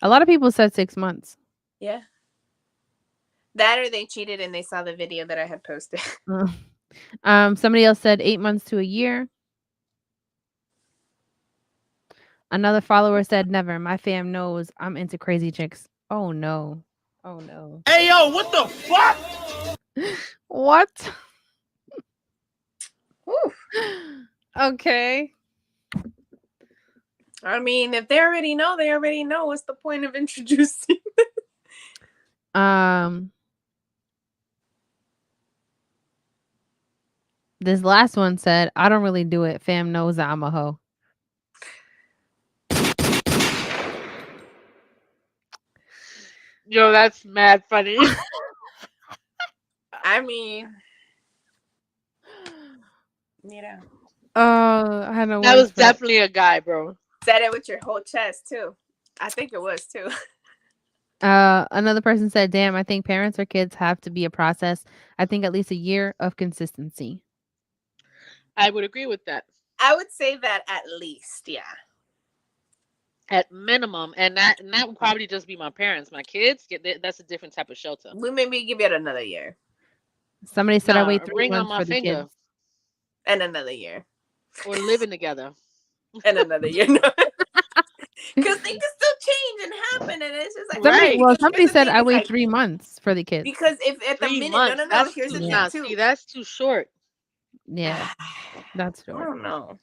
Speaker 2: A lot of people said 6 months.
Speaker 3: Yeah. That or they cheated and they saw the video that I had posted.
Speaker 2: Somebody else said 8 months to a year. Another follower said never. My fam knows I'm into crazy chicks. Oh no. Oh no.
Speaker 5: Hey yo, what the fuck?
Speaker 2: What?
Speaker 3: Whew.
Speaker 2: Okay.
Speaker 3: I mean, if they already know, they already know. What's the point of introducing?
Speaker 2: This last one said, I don't really do it. Fam knows that I'm a hoe.
Speaker 4: Yo, that's mad funny.
Speaker 3: I mean,
Speaker 2: I had no
Speaker 4: That
Speaker 2: words
Speaker 4: was
Speaker 2: for it.
Speaker 4: definitely a guy, bro.
Speaker 3: said it with your whole chest too. I think it was too.
Speaker 2: Another person said, damn, I think parents or kids have to be a process. I think at least a year of consistency.
Speaker 4: I would agree with that.
Speaker 3: I would say that at least, yeah.
Speaker 4: At minimum, and that would probably just be my parents. My kids, that's a different type of shelter.
Speaker 3: We maybe give it another year
Speaker 2: Somebody said I
Speaker 4: Nah,
Speaker 2: wait
Speaker 4: a
Speaker 2: 3
Speaker 4: ring on
Speaker 2: months
Speaker 4: my
Speaker 2: for the
Speaker 4: finger,
Speaker 2: kids.
Speaker 3: and another year
Speaker 4: or living together.
Speaker 3: and another year. Because things can still change and happen, and it's just like
Speaker 2: Somebody,
Speaker 4: Right.
Speaker 2: well,
Speaker 3: because
Speaker 2: somebody
Speaker 3: here's the
Speaker 2: said
Speaker 3: thing,
Speaker 2: I
Speaker 3: it's
Speaker 2: wait
Speaker 3: like
Speaker 2: 3 months for the kids.
Speaker 3: because if at the
Speaker 4: 3
Speaker 3: minute,
Speaker 4: months.
Speaker 3: no.
Speaker 4: That's
Speaker 3: Here's
Speaker 4: too.
Speaker 3: the thing
Speaker 4: Nah,
Speaker 3: too.
Speaker 4: see, that's too short.
Speaker 2: Yeah, that's
Speaker 3: I
Speaker 2: short.
Speaker 3: don't know.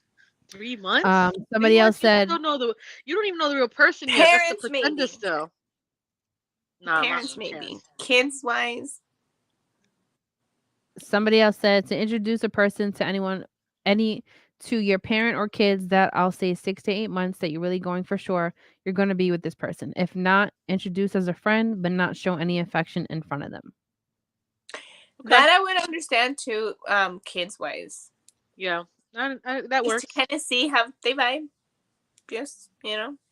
Speaker 4: 3 months. 3
Speaker 2: Somebody else
Speaker 4: months. You
Speaker 2: said,
Speaker 4: still know you don't even know the real person yet. That's the
Speaker 3: Parents
Speaker 4: pretender
Speaker 3: maybe.
Speaker 4: still. Nah,
Speaker 3: Parents maybe.
Speaker 4: parents.
Speaker 3: Kids wise,
Speaker 2: somebody else said to introduce a person to to your parent or kids, that I'll say 6 to 8 months that you're really going for sure you're going to be with this person. If not, introduce as a friend, but not show any affection in front of them.
Speaker 4: Okay.
Speaker 3: that I would understand too. Kids wise,
Speaker 4: Yeah, that
Speaker 3: just
Speaker 4: works.
Speaker 3: to kind of see how they vibe. Just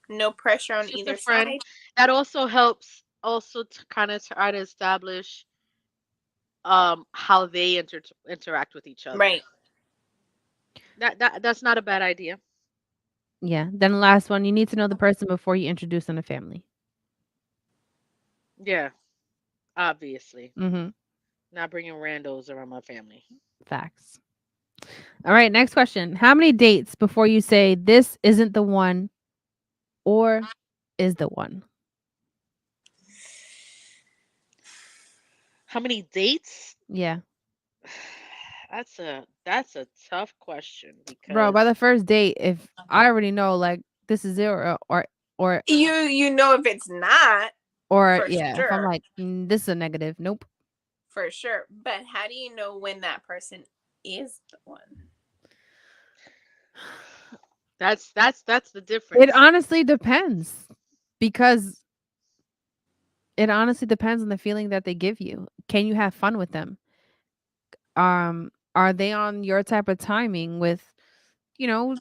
Speaker 3: no pressure on
Speaker 4: It's just
Speaker 3: either
Speaker 4: a friend.
Speaker 3: side.
Speaker 4: That also helps. Also, to kind of try to establish how they interact with each other.
Speaker 3: Right.
Speaker 4: That's not a bad idea.
Speaker 2: Yeah. Then the last one, you need to know the person before you introduce them to family.
Speaker 4: Yeah, obviously.
Speaker 2: Mm-hmm.
Speaker 4: Not bringing randos around my family.
Speaker 2: Facts. All right. Next question. How many dates before you say this isn't the one or is the one?
Speaker 4: How many dates?
Speaker 2: Yeah.
Speaker 4: That's a tough question
Speaker 2: Bro,
Speaker 4: because
Speaker 2: by the first date, if I already know like this is it or
Speaker 3: You know if it's not for
Speaker 2: yeah, if I'm
Speaker 3: sure,
Speaker 2: like this is a negative, nope.
Speaker 3: for sure. But how do you know when that person is the one?
Speaker 4: that's the
Speaker 2: It
Speaker 4: difference.
Speaker 2: honestly depends because it honestly depends on the feeling that they give you. Can you have fun with them? Are they on your type of timing with, you know,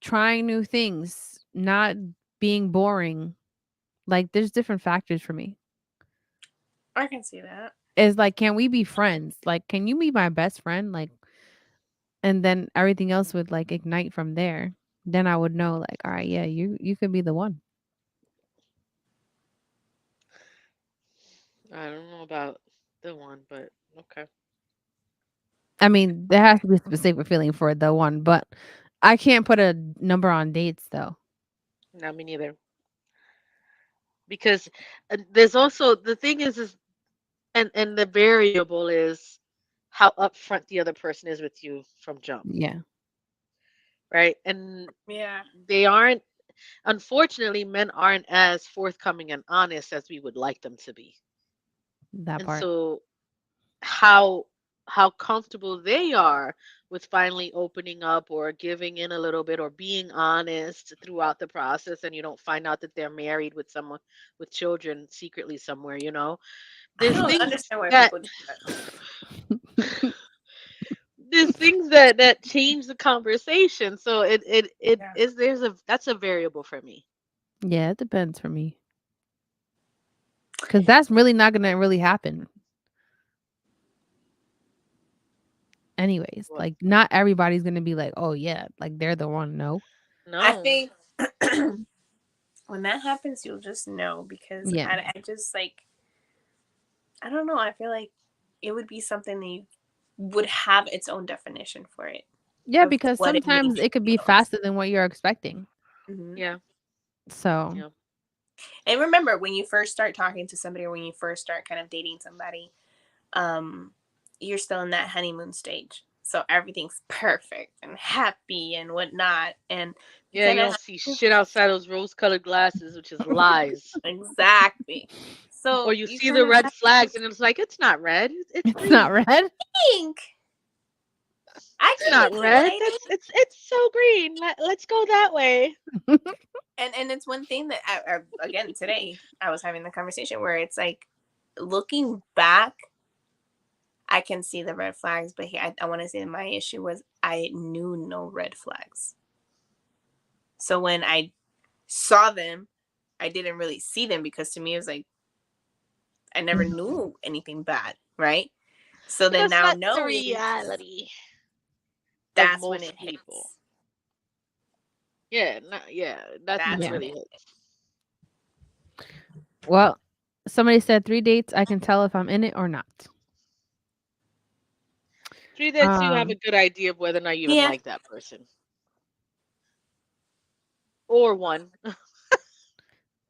Speaker 2: trying new things, not being boring? Like there's different factors for me.
Speaker 3: I can see that.
Speaker 2: Is like, can we be friends? Like, can you be my best friend? Like, and then everything else would like ignite from there. Then I would know, like, all right, yeah, you could be the one.
Speaker 4: I don't know about the one, but okay.
Speaker 2: I mean, there has to be a specific feeling for the one, but I can't put a number on dates though.
Speaker 4: Not me neither. Because there's also the thing is and the variable is how upfront the other person is with you from jump,
Speaker 2: Yeah,
Speaker 4: right? And
Speaker 3: Yeah.
Speaker 4: they aren't, unfortunately, men aren't as forthcoming and honest as we would like them to be.
Speaker 2: that
Speaker 4: And
Speaker 2: part.
Speaker 4: so how comfortable they are with finally opening up or giving in a little bit or being honest throughout the process, and you don't find out that they're married with someone with children secretly somewhere,
Speaker 3: I
Speaker 4: there's
Speaker 3: don't
Speaker 4: things
Speaker 3: understand why
Speaker 4: that
Speaker 3: people do that.
Speaker 4: that change the conversation. So it
Speaker 3: Yeah.
Speaker 4: is that's a variable for me.
Speaker 2: Yeah, it depends for me. Cause that's really not gonna really happen. Anyways,
Speaker 4: Well,
Speaker 2: like not everybody's gonna be like, oh yeah, like they're the one. No.
Speaker 3: I
Speaker 4: no.
Speaker 3: think when that happens, you'll just know because
Speaker 2: Yeah.
Speaker 3: I just like, I don't know. I feel like it would be something that you would have its own definition for it
Speaker 2: Yeah,
Speaker 3: of
Speaker 2: because
Speaker 3: what it
Speaker 2: sometimes
Speaker 3: means
Speaker 2: it could be
Speaker 3: and feels.
Speaker 2: faster than what you're expecting.
Speaker 3: Hmm.
Speaker 4: Yeah.
Speaker 2: So
Speaker 4: Yeah.
Speaker 3: And remember, when you first start talking to somebody or when you first start kind of dating somebody, um, you're still in that honeymoon stage. So everything's perfect and happy and whatnot. And you
Speaker 4: Yeah,
Speaker 3: kind
Speaker 4: you
Speaker 3: of
Speaker 4: don't see shit outside those rose-colored glasses, which is lies.
Speaker 3: exactly.
Speaker 4: Or
Speaker 3: So
Speaker 4: you
Speaker 3: you
Speaker 4: see
Speaker 3: kind
Speaker 4: the
Speaker 3: of
Speaker 4: red
Speaker 3: have
Speaker 4: flags
Speaker 3: to
Speaker 4: and it's like it's not red, it's
Speaker 2: it's not
Speaker 4: green.
Speaker 2: red.
Speaker 3: think. I
Speaker 4: It's
Speaker 3: can
Speaker 4: not
Speaker 3: get
Speaker 4: red.
Speaker 3: excited.
Speaker 4: It's so green. Let's go that way.
Speaker 3: And it's one thing that again today I was having the conversation where it's like, looking back, I can see the red flags, but here I want to say that my issue was I knew no red flags. So when I saw them, I didn't really see them because to me it was like I never knew anything bad, right? So then
Speaker 4: That's
Speaker 3: now
Speaker 4: not the
Speaker 3: knowing,
Speaker 4: reality of
Speaker 3: that's when
Speaker 4: most
Speaker 3: it
Speaker 4: people.
Speaker 3: hits.
Speaker 4: Yeah, that's
Speaker 3: That's
Speaker 4: when it
Speaker 3: when
Speaker 4: really
Speaker 3: it
Speaker 4: hits.
Speaker 2: Well, somebody said 3 dates. I can tell if I'm in it or not.
Speaker 4: 3 dates, you have a
Speaker 2: Um,
Speaker 4: good idea of whether or not you even
Speaker 3: Yeah.
Speaker 4: like that person. Or one.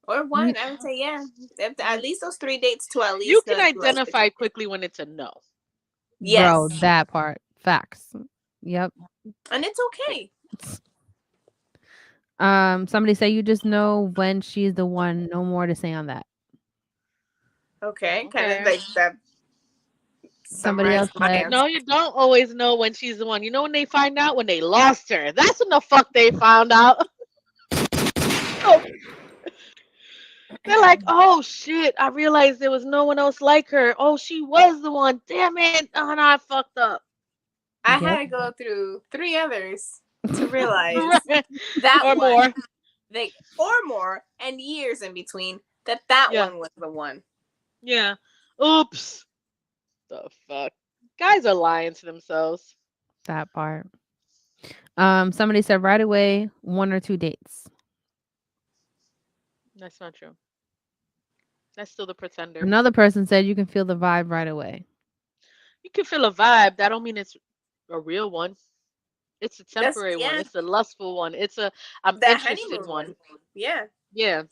Speaker 3: Or one, I would say, yeah. At least those 3 dates to at
Speaker 4: You
Speaker 3: least
Speaker 4: can
Speaker 3: know if you like the
Speaker 4: identify quickly when it's a no.
Speaker 2: Bro,
Speaker 3: Yes.
Speaker 2: that part. Facts. Yep.
Speaker 3: And it's
Speaker 4: Like,
Speaker 3: okay.
Speaker 2: Somebody say you just know when she's the one. No more to say on that.
Speaker 3: Okay. Kind of
Speaker 4: okay.
Speaker 3: like that
Speaker 2: Somebody
Speaker 3: summarized
Speaker 2: else
Speaker 3: my
Speaker 2: said,
Speaker 3: answer.
Speaker 4: No, you don't always know when she's the one. You know when they find out? When they lost her. That's when the fuck they found out. Oh, they're like, oh shit, I realized there was no one else like her. Oh, she was the one. Damn it. Oh, no, I fucked up.
Speaker 3: I had
Speaker 2: yep.
Speaker 3: to go through 3 others to realize
Speaker 4: Right.
Speaker 3: that
Speaker 4: Or
Speaker 3: one,
Speaker 4: more.
Speaker 3: or more, and years in between, that
Speaker 4: Yeah.
Speaker 3: one was the one.
Speaker 4: Yeah. Oops. The fuck. Guys are lying to themselves.
Speaker 2: That part. Somebody said right away, 1 or 2 dates.
Speaker 4: That's not true. That's still the pretender.
Speaker 2: Another person said you can feel the vibe right away.
Speaker 4: You can feel a vibe. That don't mean it's a real one. It's a
Speaker 3: That's,
Speaker 4: temporary one.
Speaker 3: yeah,
Speaker 4: It's a lustful one. It's a I'm
Speaker 3: that
Speaker 4: interested
Speaker 3: honeymoon
Speaker 4: one.
Speaker 3: one. Yeah.
Speaker 4: Yeah.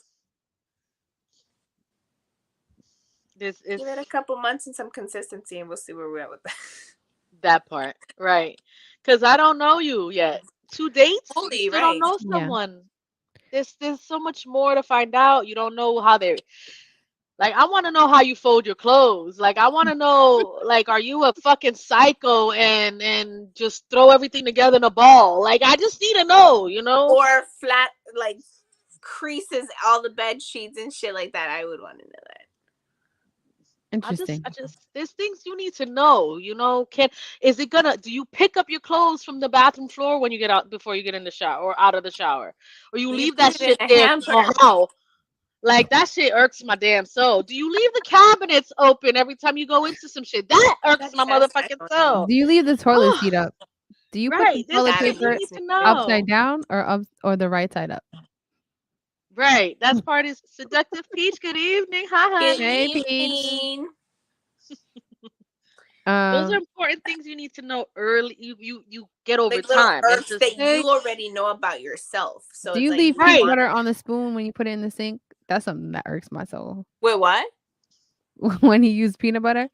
Speaker 4: This is
Speaker 3: Give it a couple months and some consistency, and we'll see where we're at with that.
Speaker 4: that part. Right. Because I don't know you yet. 2 dates? You
Speaker 3: Fully,
Speaker 4: still don't
Speaker 3: right.
Speaker 4: know
Speaker 2: Yeah.
Speaker 4: someone. There's so much more to find out. You don't know how they like I want to know how you fold your clothes. Like I want to know like are you a fucking psycho and just throw everything together in a ball? Like I just need to know, you know?
Speaker 3: Or flat, like, creases all the bed sheets and shit like that. I would want to know that.
Speaker 2: Interesting.
Speaker 4: There's things you need to know, you know. Is it gonna, do you pick up your clothes from the bathroom floor when you get out before you get in the shower or out of the shower? Or you
Speaker 3: Do you
Speaker 4: leave that
Speaker 3: put it
Speaker 4: shit
Speaker 3: in a
Speaker 4: there
Speaker 3: hamper?
Speaker 4: somehow? Like that shit irks my damn soul. Do you leave the cabinets open every time you go into some shit? That irks my
Speaker 3: I
Speaker 4: motherfucking
Speaker 3: don't know.
Speaker 4: soul.
Speaker 2: Do you leave the toilet seat up? Do you put the
Speaker 4: Right. There's
Speaker 2: toilet
Speaker 3: That
Speaker 4: things you
Speaker 2: paper
Speaker 4: need
Speaker 3: amuses
Speaker 4: to
Speaker 3: me too.
Speaker 2: upside
Speaker 4: know.
Speaker 2: down or the right side up?
Speaker 4: Right. That's part is seductive peach. Good evening. Hi,
Speaker 3: Good
Speaker 4: honey.
Speaker 2: Hey, Peach.
Speaker 3: evening.
Speaker 4: Those are
Speaker 2: Um,
Speaker 4: important things you need to know early. You get over
Speaker 3: Like little
Speaker 4: time. And
Speaker 3: irks
Speaker 4: to
Speaker 3: that
Speaker 4: say
Speaker 3: you already know about yourself. So
Speaker 2: do
Speaker 3: it's
Speaker 2: you
Speaker 3: like
Speaker 2: leave
Speaker 3: you
Speaker 2: peanut
Speaker 4: right.
Speaker 3: want
Speaker 2: butter
Speaker 3: to.
Speaker 2: on the spoon when you put it in the sink? That's something that irks my soul.
Speaker 3: Wait, what?
Speaker 2: When you use peanut butter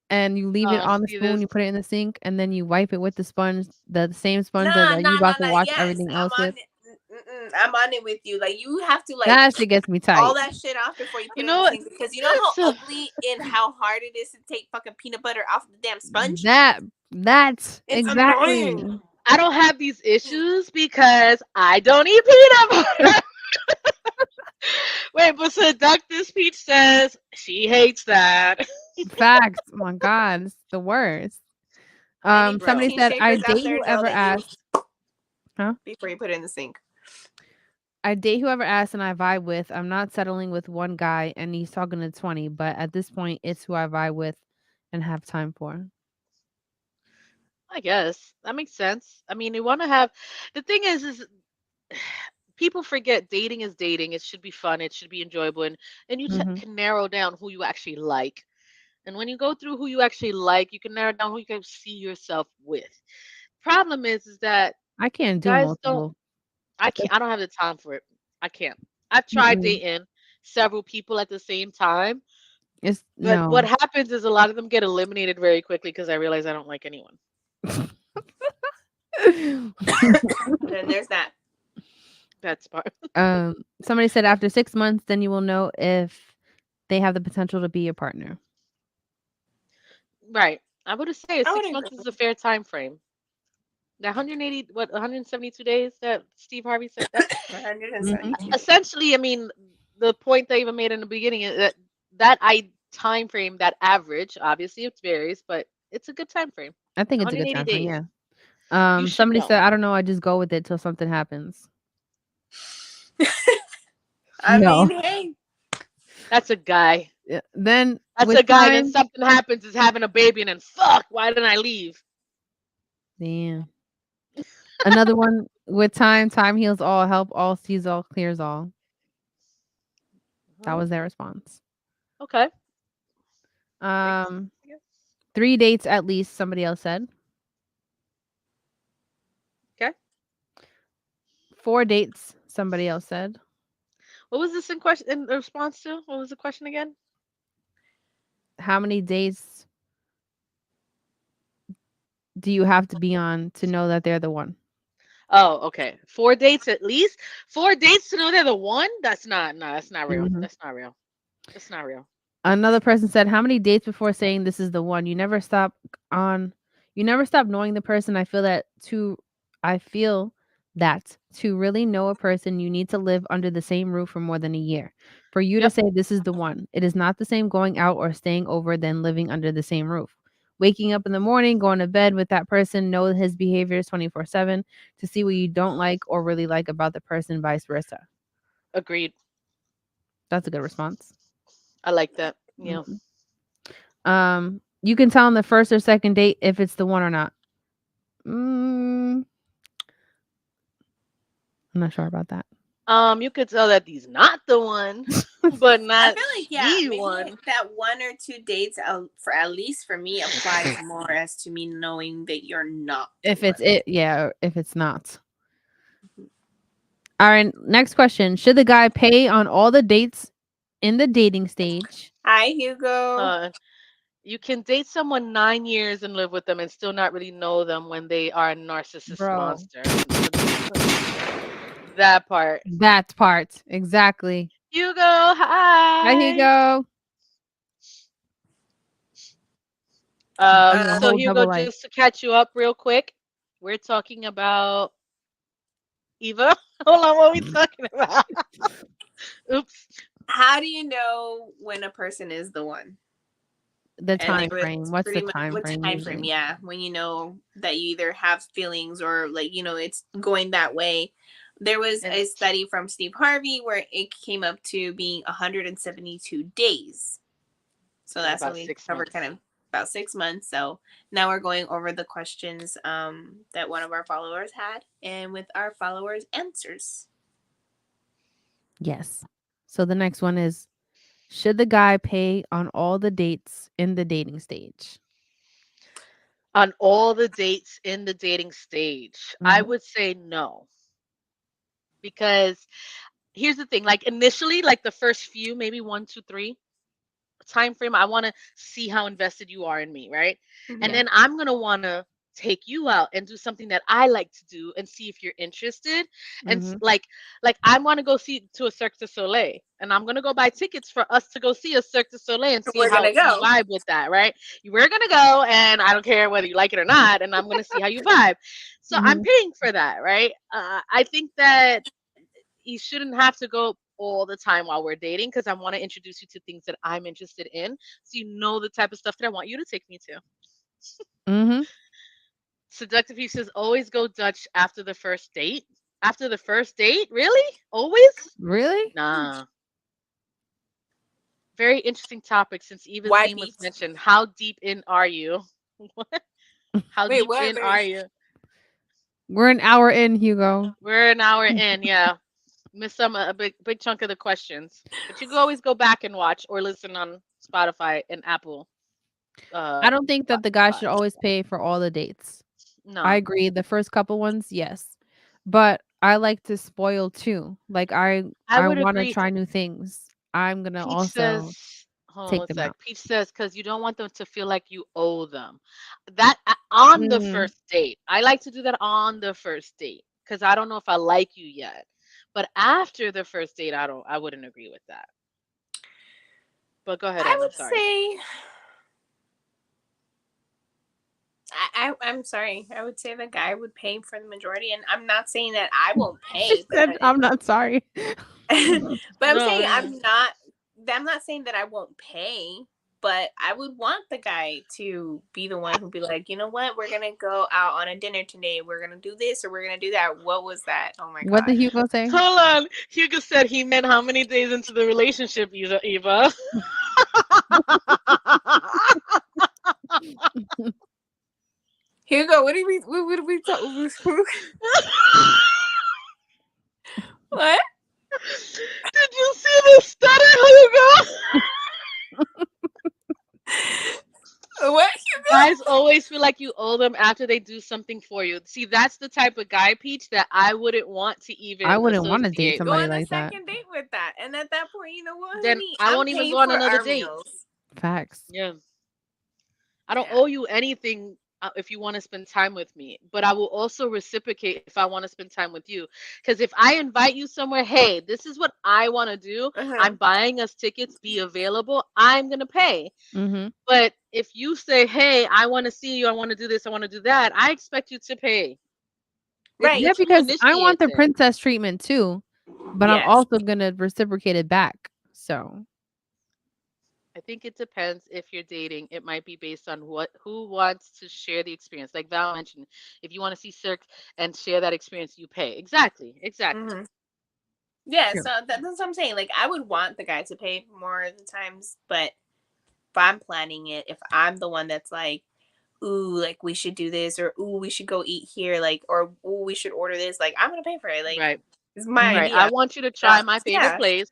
Speaker 2: and you leave it on the
Speaker 4: See
Speaker 2: spoon,
Speaker 4: this.
Speaker 2: you put it in the sink, and then you wipe it with the sponge, the same sponge
Speaker 3: Nah,
Speaker 2: that you
Speaker 3: nah,
Speaker 2: about
Speaker 3: nah,
Speaker 2: to
Speaker 3: nah.
Speaker 2: wash
Speaker 3: Yes,
Speaker 2: everything
Speaker 3: I'm
Speaker 2: else
Speaker 3: on
Speaker 2: with.
Speaker 3: it. I'm on it with you. Like you have to like
Speaker 2: That shit gets me
Speaker 3: all
Speaker 2: tight.
Speaker 3: that shit off before you
Speaker 4: You
Speaker 3: put it in
Speaker 4: know
Speaker 3: the
Speaker 4: what?
Speaker 3: sink because you know
Speaker 4: That's
Speaker 3: how ugly and how hard it is to take fucking peanut butter off the damn sponge.
Speaker 2: That's
Speaker 3: It's
Speaker 2: exactly.
Speaker 3: annoying.
Speaker 4: I don't have these issues because I don't eat peanut butter. Wait, but seductive peach says she hates that.
Speaker 2: Facts. Oh my God, it's the worst.
Speaker 3: Any
Speaker 2: Somebody
Speaker 3: protein
Speaker 2: said, I
Speaker 3: shakers out
Speaker 2: date
Speaker 3: there know
Speaker 2: whoever
Speaker 3: that you
Speaker 2: asked. Huh?
Speaker 3: before you put it in the sink.
Speaker 2: I date whoever asks and I vibe with. I'm not settling with one guy and he's talking to 20, but at this point, it's who I vibe with and have time for.
Speaker 4: I guess that makes sense. I mean, you want to have the thing is people forget dating is dating. It should be fun. It should be enjoyable, and you
Speaker 2: Hmm.
Speaker 4: can narrow down who you actually like. And when you go through who you actually like, you can narrow down who you can see yourself with. Problem is that
Speaker 2: I can't do
Speaker 4: guys don't.
Speaker 2: multiple.
Speaker 4: I can't. I don't have the time for it. I can't. I've tried
Speaker 2: Mm-mm.
Speaker 4: dating several people at the same time,
Speaker 2: It's
Speaker 4: but what
Speaker 2: no.
Speaker 4: happens is a lot of them get eliminated very quickly because I realize I don't like anyone.
Speaker 3: Then there's that.
Speaker 4: That's part.
Speaker 2: Somebody said after 6 months, then you will know if they have the potential to be your partner.
Speaker 4: Right. I would say
Speaker 3: I would
Speaker 4: 6 months
Speaker 3: agree.
Speaker 4: is a fair time frame. The 180, what, 172 days that Steve Harvey said that.
Speaker 3: 172 days.
Speaker 4: Essentially, I mean, the point I even made in the beginning is that time frame, that average, obviously it varies, but it's a good time frame.
Speaker 2: I think it's a good
Speaker 4: 180
Speaker 2: time frame.
Speaker 4: days.
Speaker 2: Yeah.
Speaker 4: You should
Speaker 2: Somebody
Speaker 4: know.
Speaker 2: said, I don't know. I just go with it till something happens.
Speaker 3: I
Speaker 2: No.
Speaker 3: mean, hey,
Speaker 4: That's a guy.
Speaker 2: Yeah. Then
Speaker 4: That's
Speaker 2: with
Speaker 4: a guy. Then
Speaker 2: time,
Speaker 4: something happens, is having a baby, and then fuck, why didn't I leave?
Speaker 2: damn. Another one with time. Time heals all. Help all. Sees all. Clears all. That
Speaker 4: Huh?
Speaker 2: was their response.
Speaker 4: Okay. Makes sense,
Speaker 2: Um,
Speaker 4: I guess.
Speaker 2: 3 dates at least. Somebody else said
Speaker 4: Okay.
Speaker 2: 4 dates. Somebody else said
Speaker 4: What was this in question, in response to? What was the question again?
Speaker 2: how many dates do you have to be on to know that they're the one?
Speaker 4: Oh, okay. 4 dates at least. 4 dates to know they're the one. That's not. No, that's not real.
Speaker 2: Hmm.
Speaker 4: That's not real. That's not real.
Speaker 2: Another person said, "How many dates before saying this is the one? On you never stop knowing the person. I feel that to really know a person, you need to live under the same roof for more than a year. For you to
Speaker 4: Yep.
Speaker 2: say this is the one, it is not the same going out or staying over than living under the same roof. Waking up in the morning, going to bed with that person, know his behaviors 24/7 to see what you don't like or really like about the person, vice versa."
Speaker 4: Agreed.
Speaker 2: That's a good response.
Speaker 4: I like that. Yeah.
Speaker 2: Mhm. You can tell on the first or second date if it's the one or not. Mm, I'm not sure about that.
Speaker 4: You could tell that he's not the one, but
Speaker 3: I
Speaker 4: not
Speaker 3: feel like
Speaker 4: the
Speaker 3: maybe
Speaker 4: one.
Speaker 3: that 1 or 2 dates, for at least for me, applies more as to me knowing that you're not the
Speaker 2: If it's
Speaker 3: one.
Speaker 2: it, yeah, or if it's not. All right, next question. Should the guy pay on all the dates in the dating stage?
Speaker 3: Hi, Hugo.
Speaker 4: Uh, you can date someone 9 years and live with them and still not really know them when they are a narcissist
Speaker 2: Bro,
Speaker 4: monster. That part.
Speaker 2: that part. Exactly.
Speaker 4: Hugo,
Speaker 2: Hi,
Speaker 4: hi.
Speaker 2: Hugo. Being a
Speaker 3: Uh,
Speaker 4: So
Speaker 2: whole
Speaker 4: Hugo,
Speaker 2: double life.
Speaker 4: just to catch you up real quick, we're talking about Eva. Hold on, what are we talking about? Oops.
Speaker 3: how do you know when a person is the one?
Speaker 2: The
Speaker 3: And
Speaker 2: time
Speaker 3: it was
Speaker 2: frame. What's the
Speaker 3: pretty much
Speaker 2: time
Speaker 3: what
Speaker 2: frame
Speaker 3: time frame,
Speaker 2: usually?
Speaker 3: yeah, when you know that you either have feelings or like it's going that way. There was
Speaker 4: And
Speaker 3: a study from Steve Harvey where it came up to being 172 days. So
Speaker 4: it's
Speaker 3: that's when
Speaker 4: about
Speaker 3: we
Speaker 4: six
Speaker 3: covered kind
Speaker 4: months.
Speaker 3: of about 6 months. So now we're going over the questions that one of our followers had and with our followers' answers.
Speaker 2: Yes. So the next one is, should the guy pay on all the dates in the dating stage?
Speaker 4: On all the dates in the dating stage, I
Speaker 2: Mhm.
Speaker 4: would say no. Because here's the thing, like initially, like the first few, maybe one, two, three time frame, I want to see how invested you are in me, right? And
Speaker 3: Mm-hmm.
Speaker 2: Yeah.
Speaker 4: then I'm going to want to take you out and do something that I like to do and see if you're interested. And
Speaker 2: Mhm.
Speaker 4: like I want to go see to a Cirque du Soleil, and I'm going to go buy tickets for us to go see a Cirque du Soleil and see
Speaker 3: We're
Speaker 4: how
Speaker 3: gonna
Speaker 4: you
Speaker 3: go.
Speaker 4: vibe with that, right? We're going to go, and I don't care whether you like it or not, and I'm going to see how you vibe. So I'm
Speaker 2: Mhm.
Speaker 4: paying for that, right? I think that you shouldn't have to go all the time while we're dating, because I want to introduce you to things that I'm interested in, so you know the type of stuff that I want you to take me to.
Speaker 2: Mhm.
Speaker 4: Seductive He says always go Dutch after the first date. After the first date? Really? Always?
Speaker 2: Really?
Speaker 4: Nah. Very interesting topic, since Eva's
Speaker 3: Why
Speaker 4: name was
Speaker 3: Pete?
Speaker 4: mentioned. How deep in are you? What? How
Speaker 3: Wait,
Speaker 4: deep
Speaker 3: what?
Speaker 4: in are you?
Speaker 2: We're an hour in, Hugo.
Speaker 4: We're an hour in, yeah. Missed a big chunk of the questions. But you can always go back and watch or listen on Spotify and Apple
Speaker 2: I don't think that the guy should
Speaker 4: Pods.
Speaker 2: always pay for all the dates. I
Speaker 4: No.
Speaker 2: agree. The first couple ones, yes. But I like to spoil too. Like
Speaker 4: I
Speaker 2: I
Speaker 4: would
Speaker 2: want to
Speaker 4: agree.
Speaker 2: try new things. I'm going to
Speaker 4: Peach says,
Speaker 2: also
Speaker 4: hold on
Speaker 2: take
Speaker 4: one
Speaker 2: them
Speaker 4: sec.
Speaker 2: out.
Speaker 4: Peach says, because you don't want them to feel like you owe them. That on the
Speaker 2: Mm,
Speaker 4: first date. I like to do that on the first date because I don't know if I like you yet. But after the first date, I wouldn't agree with that. But go ahead,
Speaker 3: I
Speaker 4: Em. I'm
Speaker 3: would
Speaker 4: sorry.
Speaker 3: say I'm sorry. I would say the guy would pay for the majority, and I'm not saying that I won't
Speaker 2: She
Speaker 3: pay,
Speaker 2: said, "I'm not sorry."
Speaker 3: but I'm
Speaker 4: No,
Speaker 3: saying
Speaker 4: yeah.
Speaker 3: I'm not saying that I won't pay, but I would want the guy to be the one who'd be like, you know what, we're gonna go out on a dinner today. We're gonna do this or we're gonna do that. What was that? Oh my
Speaker 2: What did
Speaker 3: gosh.
Speaker 2: Hugo say?
Speaker 4: Hold on. Hugo said he meant how many days into the relationship, Eva?
Speaker 3: Hugo, what do we talk? What?
Speaker 4: Did you see the stutter, Hugo?
Speaker 3: What?
Speaker 4: Guys always feel like you owe them after they do something for you. See, that's the type of guy, Peach, that I wouldn't want to even
Speaker 2: I wouldn't want to date
Speaker 4: associate
Speaker 3: Go
Speaker 2: somebody
Speaker 3: on a
Speaker 2: like that.
Speaker 3: second date with that, and at that point, you know what,
Speaker 4: Then
Speaker 3: honey,
Speaker 4: I
Speaker 3: I'm
Speaker 4: won't even
Speaker 3: paying
Speaker 4: go on
Speaker 3: for
Speaker 4: another
Speaker 3: our
Speaker 4: date.
Speaker 3: meals.
Speaker 2: Facts.
Speaker 4: Yeah. I don't
Speaker 3: Yeah.
Speaker 4: owe you anything if you want to spend time with me, but I will also reciprocate if I want to spend time with you. Because if I invite you somewhere, hey, this is what I want to do.
Speaker 3: Uh-huh.
Speaker 4: I'm buying us tickets, be available. I'm going to pay.
Speaker 2: Mm-hmm.
Speaker 4: But if you say, hey, I want to see you, I want to do this, I want to do that, I expect you to pay.
Speaker 3: Right.
Speaker 2: Yeah,
Speaker 4: It's who
Speaker 2: because I want
Speaker 4: initiates
Speaker 2: the
Speaker 4: it.
Speaker 2: princess treatment too, but I'm
Speaker 3: Yes.
Speaker 2: also gonna reciprocate it back. So
Speaker 4: I think it depends if you're dating. It might be based on who wants to share the experience. Like Val mentioned, if you want to see Cirque and share that experience, you pay. Exactly.
Speaker 3: Mm-hmm. Yeah,
Speaker 2: true.
Speaker 3: so that's what I'm saying. Like, I would want the guy to pay more of the times, but if I'm planning it, if I'm the one that's like, ooh, like we should do this, or ooh, we should go eat here, like, or ooh, we should order this, like, I'm gonna pay for it. Like,
Speaker 4: Right.
Speaker 3: it's my
Speaker 2: Mhm.
Speaker 4: Right. I
Speaker 3: idea.
Speaker 4: want you to try my favorite
Speaker 3: Yeah,
Speaker 4: place.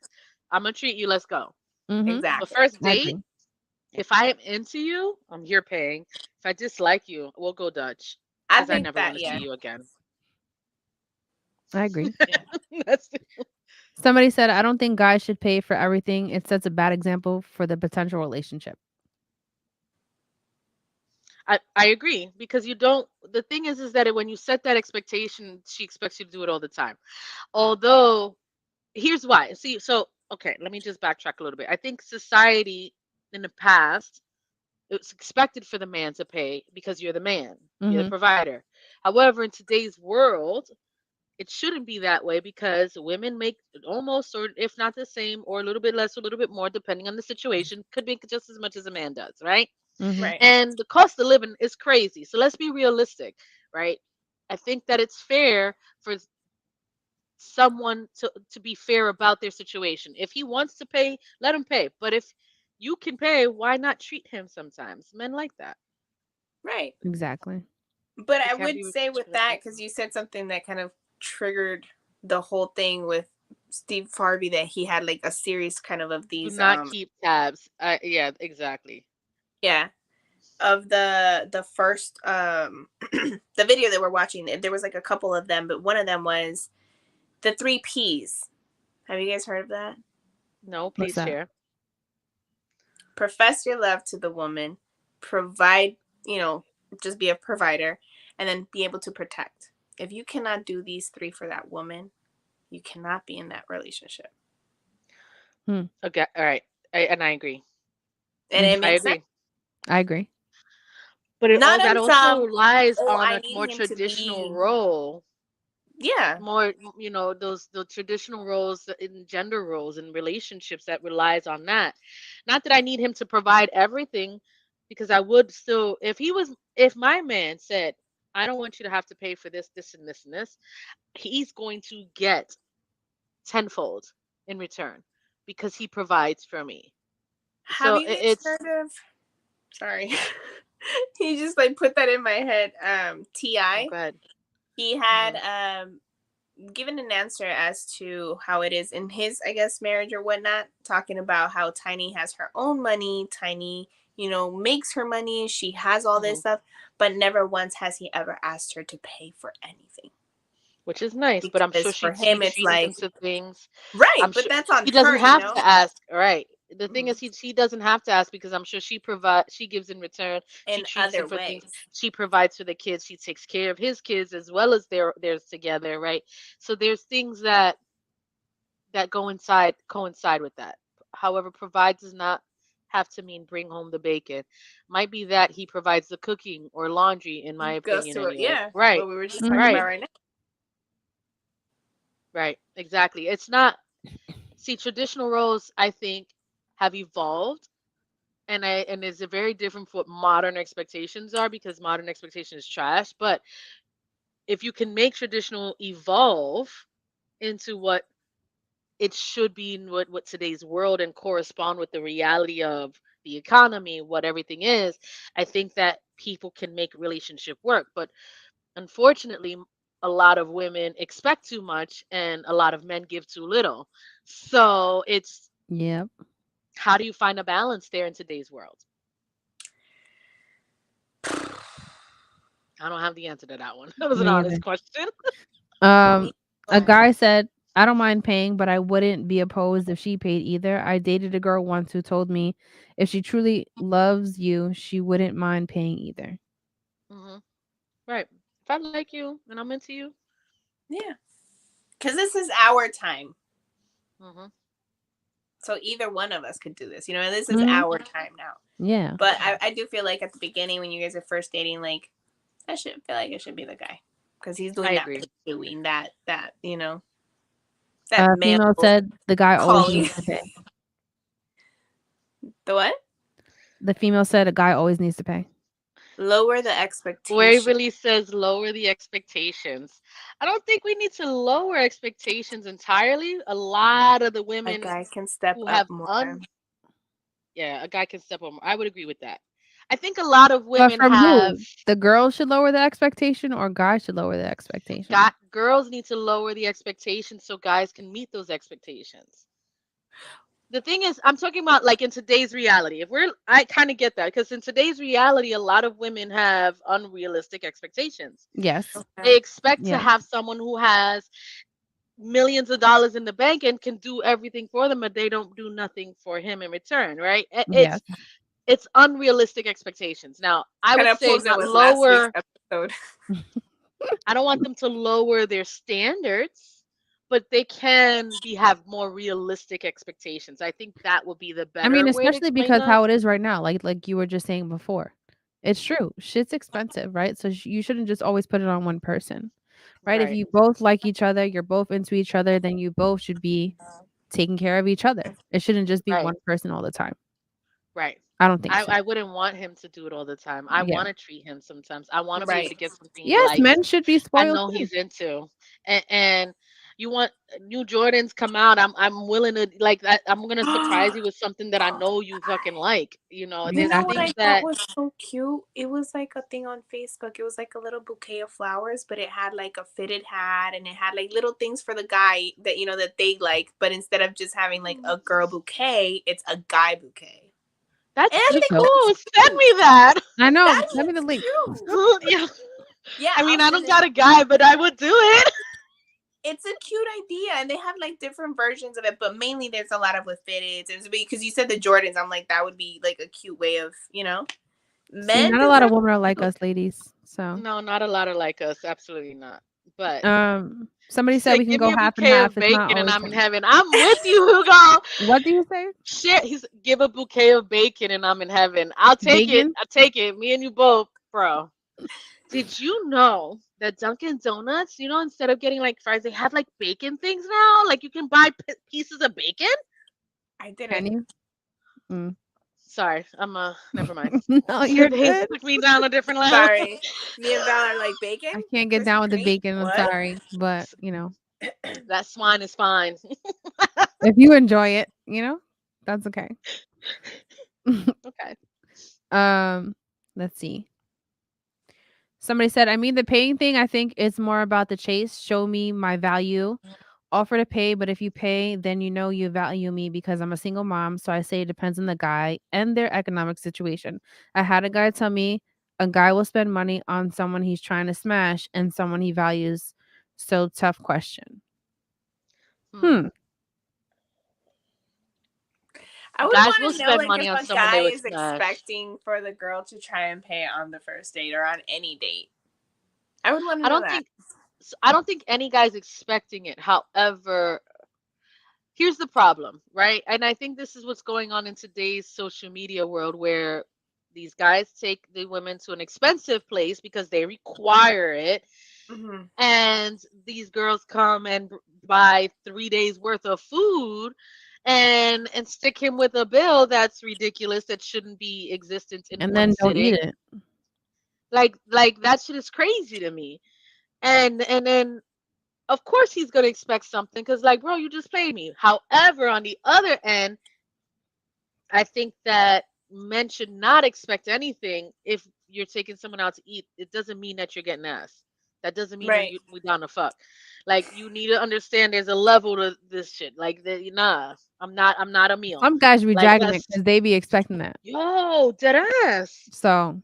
Speaker 4: I'm gonna treat you. Let's go.
Speaker 2: Mhm.
Speaker 4: But
Speaker 3: exactly.
Speaker 4: first
Speaker 2: I
Speaker 4: date,
Speaker 2: agree.
Speaker 4: if I am into you, you're paying. If I dislike you, we'll go Dutch
Speaker 3: I
Speaker 4: because I
Speaker 3: think
Speaker 4: never want
Speaker 3: that,
Speaker 4: to see
Speaker 3: yeah.
Speaker 4: you again.
Speaker 2: I agree.
Speaker 3: Yeah.
Speaker 4: That's
Speaker 2: Somebody said, "I don't think guys should pay for everything. It sets a bad example for the potential relationship."
Speaker 4: I agree because you don't. The thing is that when you set that expectation, she expects you to do it all the time. Although, here's why. See, so okay, let me just backtrack a little bit. I think society in the past, it was expected for the man to pay because you're the man, you're the
Speaker 2: Mhm.
Speaker 4: provider. However, in today's world, it shouldn't be that way because women make almost, or if not the same, or a little bit less, or a little bit more, depending on the situation, could make just as much as a man does, right?
Speaker 2: Mhm.
Speaker 3: Right.
Speaker 4: And the cost of living is crazy. So let's be realistic, right? I think that it's fair for someone to be fair about their situation. If he wants to pay, let him pay. But if you can pay, why not treat him sometimes? Men like that.
Speaker 3: Right.
Speaker 2: Exactly.
Speaker 3: But
Speaker 4: They
Speaker 3: I
Speaker 4: can't
Speaker 3: would
Speaker 4: be
Speaker 3: say with that, because you said something that kind of triggered the whole thing with Steve Harvey, that he had like a series kind of
Speaker 4: do
Speaker 3: these
Speaker 4: not keep tabs. Yeah, exactly.
Speaker 3: yeah, of the first the video that we're watching. There was like a couple of them, but one of them was the 3 Ps. Have you guys heard of that?
Speaker 4: No,
Speaker 2: What's
Speaker 4: please
Speaker 2: that?
Speaker 4: share.
Speaker 3: Profess your love to the woman, provide, just be a provider, and then be able to protect. If you cannot do these 3 for that woman, you cannot be in that relationship.
Speaker 4: Okay, all right. And I agree.
Speaker 3: And
Speaker 2: Mhm.
Speaker 3: it
Speaker 4: I
Speaker 3: makes sense.
Speaker 4: agree.
Speaker 2: I agree.
Speaker 4: But
Speaker 3: Not
Speaker 4: that
Speaker 3: on
Speaker 4: also
Speaker 3: some,
Speaker 4: relies
Speaker 3: oh,
Speaker 4: on
Speaker 3: I
Speaker 4: a
Speaker 3: need
Speaker 4: more
Speaker 3: him to
Speaker 4: traditional
Speaker 3: be,
Speaker 4: role.
Speaker 3: yeah,
Speaker 4: More, those the traditional roles in gender roles and relationships that relies on that. Not that I need him to provide everything, because I would still, if my man said, I don't want you to have to pay for this, this, and this, and this, he's going to get tenfold in return because he provides for me.
Speaker 3: have
Speaker 4: So
Speaker 3: you guys heard of, sorry, he just like put that in my head.
Speaker 4: oh,
Speaker 3: T.I.,
Speaker 4: go ahead.
Speaker 3: he
Speaker 4: Hmm.
Speaker 3: had given an answer as to how it is in his, I guess, marriage or whatnot, talking about how Tiny has her own money. Tiny, makes her money. She has all
Speaker 4: Hmm.
Speaker 3: this stuff, but never once has he ever asked her to pay for anything.
Speaker 4: Which is nice, but I'm sure
Speaker 3: Because for
Speaker 4: she
Speaker 3: him, it's
Speaker 4: treats him
Speaker 3: like,
Speaker 4: to things.
Speaker 3: right,
Speaker 4: I'm
Speaker 3: but
Speaker 4: sure
Speaker 3: that's on
Speaker 4: he
Speaker 3: her,
Speaker 4: doesn't have to ask. All right. The thing
Speaker 3: Mhm.
Speaker 4: is, he doesn't have to ask because I'm sure she gives in return. She
Speaker 3: In
Speaker 4: treats him
Speaker 3: other
Speaker 4: for things.
Speaker 3: ways.
Speaker 4: She provides for the kids. She takes care of his kids as well as theirs together, right? So there's things that coincide with that. However, provide does not have to mean bring home the bacon. Might be that he provides the cooking or laundry, in my
Speaker 3: Goes
Speaker 4: opinion,
Speaker 3: to it.
Speaker 4: anyway.
Speaker 3: Yeah.
Speaker 4: Right,
Speaker 3: What we were just talking
Speaker 2: Mhm.
Speaker 4: right,
Speaker 3: about right now.
Speaker 4: right. Exactly. It's not, see, traditional roles, I think, have evolved, and is very different from what modern expectations are, because modern expectation is trash. But if you can make traditional evolve into what it should be in what today's world, and correspond with the reality of the economy, what everything is, I think that people can make relationship work. But unfortunately, a lot of women expect too much and a lot of men give too little. So it's,
Speaker 2: Yep.
Speaker 4: how do you find a balance there in today's world? I don't have the answer to that one. That was an
Speaker 2: Me
Speaker 4: honest
Speaker 2: either.
Speaker 4: question.
Speaker 2: Um,
Speaker 3: Me-
Speaker 2: a guy said, "I don't mind paying, but I wouldn't be opposed if she paid either. I dated a girl once who told me if she truly loves you, she wouldn't mind paying either."
Speaker 4: Hmm. Right. If I like you and I'm into you.
Speaker 3: Yeah. Because this is our time.
Speaker 4: Hmm.
Speaker 3: So either one of us could do this. You know, this is
Speaker 2: Mhm.
Speaker 3: our time now.
Speaker 2: Yeah.
Speaker 3: But I do feel like at the beginning when you guys are first dating, like I should feel like it should be the guy. Because he's
Speaker 4: I
Speaker 3: doing that
Speaker 4: agree.
Speaker 3: pursuing, that, you know, that male
Speaker 2: Female said the guy always
Speaker 3: calling.
Speaker 2: needs to pay.
Speaker 3: The what?
Speaker 2: The female said a guy always needs to pay.
Speaker 3: Lower the expectation.
Speaker 4: Waverly says lower the expectations. I don't think we need to lower expectations entirely. A lot of the
Speaker 3: A
Speaker 4: women
Speaker 3: guy can step
Speaker 4: who
Speaker 3: up
Speaker 4: have
Speaker 3: more.
Speaker 4: yeah, a guy can step on. I would agree with that. I think a lot of
Speaker 2: But
Speaker 4: women
Speaker 2: from
Speaker 4: have
Speaker 2: who? The girl should lower the expectation or guys should lower the expectation?
Speaker 4: got girls need to lower the expectations so guys can meet those expectations. The thing is, I'm talking about like in today's reality. If we're, I kind of get that, because in today's reality, a lot of women have unrealistic expectations.
Speaker 2: Yes.
Speaker 4: They expect to
Speaker 2: Yeah.
Speaker 4: have someone who has millions of dollars in the bank and can do everything for them, but they don't do nothing for him in return, right?
Speaker 2: Yes.
Speaker 4: It's unrealistic expectations. Now, I
Speaker 3: Kind
Speaker 4: would
Speaker 3: of
Speaker 4: say
Speaker 3: pulls it
Speaker 4: not
Speaker 3: with last week's
Speaker 4: lower.
Speaker 3: episode.
Speaker 4: I don't want them to lower their standards, but they can be have more realistic expectations. I think that would be the
Speaker 2: I mean,
Speaker 4: better way to
Speaker 2: especially
Speaker 4: explain
Speaker 2: because
Speaker 4: that.
Speaker 2: how it is right now, like you were just saying before. It's true. Shit's expensive, right? So you shouldn't just always put it on one person, right? If
Speaker 4: Right,
Speaker 2: you both like each other, you're both into each other, then you both should be taking care of each other. It shouldn't just be
Speaker 4: right,
Speaker 2: one person all the time.
Speaker 4: right.
Speaker 2: I don't think so.
Speaker 4: I wouldn't want him to do it all the time. I
Speaker 2: Yeah.
Speaker 4: want to treat him sometimes. I want to be able to
Speaker 3: Right.
Speaker 4: get something he
Speaker 2: Yes,
Speaker 4: likes.
Speaker 2: men should be
Speaker 4: I
Speaker 2: spoiled
Speaker 4: know
Speaker 2: too.
Speaker 4: he's into. And you want new Jordans come out, I'm willing to like that. I'm gonna surprise you with something that I know you fucking like. You know,
Speaker 3: You
Speaker 4: there's
Speaker 3: know what
Speaker 2: Exactly.
Speaker 3: I
Speaker 4: things
Speaker 3: thought
Speaker 4: that
Speaker 3: was so cute? It was like a thing on Facebook. It was like a little bouquet of flowers, but it had like a fitted hat and it had like little things for the guy that you know that they like. But instead of just having like a girl bouquet, it's a guy bouquet. And
Speaker 4: that's
Speaker 3: I
Speaker 2: That's
Speaker 3: think
Speaker 2: dope.
Speaker 4: cool.
Speaker 3: that's
Speaker 4: Send
Speaker 3: cute.
Speaker 4: me that.
Speaker 2: I know.
Speaker 3: That
Speaker 2: Send me the
Speaker 3: is
Speaker 2: link.
Speaker 3: cute.
Speaker 4: Yeah.
Speaker 3: Yeah,
Speaker 4: I
Speaker 3: I'll
Speaker 4: mean, I
Speaker 3: send
Speaker 4: don't
Speaker 3: it.
Speaker 4: got a guy, but I would do it.
Speaker 3: It's a cute idea, and they have like different versions of it, but mainly there's a lot of with fitteds, and because you said the Jordans, I'm like that would be like a cute way of
Speaker 2: See,
Speaker 3: men
Speaker 2: not a lot of
Speaker 3: deserve.
Speaker 2: women are like us ladies. So,
Speaker 4: No, not a lot of like us. Absolutely not. But
Speaker 2: somebody said we
Speaker 4: said,
Speaker 2: can
Speaker 4: give me
Speaker 2: go
Speaker 4: a
Speaker 2: half and
Speaker 4: bouquet
Speaker 2: half.
Speaker 4: of
Speaker 2: It's not
Speaker 4: bacon and
Speaker 2: always
Speaker 4: I'm in
Speaker 2: him.
Speaker 4: heaven. I'm with you, Hugo.
Speaker 2: What do you say?
Speaker 4: Shit, he's give a bouquet of bacon and I'm in heaven. I'll take it.
Speaker 2: Bacon?
Speaker 4: I'll take it. Me and you both, bro. Did you know that Dunkin' Donuts, instead of getting like fries, they have like bacon things now? Like you can buy pieces of bacon?
Speaker 3: I
Speaker 2: Can
Speaker 3: didn't.
Speaker 2: you? Mm.
Speaker 4: Sorry, never mind.
Speaker 2: No, you're
Speaker 4: Today
Speaker 2: good.
Speaker 4: took me down a different level.
Speaker 3: Sorry, me and Val are like bacon.
Speaker 2: I can't get down with the
Speaker 3: Crispy
Speaker 2: bacon. I'm
Speaker 3: Kreme?
Speaker 2: sorry, but
Speaker 4: That swine is fine.
Speaker 2: if you enjoy it, that's okay.
Speaker 4: Okay.
Speaker 2: um, let's see. Somebody said, I mean, the paying thing, I think it's more about the chase. Show me my value. Offer to pay, but if you pay, then you know you value me because I'm a single mom. So I say it depends on the guy and their economic situation. I had a guy tell me a guy will spend money on someone he's trying to smash and someone he values. So tough question.
Speaker 4: Hmm.
Speaker 3: I would
Speaker 4: Guys will
Speaker 3: want to know
Speaker 4: spend
Speaker 3: like if
Speaker 4: money on
Speaker 3: a
Speaker 4: someone they
Speaker 3: guy
Speaker 4: would
Speaker 3: is
Speaker 4: smash.
Speaker 3: expecting for the girl to try and pay on the first date or on any date. I would want to
Speaker 4: I
Speaker 3: know
Speaker 4: don't
Speaker 3: that.
Speaker 4: think I don't think any guy's expecting it. However, here's the problem, right? And I think this is what's going on in today's social media world, where these guys take the women to an expensive place because they require it,
Speaker 3: Mm-hmm.
Speaker 4: and these girls come and buy 3 days worth of food and stick him with a bill that's ridiculous, that shouldn't be existent in
Speaker 2: And
Speaker 4: one
Speaker 2: then don't eat
Speaker 4: sitting.
Speaker 2: it.
Speaker 4: Like that shit is crazy to me. And then of course he's gonna expect something, because, like, bro, you just paid me. However, on the other end, I think that men should not expect anything. If you're taking someone out to eat, it doesn't mean that you're getting ass. That doesn't mean
Speaker 3: Right.
Speaker 4: we down to fuck. Like, you need to understand there's a level to this shit. Like, nah, I'm not a meal.
Speaker 2: Some guys be
Speaker 4: Like,
Speaker 2: dragging it
Speaker 4: that's,
Speaker 2: because they be expecting that.
Speaker 4: yo, dead ass.
Speaker 2: So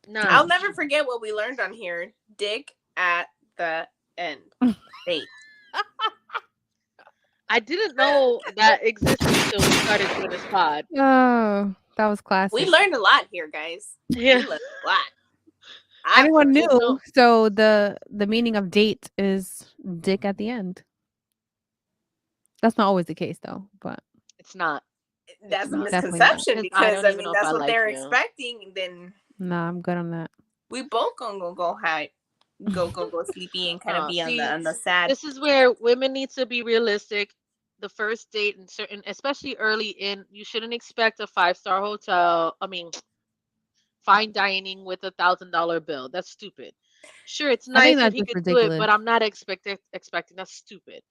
Speaker 4: Nah.
Speaker 3: I'll never forget what we learned on here. Dick at the end. Hey.
Speaker 4: I didn't know that existed until we started doing this pod.
Speaker 2: oh, that was classic.
Speaker 3: We learned a lot here, guys.
Speaker 4: Yeah.
Speaker 3: We learned a lot.
Speaker 2: Anyone
Speaker 3: personally-
Speaker 2: knew? So the meaning of date is dick at the end. That's not always the case though, but
Speaker 4: It's not.
Speaker 3: That's a
Speaker 4: not.
Speaker 2: Definitely not.
Speaker 3: misconception,
Speaker 4: I
Speaker 3: because
Speaker 4: don't
Speaker 3: I
Speaker 4: even
Speaker 3: mean
Speaker 4: know if
Speaker 3: that's
Speaker 4: I
Speaker 3: what
Speaker 4: like
Speaker 3: they're
Speaker 4: you.
Speaker 3: expecting. Then
Speaker 2: nah, I'm good on that.
Speaker 3: we both gonna go high, go sleepy, and kind of be
Speaker 4: See,
Speaker 3: on the sad.
Speaker 4: this is where women need to be realistic. The first date, and certain, especially early in, you shouldn't expect a 5-star hotel. I mean, fine dining with $1,000 bill. That's stupid. Sure, it's
Speaker 2: I think
Speaker 4: nice if
Speaker 2: that's
Speaker 4: he
Speaker 2: just
Speaker 4: could do it,
Speaker 2: ridiculous.
Speaker 4: but I'm not expecting. That's stupid.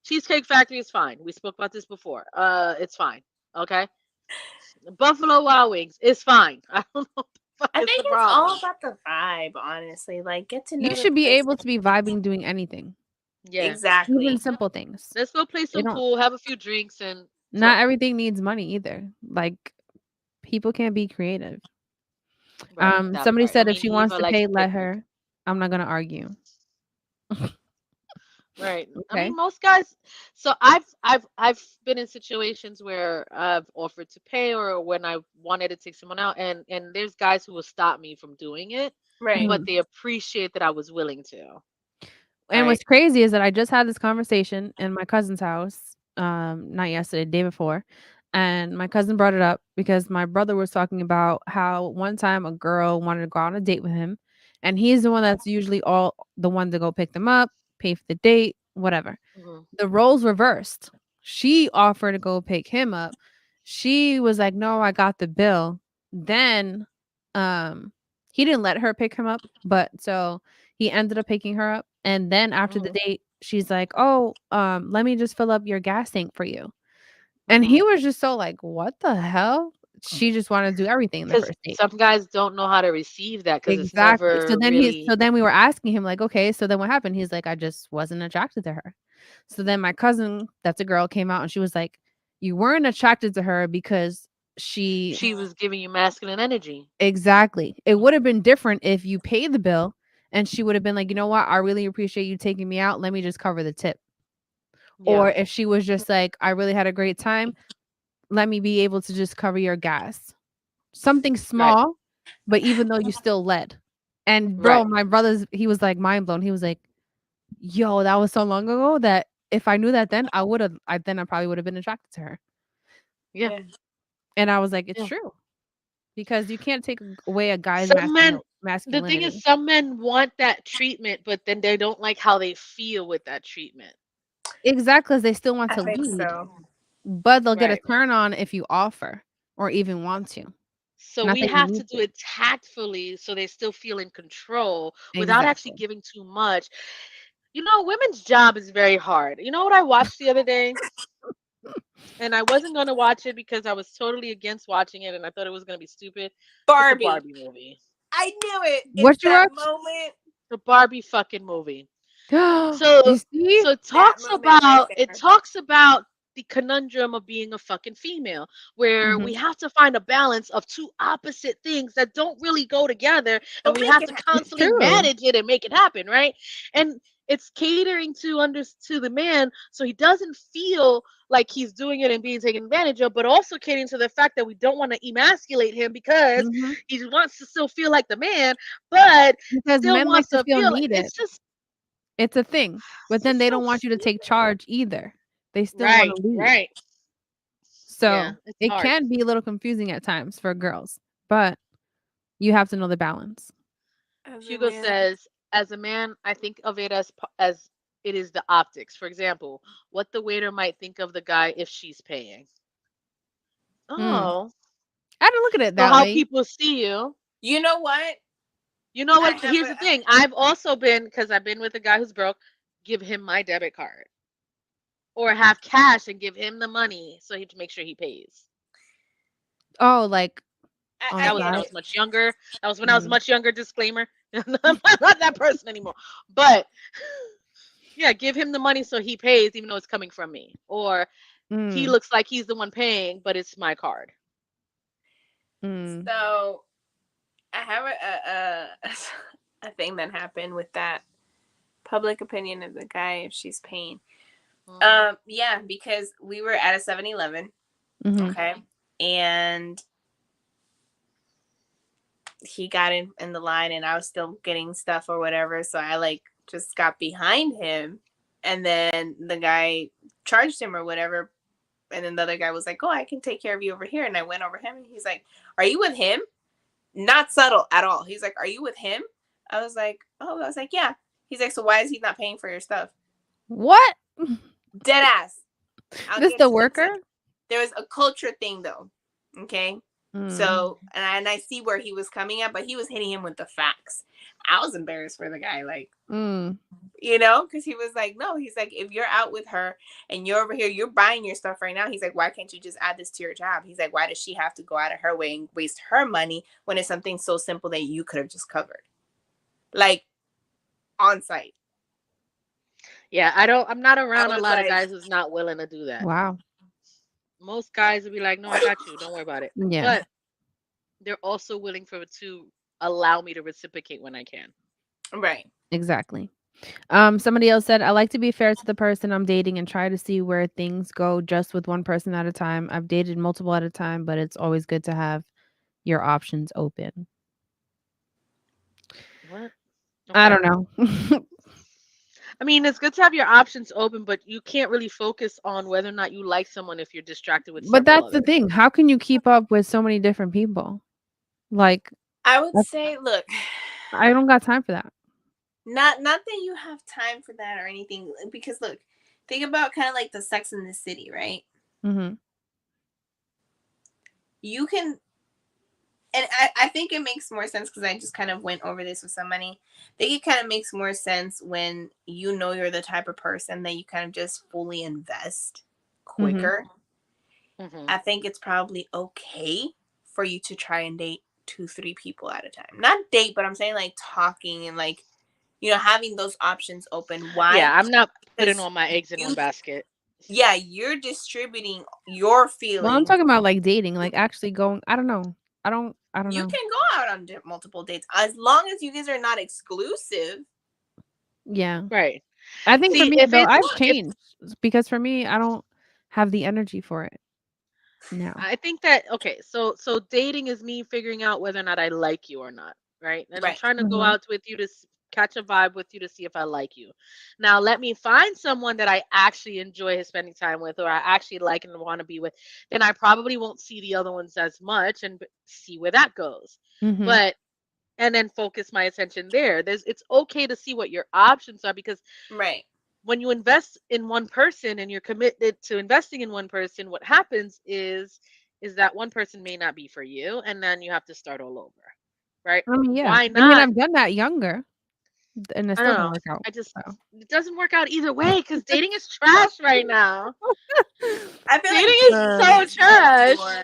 Speaker 4: Cheesecake Factory is fine. We spoke about this before. It's fine. Okay. Buffalo Wild Wings is fine. I don't know what the fuck
Speaker 3: I
Speaker 4: is
Speaker 3: think
Speaker 4: the
Speaker 3: it's
Speaker 4: problem.
Speaker 3: all about the vibe, honestly. Like, get to know.
Speaker 2: You
Speaker 3: the
Speaker 2: should be
Speaker 3: person.
Speaker 2: able to be vibing doing anything,
Speaker 4: Yeah.
Speaker 3: Exactly.
Speaker 2: even simple things.
Speaker 4: Let's go play some
Speaker 2: don't-
Speaker 4: pool, have a few drinks, and
Speaker 2: Not
Speaker 4: talk.
Speaker 2: everything needs money either. Like people can't be creative.
Speaker 4: Right, that
Speaker 2: Somebody
Speaker 4: part.
Speaker 2: said
Speaker 4: I
Speaker 2: if
Speaker 4: mean,
Speaker 2: she wants
Speaker 4: Eva
Speaker 2: to
Speaker 4: likes
Speaker 2: pay,
Speaker 4: a
Speaker 2: let
Speaker 4: picnic.
Speaker 2: her. I'm not gonna argue.
Speaker 4: Right. I
Speaker 2: Okay.
Speaker 4: mean, most guys. So I've been in situations where I've offered to pay, or when I wanted to take someone out, and there's guys who will stop me from doing it,
Speaker 3: Right.
Speaker 4: but they appreciate that I was willing to.
Speaker 2: And
Speaker 4: Right.
Speaker 2: what's crazy is that I just had this conversation in my cousin's house, not yesterday, day before. And my cousin brought it up because my brother was talking about how one time a girl wanted to go on a date with him. And he's the one that's usually all the one to go pick them up, pay for the date, whatever.
Speaker 4: Mhm.
Speaker 2: The roles reversed. She offered to go pick him up. She was like, "No, I got the bill." Then he didn't let her pick him up, but so he ended up picking her up. And then after the
Speaker 4: Mhm.
Speaker 2: date, she's like, "Oh, let me just fill up your gas tank for you." And he was just so like, "What the hell?" She just wanted to do everything in the
Speaker 4: Because
Speaker 2: first date.
Speaker 4: some guys don't know how to receive that, because it's
Speaker 2: Exactly. So
Speaker 4: never
Speaker 2: then
Speaker 4: really.
Speaker 2: we were asking him like, "Okay, so then what happened?" He's like, "I just wasn't attracted to her." So then my cousin, that's a girl, came out and she was like, "You weren't attracted to her because she."
Speaker 4: She was giving you masculine energy.
Speaker 2: Exactly. It would have been different if you paid the bill and she would have been like, "You know what? I really appreciate you taking me out. Let me just cover the tip." Or
Speaker 4: Yeah.
Speaker 2: if she was just like, "I really had a great time. Let me be able to just cover your gas." Something
Speaker 4: Right.
Speaker 2: small, but even though you still led. And bro,
Speaker 4: Right.
Speaker 2: my brother's he was like mind blown. He was like, "Yo, that was so long ago that if I knew that then I probably would have been attracted to her."
Speaker 4: Yeah.
Speaker 2: And I was like, "It's
Speaker 4: Yeah.
Speaker 2: true." Because you can't take away a guy's
Speaker 4: Some men. The
Speaker 2: masculinity.
Speaker 4: thing is, some men want that treatment, but then they don't like how they feel with that treatment.
Speaker 2: Exactly, 'cause they still want
Speaker 3: I
Speaker 2: to
Speaker 3: think
Speaker 2: lead,
Speaker 3: so.
Speaker 2: but they'll get a
Speaker 4: Right.
Speaker 2: turn on if you offer or even want to.
Speaker 4: So
Speaker 2: Not
Speaker 4: we
Speaker 2: that you
Speaker 4: have to
Speaker 2: need
Speaker 4: do
Speaker 2: to.
Speaker 4: it tactfully, so they still feel in control without actually
Speaker 2: Exactly.
Speaker 4: giving too much. Women's job is very hard. You know what I watched the other day? And I wasn't going to watch it because I was totally against watching it, and I thought it was going to be stupid. It's the
Speaker 3: Barbie.
Speaker 4: Barbie movie.
Speaker 3: I knew it.
Speaker 2: What
Speaker 3: It's
Speaker 2: you
Speaker 3: that
Speaker 2: watch?
Speaker 3: moment.
Speaker 4: The Barbie fucking movie.
Speaker 2: You
Speaker 4: So
Speaker 2: see?
Speaker 4: so it
Speaker 3: That
Speaker 4: talks
Speaker 3: moment right
Speaker 4: about
Speaker 3: there.
Speaker 4: the conundrum of being a fucking female, where
Speaker 2: Mhm.
Speaker 4: we have to find a balance of two opposite things that don't really go together,
Speaker 3: But
Speaker 4: and we
Speaker 3: make
Speaker 4: have
Speaker 3: it
Speaker 4: to
Speaker 3: happen.
Speaker 2: It's
Speaker 4: constantly
Speaker 2: true.
Speaker 4: manage it and make it happen, right? And it's catering to the man, so he doesn't feel like he's doing it and being taken advantage of, but also catering to the fact that we don't want to emasculate him, because
Speaker 2: Mhm.
Speaker 4: he wants to still feel like the man, but
Speaker 2: Because
Speaker 4: still
Speaker 2: men like
Speaker 4: wants
Speaker 2: to
Speaker 4: to
Speaker 2: feel
Speaker 4: feel like
Speaker 2: needed.
Speaker 4: it's
Speaker 2: It's a thing. But then
Speaker 4: just
Speaker 2: they
Speaker 4: so
Speaker 2: don't want you to take
Speaker 4: stupid.
Speaker 2: charge either. They still want
Speaker 4: Right,
Speaker 2: to leave.
Speaker 4: right. Yeah,
Speaker 2: So
Speaker 4: it's
Speaker 2: it
Speaker 4: hard.
Speaker 2: can be a little confusing at times for girls, but you have to know the balance.
Speaker 3: As a
Speaker 4: Hugo
Speaker 3: man.
Speaker 4: says, as a man, I think of it as it is the optics. For example, what the waiter might think of the guy if she's paying.
Speaker 2: Mm.
Speaker 4: Oh,
Speaker 2: I don't look at it
Speaker 4: so
Speaker 2: that
Speaker 4: how
Speaker 2: way.
Speaker 4: people see you.
Speaker 3: You know what?
Speaker 4: You know
Speaker 3: I
Speaker 4: what?
Speaker 3: have
Speaker 4: Here's the thing. I've also been, because I've been with a guy who's broke, give him my debit card or have cash and give him the money so he to make sure he pays.
Speaker 2: Oh, like on
Speaker 3: I
Speaker 2: the
Speaker 4: That was
Speaker 3: get
Speaker 4: when I
Speaker 2: side.
Speaker 4: was
Speaker 3: it.
Speaker 4: much younger. That was when I was
Speaker 2: Mm.
Speaker 4: much younger. Disclaimer: I'm not that person anymore. But yeah, give him the money so he pays, even though it's coming from me. Or he
Speaker 2: Mm.
Speaker 4: looks like he's the one paying, but it's my card.
Speaker 2: Mm.
Speaker 3: So I have a thing that happened with that public opinion of the guy if she's paying.
Speaker 4: Mm-hmm.
Speaker 3: Yeah, because we were at a 7-Eleven,
Speaker 2: Mhm.
Speaker 3: okay, and he got in the line, and I was still getting stuff or whatever, so I like just got behind him, and then the guy charged him or whatever, and then the other guy was like, "Oh, I can take care of you over here," and I went over him, and he's like, "Are you with him?" Not subtle at all. He's like, "Are you with him?" I was like, "Oh," I was like, "Yeah." He's like, "So why is he not paying for your stuff?"
Speaker 2: What?
Speaker 3: Dead ass. I'll
Speaker 2: This
Speaker 3: get
Speaker 2: the
Speaker 3: into it.
Speaker 2: worker?
Speaker 3: There was a culture thing though. Okay.
Speaker 2: Mm.
Speaker 3: So and I see where he was coming at, but he was hitting him with the facts. I was embarrassed for the guy, like,
Speaker 2: Mm.
Speaker 3: because he was like, no, he's like, if you're out with her and you're over here, you're buying your stuff right now. He's like, why can't you just add this to your job? He's like, why does she have to go out of her way and waste her money when it's something so simple that you could have just covered? Like on site.
Speaker 4: Yeah, I'm not
Speaker 3: I
Speaker 4: around a
Speaker 3: was
Speaker 4: lot of
Speaker 3: like,
Speaker 4: guys who's not willing to do that.
Speaker 2: Wow.
Speaker 4: Most guys will be like, "No, I got you. Don't worry about it."
Speaker 2: Yeah,
Speaker 4: But they're also willing for to allow me to reciprocate when I can.
Speaker 3: right.
Speaker 2: exactly. Somebody else said, "I like to be fair to the person I'm dating and try to see where things go just with one person at a time. I've dated multiple at a time, but it's always good to have your options open."
Speaker 4: What?
Speaker 2: I
Speaker 4: Okay.
Speaker 2: don't know.
Speaker 4: I mean, it's good to have your options open, but you can't really focus on whether or not you like someone if you're distracted with
Speaker 2: But
Speaker 4: several
Speaker 2: that's the
Speaker 4: others.
Speaker 2: thing. How can you keep up with so many different people? Like,
Speaker 3: I would
Speaker 2: that's
Speaker 3: say, look,
Speaker 2: I don't got time for that.
Speaker 3: not that you have time for that or anything, because look, think about kind of like the Sex in the City, right?
Speaker 2: Mhm.
Speaker 3: You can, and I think it makes more sense because I just kind of went over this with somebody. I think it kind of makes more sense when you know you're the type of person that you kind of just fully invest
Speaker 2: Mhm.
Speaker 3: quicker.
Speaker 4: Hmm.
Speaker 3: I think it's probably okay for you to try and date 2, 3 people at a time. Not date, but I'm saying like talking and like, having those options open.
Speaker 4: Yeah,
Speaker 3: Why?
Speaker 4: I'm not putting
Speaker 3: Because
Speaker 4: all my eggs in one
Speaker 3: you,
Speaker 4: basket.
Speaker 3: yeah, you're distributing your
Speaker 2: Well, I'm
Speaker 3: feelings.
Speaker 2: talking about like dating, like actually going. I don't know. I don't
Speaker 3: You
Speaker 2: know.
Speaker 3: can go out on multiple dates as long as you guys are not exclusive.
Speaker 2: Yeah.
Speaker 4: Right.
Speaker 2: I think for
Speaker 4: See,
Speaker 2: me
Speaker 4: if
Speaker 2: though,
Speaker 4: it's
Speaker 2: I've
Speaker 4: if
Speaker 2: changed because for me, I don't have the energy for it now.
Speaker 4: I think that okay, so dating is me figuring out whether or not I like you or not, right? And I'm
Speaker 3: Right.
Speaker 4: trying to go
Speaker 2: Mhm.
Speaker 4: out with you to catch a vibe with you to see if I like you. Now, let me find someone that I actually enjoy spending time with, or I actually like and want to be with. Then I probably won't see the other ones as much and see where that goes.
Speaker 2: Mhm.
Speaker 4: But and then focus my attention there. It's okay to see what your options are because
Speaker 3: Right.
Speaker 4: when you invest in one person and you're committed to investing in one person, what happens is that one person may not be for you, and then you have to start all over, right?
Speaker 2: I mean, yeah.
Speaker 4: Why
Speaker 2: I mean,
Speaker 4: not?
Speaker 2: I've done that younger, and it
Speaker 4: I don't
Speaker 2: still didn't
Speaker 4: know.
Speaker 2: work out.
Speaker 4: I just
Speaker 2: So.
Speaker 4: it doesn't work out either way because dating is trash right now.
Speaker 3: I feel
Speaker 4: Dating
Speaker 3: like
Speaker 4: is
Speaker 3: dating
Speaker 2: Uh,
Speaker 4: so
Speaker 3: is meant for
Speaker 4: trash.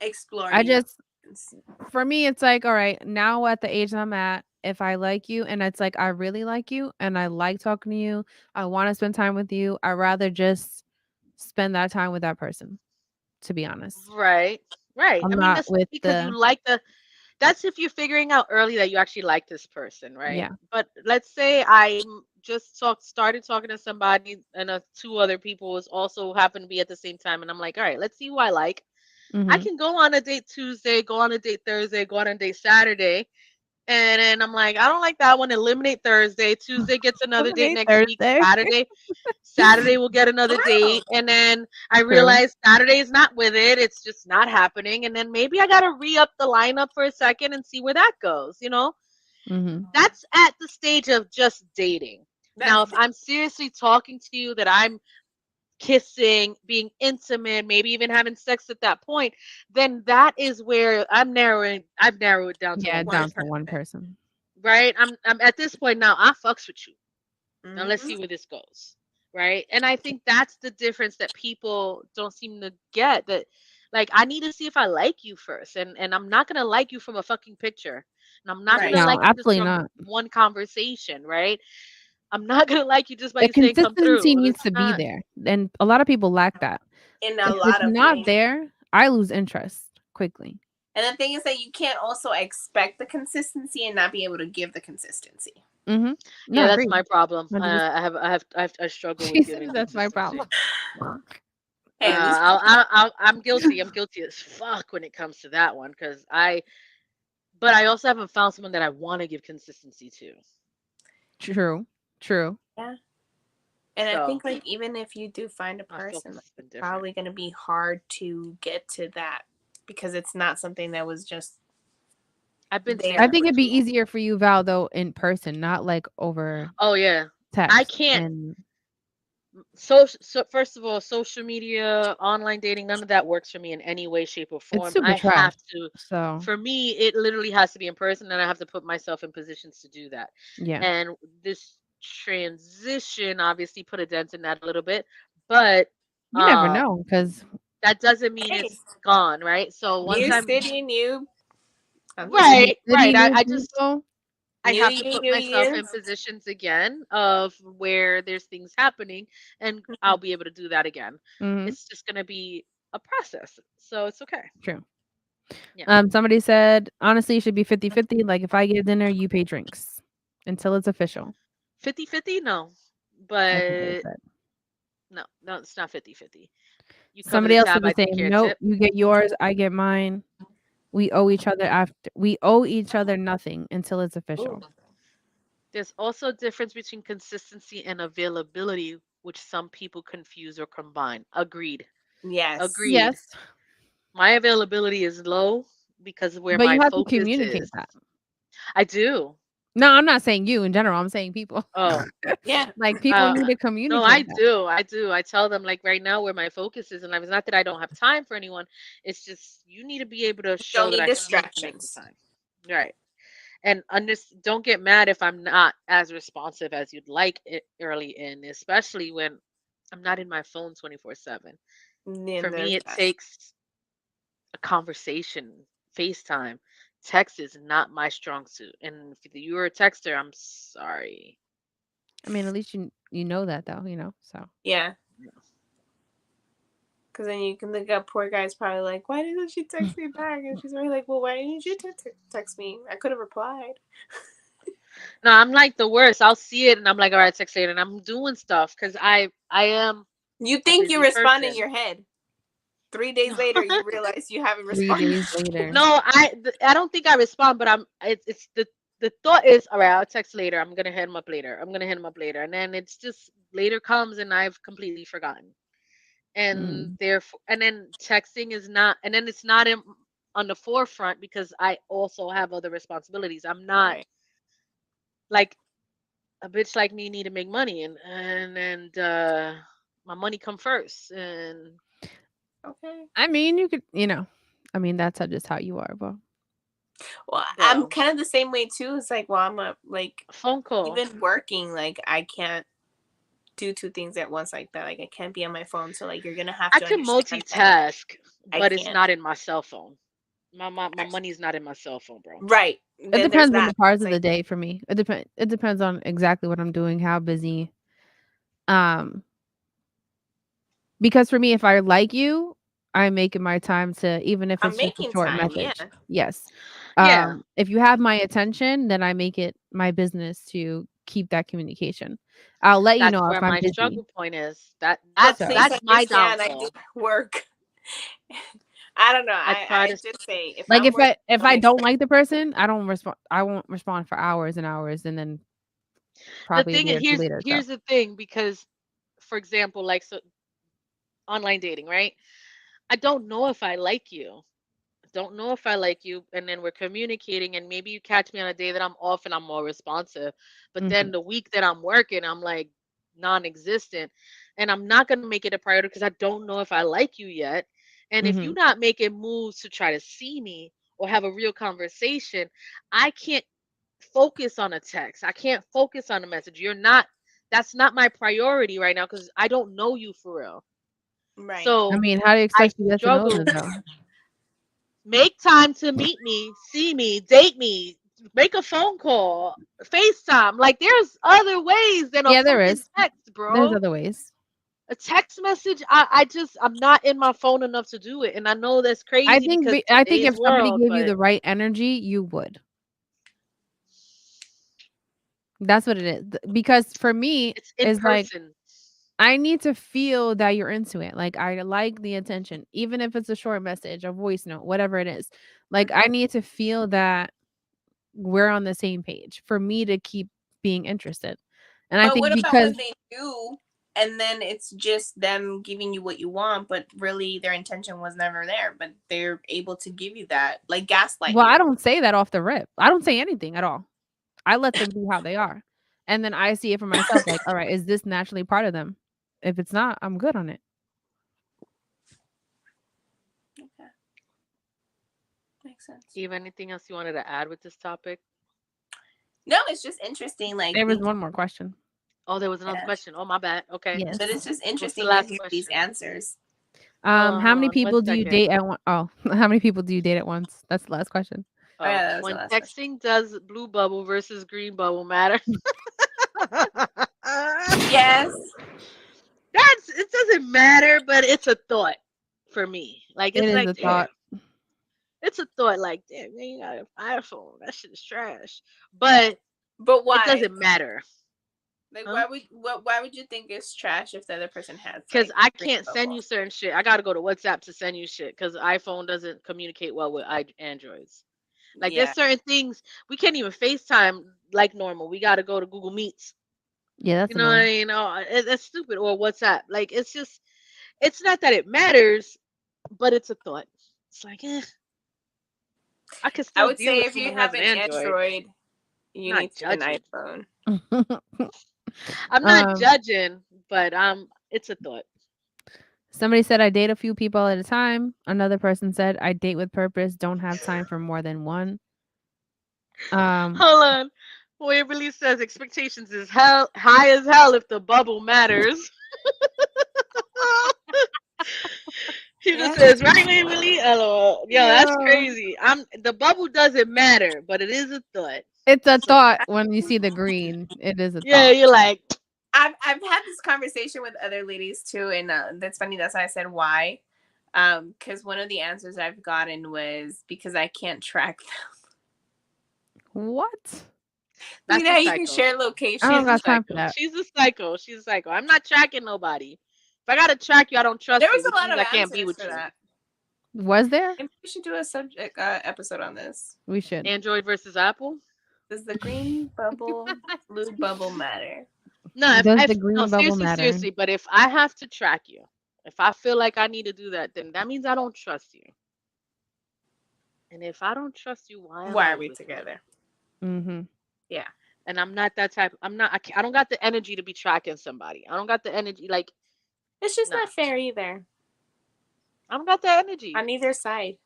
Speaker 2: I
Speaker 3: exploring your
Speaker 2: just
Speaker 3: options.
Speaker 2: for me, it's like, all right, now at the age I'm at, if I like you and it's like I really like you and I like talking to you, I want to spend time with you, I'd rather just spend that time with that person, to be honest.
Speaker 4: Right. Right.
Speaker 2: I'm
Speaker 4: I mean,
Speaker 2: not
Speaker 4: that's
Speaker 2: with
Speaker 4: because you
Speaker 2: the
Speaker 4: like the that's if you're figuring out early that you actually like this person, right?
Speaker 2: yeah.
Speaker 4: But let's say I just started talking to somebody and two other people was also happen to be at the same time, and I'm like, all right, let's see who I like. I
Speaker 2: Mhm.
Speaker 4: can go on a date Tuesday, go on a date Thursday, go on a date Saturday, And then I'm like, I don't like that one. Eliminate Thursday. Tuesday gets another date
Speaker 2: Eliminate
Speaker 4: next week.
Speaker 2: Thursday.
Speaker 4: Saturday will get another
Speaker 3: True.
Speaker 4: date. And then I
Speaker 2: True.
Speaker 4: realize Saturday is not with it. It's just not happening. And then maybe I gotta re-up the lineup for a second and see where that goes, you know?
Speaker 2: Mm-hmm.
Speaker 4: That's at the stage of just dating. Now,
Speaker 3: That's
Speaker 4: if I'm seriously talking to you that I'm kissing, being intimate, maybe even having sex at that point, then that is where I've narrowed it down to
Speaker 2: Yeah,
Speaker 4: one
Speaker 2: down
Speaker 4: person,
Speaker 2: to one person.
Speaker 4: right? I'm at this point now, I fucks with you. Now let's
Speaker 3: Mhm.
Speaker 4: see where this goes. Right? And I think that's the difference that people don't seem to get, that like I need to see if I like you first. And I'm not gonna like you from a fucking picture. And I'm not
Speaker 3: Right.
Speaker 4: gonna
Speaker 2: No,
Speaker 4: like you just
Speaker 2: absolutely
Speaker 4: from
Speaker 2: not.
Speaker 4: one conversation, right? I'm not gonna like you just by
Speaker 2: The
Speaker 4: you saying come
Speaker 2: consistency
Speaker 4: through.
Speaker 2: needs
Speaker 4: That's
Speaker 2: to be
Speaker 4: not
Speaker 2: there, and a lot of people lack that.
Speaker 3: In a
Speaker 2: If it's
Speaker 3: lot of
Speaker 2: not
Speaker 3: ways.
Speaker 2: there, I lose interest quickly.
Speaker 3: And the thing is that you can't also expect the consistency and not be able to give the consistency.
Speaker 2: Mm-hmm. No,
Speaker 4: Yeah, that's
Speaker 2: agreed.
Speaker 4: my problem.
Speaker 2: 100%.
Speaker 4: I struggle
Speaker 2: She
Speaker 4: with
Speaker 2: said
Speaker 4: giving
Speaker 2: that's my
Speaker 4: consistency.
Speaker 2: problem.
Speaker 3: Hey, at least
Speaker 4: I'm guilty. I'm guilty as fuck when it comes to that one because but I also haven't found someone that I want to give consistency to.
Speaker 2: True. True.
Speaker 3: yeah. And I
Speaker 4: So
Speaker 3: think like even if you do find a
Speaker 4: my
Speaker 3: person,
Speaker 4: focus
Speaker 3: like,
Speaker 4: has been
Speaker 3: it's
Speaker 4: different.
Speaker 3: probably going to be hard to get to that because it's not something that was just
Speaker 4: I've been saying
Speaker 2: I
Speaker 3: there
Speaker 4: that
Speaker 2: think
Speaker 3: for
Speaker 4: for
Speaker 2: it'd
Speaker 4: too
Speaker 2: be
Speaker 3: you.
Speaker 4: long.
Speaker 2: easier for you, Val, though, in person, not like over
Speaker 4: Oh yeah, I
Speaker 2: text.
Speaker 4: can't.
Speaker 2: And
Speaker 4: So first of all, social media, online dating, none of that works for me in any way, shape, or
Speaker 2: it's
Speaker 4: form.
Speaker 2: super
Speaker 4: I
Speaker 2: trash.
Speaker 4: have to.
Speaker 2: So
Speaker 4: For me, it literally has to be in person, and I have to put myself in positions to do that.
Speaker 2: yeah,
Speaker 4: And this transition obviously put a dent in that a little bit, but
Speaker 2: you never
Speaker 4: um,
Speaker 2: know because
Speaker 4: that doesn't mean
Speaker 3: Hey,
Speaker 4: it's gone, right? So once
Speaker 3: new
Speaker 4: I'm
Speaker 3: city, new. I'm just saying.
Speaker 2: new
Speaker 4: right,
Speaker 2: city,
Speaker 4: right,
Speaker 2: new
Speaker 4: I just
Speaker 2: people.
Speaker 4: I
Speaker 3: New
Speaker 4: have to
Speaker 3: year,
Speaker 4: put
Speaker 3: new
Speaker 4: myself
Speaker 3: year.
Speaker 4: in positions again of where there's things happening, and I'll be able to do that again.
Speaker 2: Mm-hmm.
Speaker 4: It's just gonna be a process, so it's okay.
Speaker 2: True.
Speaker 4: Yeah,
Speaker 2: Somebody said honestly, it should be 50-50. Like if I get dinner, you pay drinks until it's official.
Speaker 4: 50-50, no,
Speaker 2: That's what they
Speaker 4: but
Speaker 2: said.
Speaker 4: no, it's not 50-50. You cover the
Speaker 2: Somebody else
Speaker 4: tab,
Speaker 2: said
Speaker 4: I
Speaker 2: the
Speaker 4: take
Speaker 2: same.
Speaker 4: care of
Speaker 2: Nope,
Speaker 4: tip.
Speaker 2: you get yours, I get mine. We owe each other nothing until it's
Speaker 3: Ooh,
Speaker 2: official.
Speaker 4: There's also a difference between consistency and availability, which some people confuse or combine. Agreed.
Speaker 3: yes.
Speaker 4: Agreed.
Speaker 2: Yes,
Speaker 4: My availability is low because of where
Speaker 2: but
Speaker 4: my
Speaker 2: you have to
Speaker 4: focus
Speaker 2: communicate
Speaker 4: is.
Speaker 2: that.
Speaker 4: I do.
Speaker 2: No, I'm not saying you in general. I'm saying people.
Speaker 4: Oh,
Speaker 3: Yeah.
Speaker 2: Like people
Speaker 4: uh,
Speaker 2: need to
Speaker 4: no, I
Speaker 2: communicate that.
Speaker 4: do. I do. I tell them like right now where my focus is, and it's not that I don't have time for anyone. It's just you need to be able to
Speaker 3: Don't
Speaker 4: show that
Speaker 3: need
Speaker 4: I can make the
Speaker 3: distractions.
Speaker 4: time. Right. And don't get mad if I'm not as responsive as you'd like it early in, especially when I'm not in my phone 24/7. For
Speaker 3: Then
Speaker 4: me,
Speaker 3: there's
Speaker 4: it
Speaker 3: that.
Speaker 4: takes a conversation, FaceTime. Text is not my strong suit. And if you're a texter, I'm sorry.
Speaker 2: I mean, at least you know that though, you know. So
Speaker 3: Yeah.
Speaker 4: No.
Speaker 3: Because then you can look up poor guy's probably like, why didn't she text me back? And she's really like, well, why didn't you text me? I could have replied.
Speaker 4: No, I'm like the worst. I'll see it and I'm like, all right, text later, and I'm doing stuff because I am
Speaker 3: You
Speaker 4: a
Speaker 3: think you
Speaker 4: busy
Speaker 3: respond in
Speaker 4: person.
Speaker 3: your head. 3 days later, you realize you haven't
Speaker 2: 3 days
Speaker 3: responded.
Speaker 2: later.
Speaker 4: No, I don't think I respond, but it's the thought is all right. I'll text later. I'm gonna hit him up later. I'm gonna hit him up later, and then it's just later comes and I've completely forgotten. And
Speaker 2: Mm.
Speaker 4: therefore, and then texting is not, and then it's not on the forefront because I also have other responsibilities. I'm not
Speaker 3: Right.
Speaker 4: like a bitch like me need to make money, and my money come first, and
Speaker 3: Okay.
Speaker 2: I mean, you could, I mean, that's just how you are, but
Speaker 3: Well, I'm
Speaker 4: bro,
Speaker 3: kind of the same way too. It's like, well, I'm like,
Speaker 4: phone call.
Speaker 3: even working, like, I can't do two things at once like that. Like, I can't be on my phone. So, like, you're going to have
Speaker 4: I
Speaker 3: to
Speaker 4: can
Speaker 3: understand that
Speaker 4: multitask,
Speaker 3: I
Speaker 4: but it's
Speaker 3: can't.
Speaker 4: not in my cell phone. My money's not in my cell phone, bro.
Speaker 3: Right.
Speaker 2: it
Speaker 3: Then there's
Speaker 2: depends on
Speaker 3: that.
Speaker 2: the parts
Speaker 3: It's
Speaker 2: of the
Speaker 3: like,
Speaker 2: day for me. It depends on exactly what I'm doing, how busy. Um, because for me, if I like you, I'm making my time to, even if
Speaker 3: I'm
Speaker 2: it's just a
Speaker 3: making
Speaker 2: short
Speaker 3: time. Yeah.
Speaker 2: message. Yes.
Speaker 4: Yeah,
Speaker 2: If you have my attention, then I make it my business to keep that communication. I'll let you
Speaker 4: that's
Speaker 2: know if
Speaker 4: where
Speaker 2: I'm
Speaker 4: my
Speaker 2: busy.
Speaker 4: struggle point is. That
Speaker 3: But
Speaker 4: that's
Speaker 2: So
Speaker 3: please
Speaker 4: that's my
Speaker 3: understand, I do
Speaker 4: downfall.
Speaker 3: work I don't know.
Speaker 4: I try
Speaker 3: I
Speaker 4: to.
Speaker 3: just say if
Speaker 2: Like
Speaker 3: I'm working
Speaker 2: if
Speaker 3: on
Speaker 2: I don't
Speaker 3: extended,
Speaker 2: like the person, I don't respond. I won't respond for hours and hours, and then
Speaker 4: The
Speaker 2: probably a
Speaker 4: thing
Speaker 2: day
Speaker 4: is,
Speaker 2: or two later. So
Speaker 4: here's the thing, because, for example, like, so online dating, right? I don't know if I like you. Don't know if I like you, and then we're communicating, and maybe you catch me on a day that I'm off and I'm more responsive, but
Speaker 2: mhm,
Speaker 4: then the week that I'm working, I'm like non-existent, and I'm not going to make it a priority because I don't know if I like you yet. And if you're
Speaker 2: mhm,
Speaker 4: not making moves to try to see me or have a real conversation, I can't focus on a text. I can't focus on a message. That's not my priority right now because I don't know you for real.
Speaker 3: right?
Speaker 2: I
Speaker 4: So
Speaker 2: mean, how do you
Speaker 4: I
Speaker 2: expect to get to know
Speaker 4: struggle.
Speaker 2: them though?
Speaker 4: Make time to meet me, see me, date me, make a phone call, FaceTime. Like, there's other ways than a
Speaker 2: Yeah, there
Speaker 4: fucking
Speaker 2: is.
Speaker 4: text,
Speaker 2: There's
Speaker 4: bro.
Speaker 2: other ways.
Speaker 4: A text message, I'm not in my phone enough to do it. And I know that's crazy because
Speaker 2: I think
Speaker 4: today's
Speaker 2: if somebody
Speaker 4: world,
Speaker 2: gave you
Speaker 4: but
Speaker 2: the right energy, you would. That's what it is. Because for me,
Speaker 4: it's in
Speaker 2: it's like
Speaker 4: person.
Speaker 2: I need to feel that you're into it. Like I like the attention, even if it's a short message, a voice note, whatever it is. Like I
Speaker 3: Mhm.
Speaker 2: need to feel that we're on the same page for me to keep being interested. And I
Speaker 3: But
Speaker 2: think
Speaker 3: what about
Speaker 2: because
Speaker 3: when they do, and then it's just them giving you what you want, but really their intention was never there, but they're able to give you that, like gaslight
Speaker 2: well, I
Speaker 3: you.
Speaker 2: don't say that off the rip. I don't say anything at all. I let them be how they are. And then I see it for myself like, all right, is this naturally part of them? If it's not, I'm good on it.
Speaker 3: Okay, makes sense.
Speaker 4: Do you have anything else you wanted to add with this topic?
Speaker 3: No, it's just interesting, like
Speaker 2: There was
Speaker 3: thinking.
Speaker 2: one more question.
Speaker 4: Oh, there was another
Speaker 3: Yeah,
Speaker 4: question. Oh, my bad. Okay.
Speaker 2: Yes.
Speaker 3: but it's just
Speaker 4: What's the
Speaker 3: interesting to
Speaker 4: last
Speaker 3: hear these
Speaker 4: question?
Speaker 3: answers.
Speaker 2: How
Speaker 4: Hold
Speaker 2: many
Speaker 4: on one
Speaker 2: people do you
Speaker 4: second.
Speaker 2: date at one oh, how many people do you date at once? That's the last question.
Speaker 3: Oh
Speaker 4: Oh,
Speaker 3: yeah, that was the
Speaker 4: when
Speaker 3: last question.
Speaker 4: texting, does blue bubble versus green bubble matter?
Speaker 3: Yes.
Speaker 4: It doesn't matter, but it's a thought for me. Like,
Speaker 2: It
Speaker 4: it's
Speaker 2: is
Speaker 4: like,
Speaker 2: a
Speaker 4: damn,
Speaker 2: thought.
Speaker 4: it's a thought. Like, damn, man, you got an iPhone. That shit is trash. But
Speaker 3: But
Speaker 4: it
Speaker 3: why?
Speaker 4: doesn't matter,
Speaker 3: Like,
Speaker 4: huh?
Speaker 3: why would you think it's trash if the other person has
Speaker 4: Because
Speaker 3: like
Speaker 4: I
Speaker 3: green
Speaker 4: can't send
Speaker 3: bubble?
Speaker 4: you certain shit. I got to go to WhatsApp to send you shit because iPhone doesn't communicate well with Androids. Like, there's
Speaker 3: Yeah.
Speaker 4: certain things we can't even FaceTime like normal. We got to go to Google Meets.
Speaker 2: Yeah, that's
Speaker 4: You know what I
Speaker 2: annoying.
Speaker 4: mean? Oh, it's stupid. Or WhatsApp. Like, it's just, it's not that it matters, but it's a thought. It's like, I could
Speaker 3: I
Speaker 4: still
Speaker 3: would
Speaker 4: deal
Speaker 3: say
Speaker 4: with
Speaker 3: if you
Speaker 4: someone who has
Speaker 3: have
Speaker 4: an
Speaker 3: an
Speaker 4: Android.
Speaker 3: Android, you
Speaker 4: I'm not
Speaker 3: need to get an
Speaker 4: judging.
Speaker 3: iPhone.
Speaker 4: I'm not
Speaker 2: Um,
Speaker 4: judging, but it's a thought.
Speaker 2: somebody said I date a few people at a time. Another person said I date with purpose, don't have time for more than one. Um,
Speaker 4: Hold on. Waverly says expectations is hell high as hell if the bubble matters. He just
Speaker 3: Yeah.
Speaker 4: says, right, Waverly? LOL. Yo, that's
Speaker 2: no.
Speaker 4: crazy. The bubble doesn't matter, but it is a thought.
Speaker 2: It's a
Speaker 4: So
Speaker 2: thought when you see the green. It is a
Speaker 4: yeah,
Speaker 2: thought.
Speaker 4: you're like,
Speaker 3: I've had this conversation with other ladies too, and that's funny. That's why I said why. Because one of the answers I've gotten was because I can't track them.
Speaker 2: What?
Speaker 3: You
Speaker 4: that's
Speaker 3: know
Speaker 4: a
Speaker 3: how you can
Speaker 4: psycho.
Speaker 3: share
Speaker 2: I don't
Speaker 4: She's a
Speaker 3: locations.
Speaker 2: got time for
Speaker 4: psycho.
Speaker 2: that.
Speaker 4: She's a psycho. She's a psycho. I'm not tracking nobody. If I gotta track you, I don't
Speaker 3: There
Speaker 4: trust
Speaker 3: was
Speaker 4: you,
Speaker 3: a
Speaker 4: which
Speaker 3: lot
Speaker 4: means
Speaker 3: of
Speaker 4: I can't be
Speaker 3: answers
Speaker 4: with
Speaker 3: for
Speaker 4: you.
Speaker 3: that.
Speaker 2: Was there?
Speaker 3: Maybe we should do a subject episode on this.
Speaker 2: We should.
Speaker 4: Android versus Apple?
Speaker 3: Does the green bubble, blue bubble matter?
Speaker 4: No,
Speaker 2: Does the
Speaker 4: if no,
Speaker 2: green bubble
Speaker 4: seriously,
Speaker 2: matter?
Speaker 4: seriously. But if I have to track you, if I feel like I need to do that, then that means I don't trust you. And if I don't trust you, why am
Speaker 3: Why
Speaker 4: I
Speaker 3: are we
Speaker 4: with you?
Speaker 3: together?
Speaker 2: Mm-hmm.
Speaker 3: Yeah.
Speaker 4: And I'm not that type. I'm not. I don't got the energy to be tracking somebody. I don't got the energy. Like,
Speaker 3: It's just
Speaker 4: nah,
Speaker 3: not fair either
Speaker 4: I don't got the energy.
Speaker 3: on either side.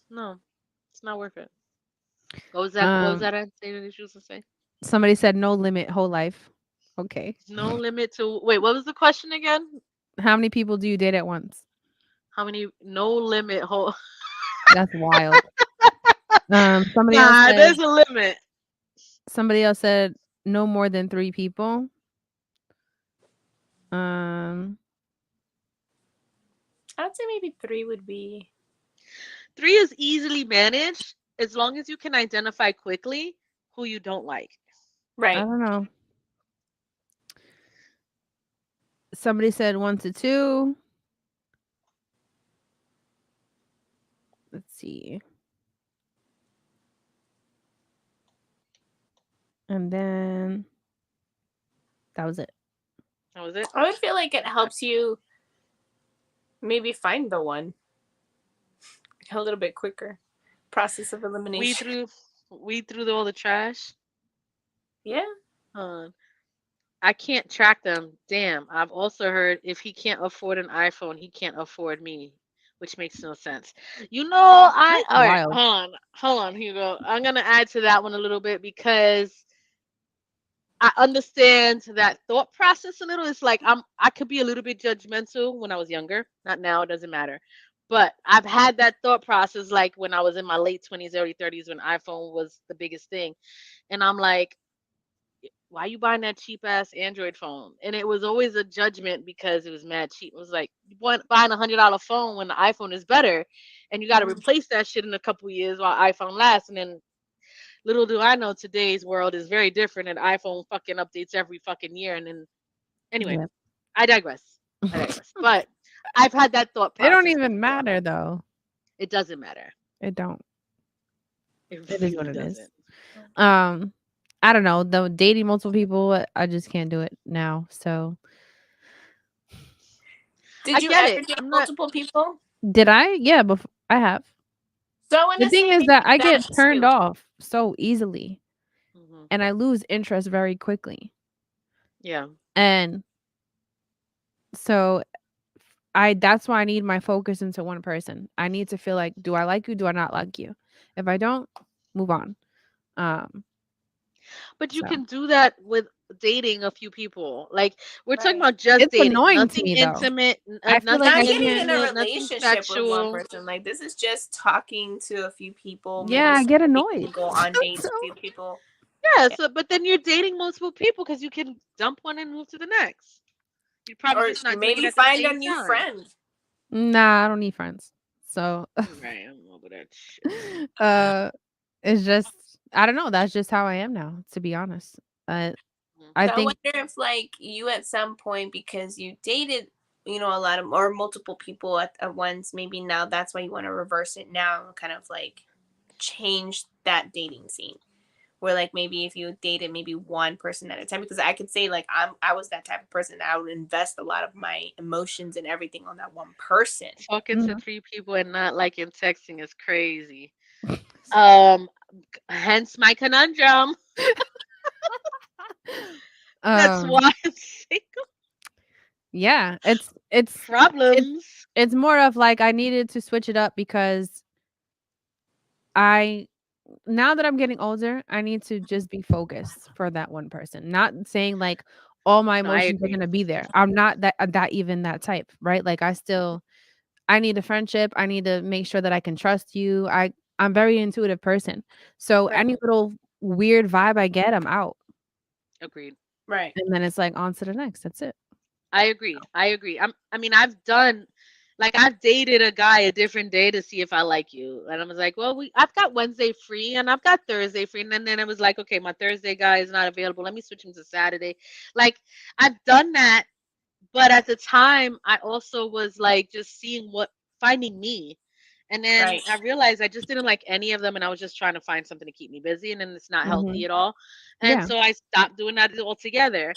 Speaker 4: No, it's not worth it. What was that? What was
Speaker 2: Um,
Speaker 4: that saying that you used to say?
Speaker 2: somebody said no limit, whole life. Okay.
Speaker 4: No limit to. Wait, what was the question again?
Speaker 2: How many people do you date at once?
Speaker 4: How many? No limit. Whole.
Speaker 2: That's wild. Somebody else
Speaker 4: Nah,
Speaker 2: said
Speaker 4: there's a limit.
Speaker 2: somebody else said no more than 3 people. Um,
Speaker 3: I'd say maybe 3 would be
Speaker 4: 3 is easily managed as long as you can identify quickly who you don't like.
Speaker 2: I
Speaker 3: right.
Speaker 2: don't know. Somebody said 1 to 2. see. And then that was it.
Speaker 4: That was it.
Speaker 3: I would feel like it helps you maybe find the one a little bit quicker. Process of
Speaker 4: We
Speaker 3: elimination.
Speaker 4: threw all the trash.
Speaker 3: Yeah.
Speaker 4: I can't track them. Damn. I've also heard if he can't afford an iPhone, he can't afford me, which makes no sense. All right,
Speaker 2: Wild.
Speaker 4: hold on, Hugo. I'm gonna add to that one a little bit because I understand that thought process a little. It's like I could be a little bit judgmental when I was younger. Not now, it doesn't matter. But I've had that thought process like when I was in my late 20s, early 30s when iPhone was the biggest thing. And I'm like, why you buying that cheap ass Android phone? And it was always a judgment because it was mad cheap. It was like you buying $100 phone when the iPhone is better, and you got to replace that shit in a couple years while iPhone lasts. And then little do I know, today's world is very different, and iPhone fucking updates every fucking year. And then anyway,
Speaker 2: Yep.
Speaker 4: I digress. But I've had that thought
Speaker 2: It don't
Speaker 4: process
Speaker 2: even
Speaker 4: before.
Speaker 2: matter though.
Speaker 4: It doesn't matter.
Speaker 2: It don't.
Speaker 4: It
Speaker 2: It is what
Speaker 4: really
Speaker 2: it is.
Speaker 4: doesn't.
Speaker 2: I don't know. Though dating multiple people, I just can't do it now. So
Speaker 3: Did
Speaker 4: I
Speaker 3: you
Speaker 4: get
Speaker 3: ever
Speaker 4: it.
Speaker 3: date
Speaker 4: I'm not.
Speaker 3: multiple people?
Speaker 2: did I? Yeah, before I have.
Speaker 3: So I want
Speaker 2: The
Speaker 3: to
Speaker 2: thing
Speaker 3: say
Speaker 2: is
Speaker 3: maybe
Speaker 2: that I
Speaker 3: that
Speaker 2: get turned
Speaker 3: too.
Speaker 2: off so easily,
Speaker 4: Mhm.
Speaker 2: and I lose interest very quickly.
Speaker 4: Yeah.
Speaker 2: And so that's why I need my focus into one person. I need to feel like, do I like you? Do I not like you? If I don't, move on.
Speaker 4: But you
Speaker 2: So
Speaker 4: can do that with dating a few people. Like we're talking
Speaker 3: Right.
Speaker 4: about just
Speaker 2: it's
Speaker 4: dating,
Speaker 2: annoying to
Speaker 4: nothing
Speaker 2: me though.
Speaker 4: intimate,
Speaker 2: I feel like
Speaker 4: nothing
Speaker 3: Not
Speaker 2: I
Speaker 3: getting
Speaker 2: can't.
Speaker 3: in a
Speaker 4: intimate, nothing
Speaker 3: relationship with one
Speaker 4: sexual.
Speaker 3: person. Like this is just talking to a few people,
Speaker 2: Yeah,
Speaker 3: maybe
Speaker 2: I get
Speaker 3: swiping
Speaker 2: annoyed.
Speaker 3: and go on dates
Speaker 2: So
Speaker 3: with a few people.
Speaker 4: Yeah,
Speaker 3: Yeah.
Speaker 4: so but then you're dating multiple people because you can dump one and move to the next. You're probably
Speaker 3: Or
Speaker 4: just not doing it
Speaker 3: maybe
Speaker 4: at the
Speaker 3: find a
Speaker 4: same
Speaker 3: new
Speaker 4: time.
Speaker 3: friend.
Speaker 2: nah, I don't need friends. So
Speaker 4: Right, I'm over that shit.
Speaker 2: uh it's just I don't know. That's just how I am now, to be honest. Uh,
Speaker 4: Mhm.
Speaker 2: I
Speaker 3: So I
Speaker 2: think
Speaker 3: wonder if like you at some point because you dated, a lot of or multiple people at once, maybe now that's why you want to reverse it now and kind of like change that dating scene. Where like maybe if you dated maybe one person at a time, because I could say like I was that type of person that I would invest a lot of my emotions and everything on that one person.
Speaker 4: Talking to
Speaker 2: mhm.
Speaker 4: 3 people and not liking texting is crazy. Um, hence my conundrum. That's
Speaker 2: um
Speaker 4: why I'm single.
Speaker 2: yeah, it's
Speaker 4: Problems.
Speaker 2: it's more of like I needed to switch it up because I now that I'm getting older, I need to just be focused for that one person. Not saying like all my
Speaker 4: No, I
Speaker 2: emotions are
Speaker 4: agree.
Speaker 2: gonna be there. I'm not that even that type, right? Like I need a friendship. I need to make sure that I can trust you. I'm very intuitive person. So
Speaker 3: Right.
Speaker 2: any little weird vibe I get, I'm out.
Speaker 4: Agreed.
Speaker 3: Right.
Speaker 2: And then it's like on to the next. That's it.
Speaker 4: I agree. I agree. I mean, I've dated a guy a different day to see if I like you. And I was like, well, I've got Wednesday free and I've got Thursday free. And then it was like, okay, my Thursday guy is not available. Let me switch him to Saturday. Like, I've done that. But at the time, I also was like just finding me. And then
Speaker 3: Right.
Speaker 4: I realized I just didn't like any of them. And I was just trying to find something to keep me busy. And then it's not healthy
Speaker 2: Mhm.
Speaker 4: at all. And
Speaker 2: Yeah.
Speaker 4: so I stopped doing that altogether.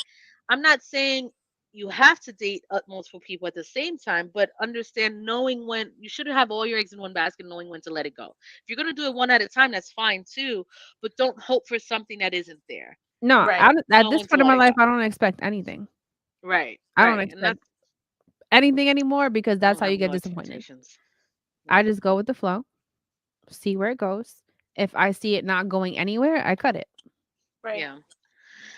Speaker 4: I'm not saying you have to date multiple people at the same time, but understand knowing when you shouldn't have all your eggs in one basket, knowing when to let it go. If you're going to do it one at a time, that's fine too. But don't hope for something that isn't there.
Speaker 2: No,
Speaker 3: Right.
Speaker 2: at
Speaker 4: Know
Speaker 2: this
Speaker 4: when to
Speaker 2: point in
Speaker 4: let
Speaker 2: my
Speaker 4: it go.
Speaker 2: life, I don't expect anything.
Speaker 4: Right,
Speaker 2: I don't
Speaker 4: right. And
Speaker 2: expect anything anymore because
Speaker 4: I
Speaker 2: that's
Speaker 4: don't
Speaker 2: how
Speaker 4: have
Speaker 2: you get
Speaker 4: no
Speaker 2: disappointed.
Speaker 4: expectations.
Speaker 2: I
Speaker 4: Yeah.
Speaker 2: just go with the flow, see where it goes. If I see it not going anywhere, I cut it.
Speaker 3: Right.
Speaker 4: Yeah.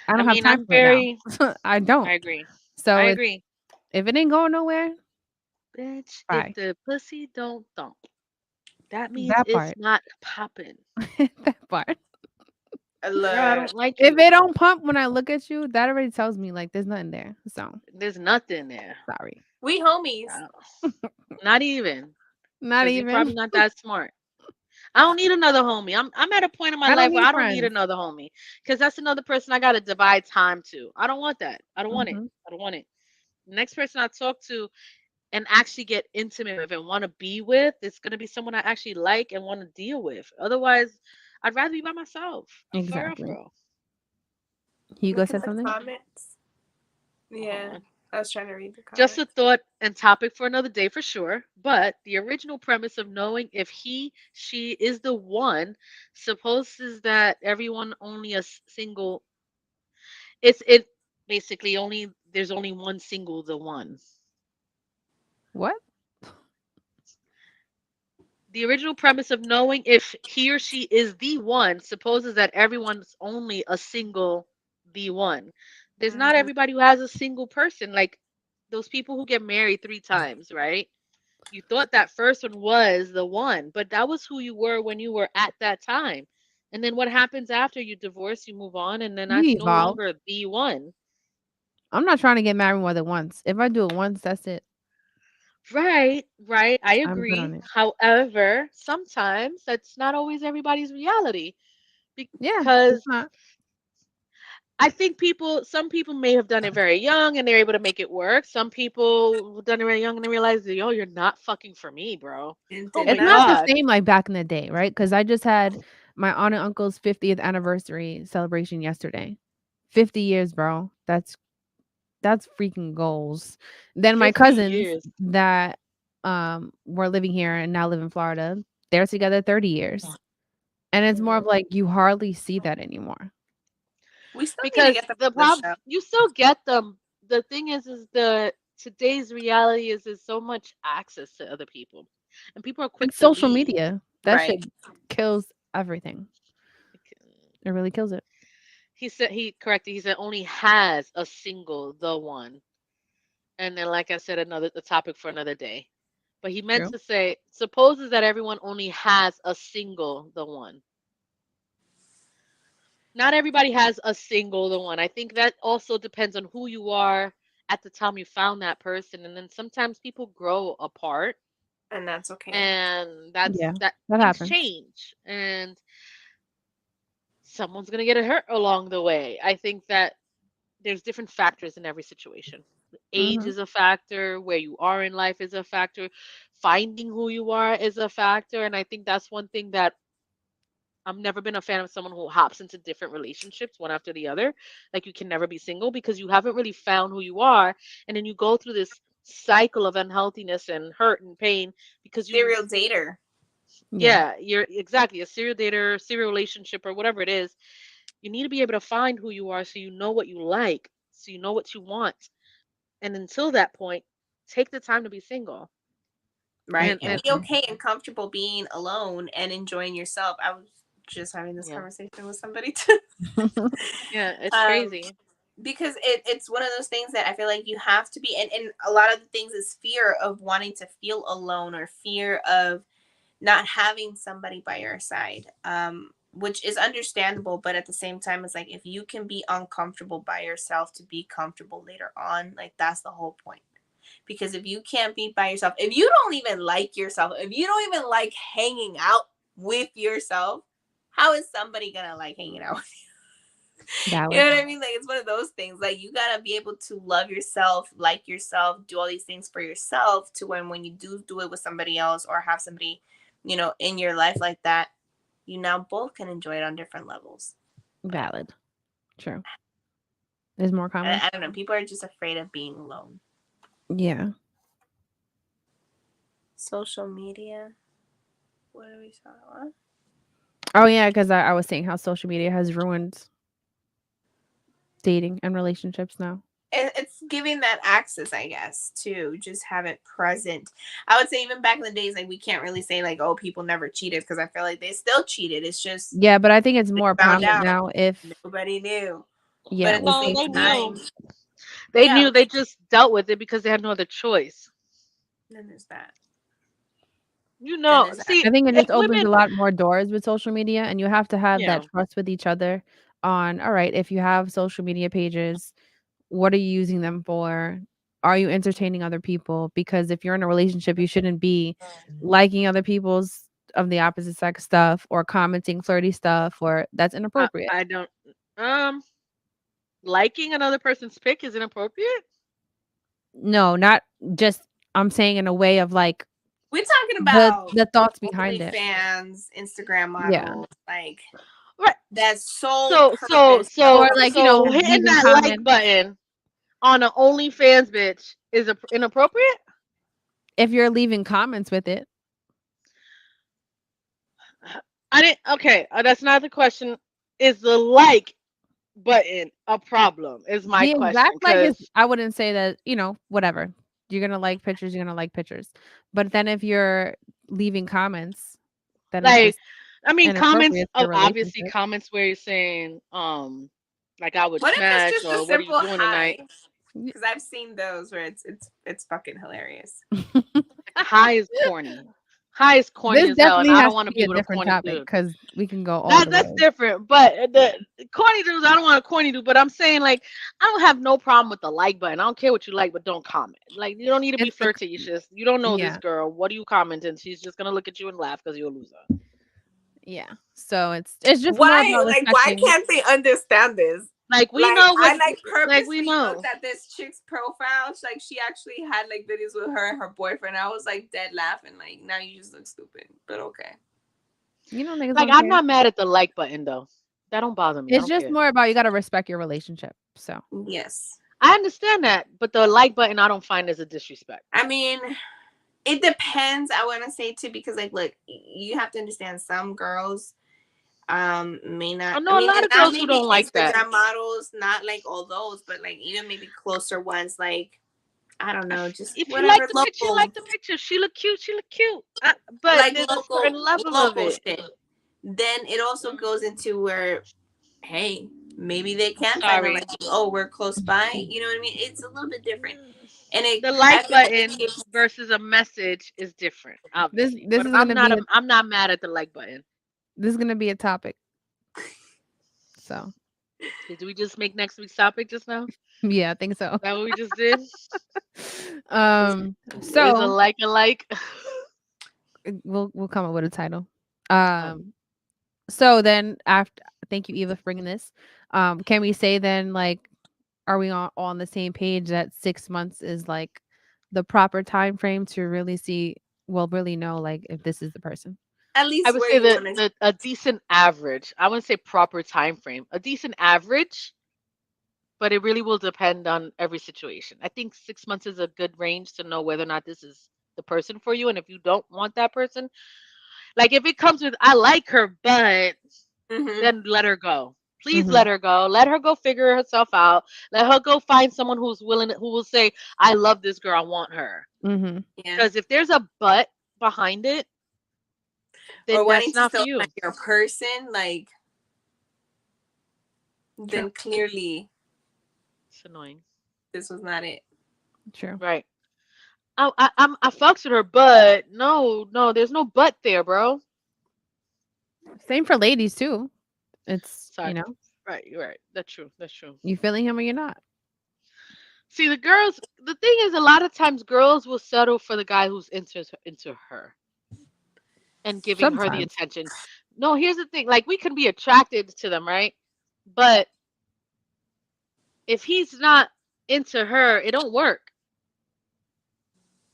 Speaker 2: I
Speaker 4: I
Speaker 2: don't have
Speaker 4: mean,
Speaker 2: time
Speaker 4: I'm
Speaker 2: for it now.
Speaker 4: very
Speaker 2: I don't.
Speaker 4: I agree.
Speaker 2: So
Speaker 4: I agree.
Speaker 2: if it ain't going nowhere,
Speaker 4: Bitch, if
Speaker 2: bye.
Speaker 4: the pussy don't thump, that means
Speaker 2: That
Speaker 4: it's
Speaker 2: part.
Speaker 4: not popping.
Speaker 2: That part.
Speaker 4: Girl, I
Speaker 3: Look.
Speaker 4: don't like
Speaker 2: If
Speaker 4: you.
Speaker 2: it don't pump when I look at you, that already tells me like there's nothing there. So
Speaker 4: There's nothing there.
Speaker 2: sorry.
Speaker 3: We homies.
Speaker 4: Uh, Not even.
Speaker 2: Not
Speaker 4: Because you're
Speaker 2: even.
Speaker 4: probably not that smart. I don't need another homie. I'm at a point in my
Speaker 2: I don't
Speaker 4: life where
Speaker 2: need
Speaker 4: I don't need
Speaker 2: friends.
Speaker 4: another homie. Because that's another person I gotta divide time to. I don't want that. I don't want it.
Speaker 2: Mhm.
Speaker 4: I don't want it. The next person I talk to, and actually get intimate with and want to be with, it's going to be someone I actually like and want to deal with. Otherwise, I'd rather be by myself. For real, for
Speaker 2: Exactly.
Speaker 4: real.
Speaker 2: Hugo
Speaker 3: Look at
Speaker 2: said
Speaker 3: the
Speaker 2: something.
Speaker 3: comments.
Speaker 4: Hold
Speaker 3: Yeah,
Speaker 4: on.
Speaker 3: I was trying to read the
Speaker 4: Just a
Speaker 3: comments.
Speaker 4: thought and topic for another day for sure. But the original premise of knowing if he, she is the one supposes that everyone only a single. It basically only there's only one single the one.
Speaker 2: What?
Speaker 4: The original premise of knowing if he or she is the one supposes that everyone's only a single the one. There's not
Speaker 3: Mhm.
Speaker 4: everybody who has a single person. Like those people who get married 3 times, right? You thought that first one was the one, but that was who you were when you were at that time. And then what happens after you divorce, you move on, and then that's
Speaker 2: You
Speaker 4: no
Speaker 2: evolve.
Speaker 4: longer the one.
Speaker 2: I'm not trying to get married more than once. If I do it once, that's it.
Speaker 4: Right, right. I
Speaker 2: I'm good on
Speaker 4: agree.
Speaker 2: it.
Speaker 4: However, sometimes that's not always everybody's reality
Speaker 2: Yeah,
Speaker 4: because
Speaker 2: it's not.
Speaker 4: I think some people may have done it very young and they're able to make it work. Some people have done it very young and they realize, yo, you're not fucking for me, bro.
Speaker 3: It
Speaker 4: Oh
Speaker 3: did
Speaker 4: my
Speaker 2: It's not the
Speaker 3: not.
Speaker 4: God.
Speaker 2: same like back in the day, right? Because I just had my aunt and uncle's 50th anniversary celebration yesterday. 50 years, bro. That's freaking goals. Then my
Speaker 4: 50
Speaker 2: cousins
Speaker 4: years.
Speaker 2: that were living here and now live in Florida, they're together 30 years. And it's more
Speaker 4: Mhm.
Speaker 2: of like you hardly see that anymore.
Speaker 3: We still need to
Speaker 4: Because
Speaker 3: get them
Speaker 4: the
Speaker 3: on the
Speaker 4: problem,
Speaker 3: show.
Speaker 4: you still get them. The thing is the today's reality is there's so much access to other people, and people are quick
Speaker 2: It's
Speaker 4: to
Speaker 2: social
Speaker 4: leave.
Speaker 2: media. That
Speaker 3: Right.
Speaker 2: shit kills everything. It really kills it.
Speaker 4: He said he corrected. He said only has a single the one, and then like I said, another the topic for another day. But he meant
Speaker 2: True.
Speaker 4: to say supposes that everyone only has a single the one. Not everybody has a single the one. I think that also depends on who you are at the time you found that person, and then sometimes people grow apart,
Speaker 3: And that's okay.
Speaker 4: and
Speaker 2: Yeah.
Speaker 4: that
Speaker 2: That
Speaker 4: things
Speaker 2: happens.
Speaker 4: change, and someone's gonna get hurt along the way. I think that there's different factors in every situation. Age
Speaker 2: Mhm.
Speaker 4: is a factor, where you are in life is a factor, finding who you are is a factor, and I think that's one thing that I've never been a fan of someone who hops into different relationships one after the other. Like you can never be single because you haven't really found who you are, and then you go through this cycle of unhealthiness and hurt and pain because you,
Speaker 3: Serial dater.
Speaker 2: Yeah.
Speaker 4: yeah, you're exactly a serial dater, serial relationship, or whatever it is. You need to be able to find who you are so you know what you like, so you know what you want, and until that point, take the time to be single.
Speaker 3: Right. And
Speaker 4: And
Speaker 3: be
Speaker 2: Exactly.
Speaker 3: okay and comfortable being alone and enjoying yourself. I was just having this
Speaker 4: yeah,
Speaker 3: conversation with somebody too.
Speaker 4: yeah, it's
Speaker 3: um
Speaker 4: crazy.
Speaker 3: because it's one of those things that I feel like you have to be, and a lot of the things is fear of wanting to feel alone or fear of not having somebody by your side, which is understandable, but at the same time it's like if you can be uncomfortable by yourself to be comfortable later on, like that's the whole point. Because if you can't be by yourself, if you don't even like yourself, if you don't even like hanging out with yourself, how is somebody gonna like hanging out with you? You
Speaker 2: Valid.
Speaker 3: know what I mean? Like it's one of those things. Like you gotta be able to love yourself, like yourself, do all these things for yourself to when you do it with somebody else or have somebody, in your life like that, you now both can enjoy it on different levels. But
Speaker 2: Valid. True. There's more
Speaker 3: I
Speaker 2: comments?
Speaker 3: don't know. People are just afraid of being alone.
Speaker 2: Yeah.
Speaker 3: Social media. What are we talking about?
Speaker 2: Oh yeah, because I was saying how social media has ruined dating and relationships now.
Speaker 3: It's giving that access, I guess, to just have it present. I would say even back in the days, like we can't really say like, oh, people never cheated because I feel like they still cheated. It's just
Speaker 2: Yeah, but I think it's
Speaker 3: they
Speaker 2: more
Speaker 3: found
Speaker 2: prominent
Speaker 3: out
Speaker 2: now if
Speaker 3: nobody knew. But
Speaker 2: yeah,
Speaker 3: at the
Speaker 2: with
Speaker 4: No,
Speaker 3: same
Speaker 4: they
Speaker 2: information.
Speaker 4: knew.
Speaker 3: time,
Speaker 4: They
Speaker 3: yeah,
Speaker 4: knew.
Speaker 3: but
Speaker 4: They just dealt with it because they had no other choice.
Speaker 3: then there's that.
Speaker 4: You
Speaker 3: Then
Speaker 4: know,
Speaker 3: there's that.
Speaker 4: see,
Speaker 2: I think it
Speaker 4: if
Speaker 2: just opens
Speaker 4: women,
Speaker 2: a lot more doors with social media, and you have to have that
Speaker 4: yeah,
Speaker 2: trust with each other on, all right, if you have social media pages, what are you using them for? Are you entertaining other people? Because if you're in a relationship, you shouldn't be liking other people's of the opposite sex stuff or commenting flirty stuff or that's inappropriate.
Speaker 4: I don't. Um, liking another person's pic is inappropriate.
Speaker 2: No, not just I'm saying in a way of like
Speaker 3: We're talking about
Speaker 2: the thoughts behind it.
Speaker 3: OnlyFans, Instagram
Speaker 2: Yeah.
Speaker 3: models, like
Speaker 4: Right.
Speaker 3: that's sole
Speaker 4: So
Speaker 3: purpose.
Speaker 2: Or like, you know,
Speaker 4: hitting
Speaker 2: leaving
Speaker 4: that like
Speaker 2: comments.
Speaker 4: button on an OnlyFans bitch is inappropriate.
Speaker 2: If you're leaving comments with it.
Speaker 4: I didn't. Okay, that's not the question. Is the like button a problem? Is my
Speaker 2: The
Speaker 4: question
Speaker 2: exact like is
Speaker 4: because
Speaker 2: I wouldn't say that, you know, whatever. You're gonna like pictures, you're gonna like pictures. But then if you're leaving comments, then it's
Speaker 4: like
Speaker 2: just
Speaker 4: I mean comments
Speaker 2: inappropriate to your
Speaker 4: obviously
Speaker 2: relationship.
Speaker 4: comments where you're saying like I would
Speaker 3: What if it's
Speaker 4: smash
Speaker 3: just a
Speaker 4: or what are you
Speaker 3: simple
Speaker 4: doing
Speaker 3: hi?
Speaker 4: tonight?
Speaker 3: Because I've seen those where it's fucking hilarious.
Speaker 4: High is corny. High is corny
Speaker 2: This
Speaker 4: as hell, and
Speaker 2: definitely
Speaker 4: I
Speaker 2: has
Speaker 4: don't
Speaker 2: to
Speaker 4: want to
Speaker 2: be
Speaker 4: be
Speaker 2: a
Speaker 4: with a
Speaker 2: different
Speaker 4: corny
Speaker 2: topic
Speaker 4: dude.
Speaker 2: because we can go all the
Speaker 4: That's
Speaker 2: way.
Speaker 4: different. But the corny dudes, I don't want a corny dude. But I'm saying like I don't have no problem with the like button. I don't care what you like, but don't comment. Like you don't need to be
Speaker 2: It's the
Speaker 4: flirtatious. You don't know this
Speaker 2: yeah,
Speaker 4: girl. What are you commenting? She's just gonna look at you and laugh because you're a loser.
Speaker 2: yeah. So it's just more
Speaker 3: Why?
Speaker 2: about
Speaker 3: Like, why
Speaker 2: respecting.
Speaker 3: can't they understand this?
Speaker 4: Like we
Speaker 3: Like,
Speaker 4: know
Speaker 3: I
Speaker 4: what.
Speaker 3: like
Speaker 4: Like we
Speaker 3: purposely
Speaker 4: know.
Speaker 3: looked at this chick's profile. Like, she actually had like videos with her and her boyfriend. I was like dead laughing. Like, now you just look stupid. But okay.
Speaker 2: You know, niggas
Speaker 4: Like
Speaker 2: don't
Speaker 4: I'm
Speaker 2: care.
Speaker 4: not mad at the like button though. That don't bother me. I
Speaker 2: It's
Speaker 4: don't
Speaker 2: just
Speaker 4: care.
Speaker 2: more about you gotta respect your relationship. So
Speaker 3: Yes.
Speaker 4: I understand that, but the like button I don't find as a disrespect.
Speaker 3: I mean, it depends. I want to say too, because like, look, you have to understand some girls may
Speaker 4: I
Speaker 3: not. I
Speaker 4: know a
Speaker 3: mean,
Speaker 4: lot
Speaker 3: and
Speaker 4: of
Speaker 3: not
Speaker 4: girls who
Speaker 3: maybe
Speaker 4: don't like that.
Speaker 3: Instagram models, not like all those, but like even maybe closer ones, like I don't know, just
Speaker 4: If you like
Speaker 3: whatever
Speaker 4: the picture, you
Speaker 3: local,
Speaker 4: like the picture. She look cute. She look cute. But
Speaker 3: like
Speaker 4: there's a certain level of
Speaker 3: local
Speaker 4: it.
Speaker 3: shit. Then it also goes into where, hey, maybe they can find a
Speaker 4: Sorry.
Speaker 3: like, oh, we're close by. You know what I mean? It's a little bit different, and it.
Speaker 4: The
Speaker 3: I
Speaker 4: like
Speaker 3: feel like
Speaker 4: button versus a message is different, obviously.
Speaker 2: this
Speaker 4: But
Speaker 2: is gonna be a
Speaker 4: I'm not mad at the like button.
Speaker 2: this is gonna be a topic. So
Speaker 4: Did we just make next week's topic just now?
Speaker 2: yeah, I think so.
Speaker 4: That what we just did? Is a
Speaker 2: So
Speaker 4: like a like?
Speaker 2: we'll come up with a title.
Speaker 4: Oh,
Speaker 2: So then after thank you, Eva, for bringing this. Can we say then like are we all on the same page that 6 months is like the proper time frame to really see really know like if this is the person?
Speaker 3: at
Speaker 4: I
Speaker 3: least
Speaker 4: would
Speaker 3: where
Speaker 4: say
Speaker 3: you
Speaker 4: that
Speaker 3: want to.
Speaker 4: a decent average. I wouldn't say proper time frame. A decent average, but it really will depend on every situation. I think 6 months is a good range to know whether or not this is the person for you. And if you don't want that person, like if it comes with I like her, but
Speaker 3: Mm-hmm.
Speaker 4: then let her go. Please
Speaker 2: Mm-hmm.
Speaker 4: let her go. Let her go figure herself out. Let her go find someone who's willing, who will say, I love this girl. I want her.
Speaker 2: Mm-hmm.
Speaker 3: Yeah.
Speaker 4: Because if there's a but behind it,
Speaker 3: Or
Speaker 4: then
Speaker 3: wanting
Speaker 4: that's
Speaker 3: to
Speaker 4: not for
Speaker 3: still
Speaker 4: you.
Speaker 3: find your person, like
Speaker 2: True.
Speaker 3: then clearly
Speaker 4: It's annoying.
Speaker 3: this was not it.
Speaker 2: True.
Speaker 4: Right. I fucks with her, but no, there's no but there, bro.
Speaker 2: Same for ladies too. It's, you
Speaker 4: Sorry.
Speaker 2: know,
Speaker 4: Right, you're right. That's true. That's true.
Speaker 2: you feeling him or you're not.
Speaker 4: See, the thing is, a lot of times girls will settle for the guy who's into her and giving her the
Speaker 2: Sometimes.
Speaker 4: attention. No, here's the thing. Like, we can be attracted to them, right? But if he's not into her, it don't work.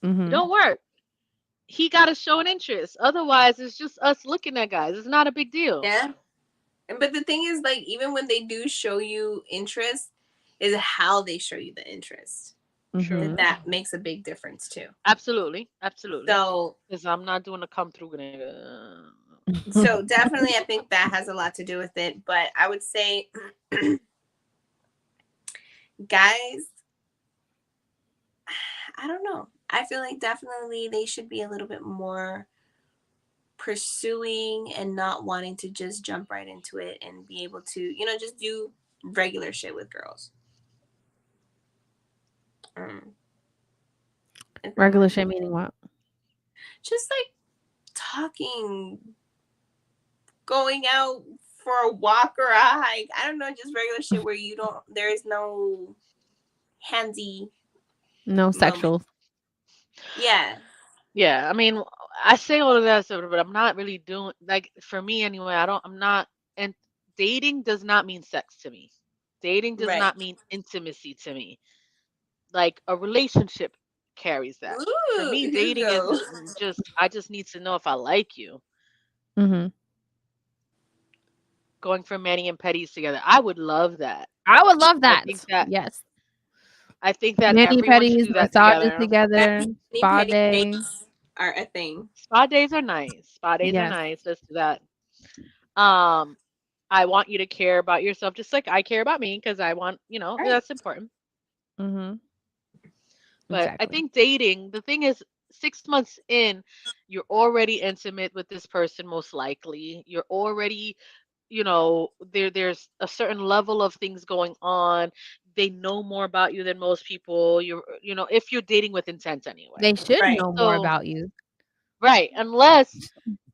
Speaker 4: It
Speaker 2: Mm-hmm.
Speaker 4: don't work. He got to show an interest. Otherwise, it's just us looking at guys. It's not a big deal.
Speaker 3: Yeah. But the thing is, like, even when they do show you interest, is how they show you the interest.
Speaker 4: True.
Speaker 2: Mm-hmm.
Speaker 3: That makes a big difference too.
Speaker 4: Absolutely. Absolutely.
Speaker 3: So
Speaker 4: Because I'm not doing a come through nigga.
Speaker 3: so definitely I think that has a lot to do with it. But I would say guys, I don't know. I feel like definitely they should be a little bit more pursuing and not wanting to just jump right into it and be able to, just do regular shit with girls.
Speaker 2: Regular shit meaning what?
Speaker 3: Just like talking, going out for a walk or a hike. I don't know, just regular shit where there is no handsy
Speaker 2: No
Speaker 3: moment.
Speaker 2: sexual.
Speaker 3: Yeah.
Speaker 4: Yeah, I mean, I say all of that stuff, but I'm not really doing like for me anyway. I'm not, and dating does not mean sex to me. Dating does
Speaker 3: Right.
Speaker 4: not mean intimacy to me. Like a relationship carries that. For
Speaker 3: Ooh,
Speaker 4: me, dating is
Speaker 3: Hugo.
Speaker 4: just I just need to know if I like you.
Speaker 2: Mm-hmm.
Speaker 4: Going for mani and pedis together, I would love that.
Speaker 2: I would love
Speaker 4: I
Speaker 2: that.
Speaker 4: think that
Speaker 2: Yes.
Speaker 4: I think that
Speaker 2: Mani
Speaker 4: everyone should
Speaker 2: pedis,
Speaker 4: do that
Speaker 2: massages
Speaker 4: together.
Speaker 2: together,
Speaker 3: Mani
Speaker 2: spa
Speaker 3: petty
Speaker 2: day.
Speaker 3: dates are a thing.
Speaker 4: Spa days are nice. Spa days are
Speaker 2: Yes.
Speaker 4: nice. Let's do that. Um, I want you to care about yourself just like I care about me because I want,
Speaker 3: Right.
Speaker 4: that's important.
Speaker 2: Mm-hmm.
Speaker 4: But I
Speaker 2: Exactly.
Speaker 4: think dating, the thing is, 6 months in, you're already intimate with this person, most likely. You're already, there's a certain level of things going on. They know more about you than most people. If you're dating with intent anyway.
Speaker 2: They should
Speaker 3: Right.
Speaker 2: know more
Speaker 4: So,
Speaker 2: about you.
Speaker 4: right, unless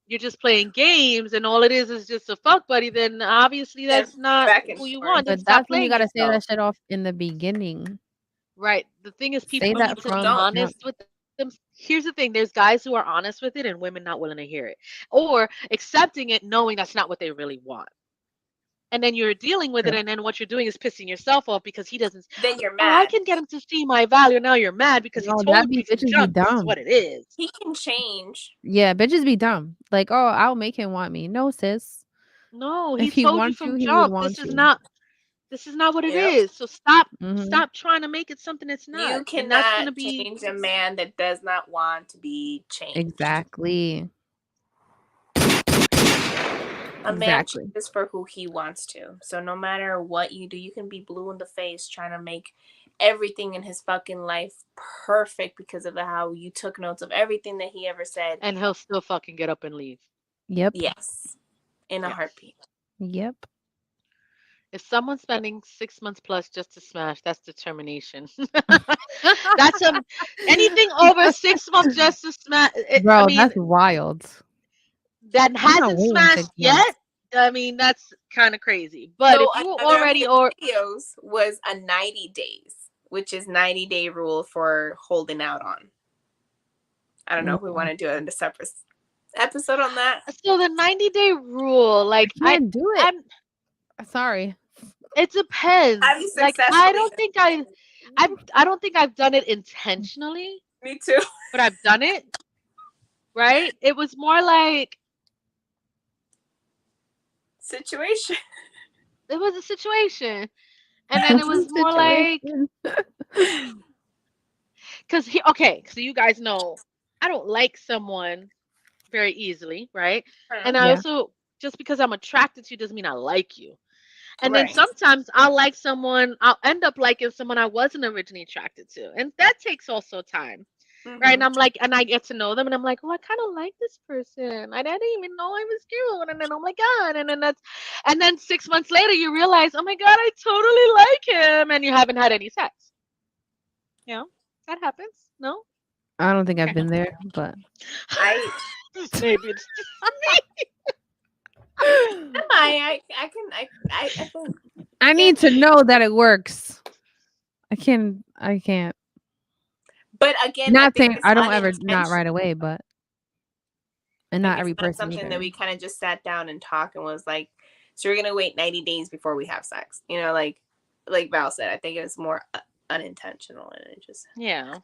Speaker 4: you're just playing games and all it is just a fuck buddy, then obviously
Speaker 3: Then
Speaker 4: that's not
Speaker 3: back and
Speaker 4: who you
Speaker 3: forth.
Speaker 4: want. Then
Speaker 2: But
Speaker 4: stop
Speaker 2: that's when you
Speaker 4: playing
Speaker 2: gotta say
Speaker 4: yourself.
Speaker 2: that shit off in the beginning.
Speaker 4: Right. The thing is,
Speaker 2: Say
Speaker 4: people
Speaker 3: But
Speaker 2: that
Speaker 4: need to
Speaker 3: people
Speaker 4: be
Speaker 2: from
Speaker 3: don't.
Speaker 2: jump.
Speaker 4: honest with them. Here's the thing: there's guys who are honest with it, and women not willing to hear it, or accepting it, knowing that's not what they really want. And then you're dealing with it,
Speaker 2: True.
Speaker 4: and then what you're doing is pissing yourself off because he doesn't.
Speaker 3: Then you're
Speaker 4: Oh, I
Speaker 3: mad.
Speaker 4: can get him to see my value. Now you're mad because he
Speaker 2: No, that
Speaker 4: told
Speaker 2: be
Speaker 4: you from
Speaker 2: bitches be
Speaker 4: jump this is
Speaker 2: dumb.
Speaker 4: what it is.
Speaker 3: He can change.
Speaker 2: Yeah, bitches be dumb. Like, oh, I'll make him want me. No, sis.
Speaker 4: No, he
Speaker 2: If he
Speaker 4: told you
Speaker 2: wants
Speaker 4: from
Speaker 2: you, he would
Speaker 4: jump this
Speaker 2: want
Speaker 4: is
Speaker 2: you.
Speaker 4: not this is not what it
Speaker 3: Yep.
Speaker 4: is. So stop
Speaker 2: Mm-hmm.
Speaker 4: stop trying to make it something it's not,
Speaker 3: You
Speaker 4: and that's gonna
Speaker 3: cannot
Speaker 4: be
Speaker 3: change a man that does not want to be changed.
Speaker 2: Exactly.
Speaker 3: A man
Speaker 2: Exactly.
Speaker 3: changes for who he wants to. So no matter what you do, you can be blue in the face trying to make everything in his fucking life perfect because of how you took notes of everything that he ever said.
Speaker 4: and he'll still fucking get up and leave.
Speaker 2: Yep.
Speaker 3: Yes. In a
Speaker 4: Yeah.
Speaker 3: heartbeat.
Speaker 2: Yep.
Speaker 4: If someone's spending 6 months plus just to smash, that's determination. That's anything over 6 months just to smash. I
Speaker 2: Bro,
Speaker 4: mean,
Speaker 2: that's wild.
Speaker 4: that
Speaker 2: I'm not
Speaker 4: hasn't
Speaker 2: waiting
Speaker 4: smashed
Speaker 2: 6 months.
Speaker 4: yet. I mean, that's kind of crazy. But
Speaker 3: So
Speaker 4: if you were
Speaker 3: another of
Speaker 4: already
Speaker 3: his
Speaker 4: or
Speaker 3: videos was a 90 days, which is 90-day rule for holding out on. I don't know if we want to do a separate episode on that.
Speaker 4: so the 90-day rule, like
Speaker 2: I can't do it.
Speaker 4: I'm
Speaker 2: Sorry.
Speaker 4: it depends.
Speaker 3: Have you
Speaker 4: Like I
Speaker 3: successfully
Speaker 4: don't think I don't think I've done it intentionally,
Speaker 3: Me too.
Speaker 4: but I've done it, right? It was more like
Speaker 3: Situation.
Speaker 4: it was a situation. And then it was
Speaker 2: It's a
Speaker 4: more like
Speaker 2: situation.
Speaker 4: okay, so you guys know I don't like someone very easily, right? And I
Speaker 2: Yeah.
Speaker 4: also just because I'm attracted to you doesn't mean I like you. And then
Speaker 3: Right.
Speaker 4: sometimes I'll end up liking someone I wasn't originally attracted to. And that takes also time. Right. And
Speaker 3: Mm-hmm.
Speaker 4: I'm like, and I get to know them and I'm like, oh, I kind of like this person. I didn't even know I was cute. And then, oh my God. And then 6 months later, you realize, oh my God, I totally like him. And you haven't had any sex. You know, that happens. No?
Speaker 2: I don't think I've
Speaker 4: Okay.
Speaker 2: been there, but
Speaker 3: I
Speaker 4: Maybe it's
Speaker 3: I think
Speaker 2: I need to know that it works. I can't.
Speaker 3: but again, I
Speaker 2: Not
Speaker 3: think
Speaker 2: saying
Speaker 3: it's
Speaker 2: I don't ever not right
Speaker 3: unintentional.
Speaker 2: away, but and
Speaker 3: Like
Speaker 2: not
Speaker 3: it's
Speaker 2: every
Speaker 3: not
Speaker 2: person
Speaker 3: something that
Speaker 2: either.
Speaker 3: we kind of just sat down and talked and was like, so we're gonna wait 90 days before we have sex. You know, like Val said, I think it was more unintentional and it just
Speaker 4: yeah.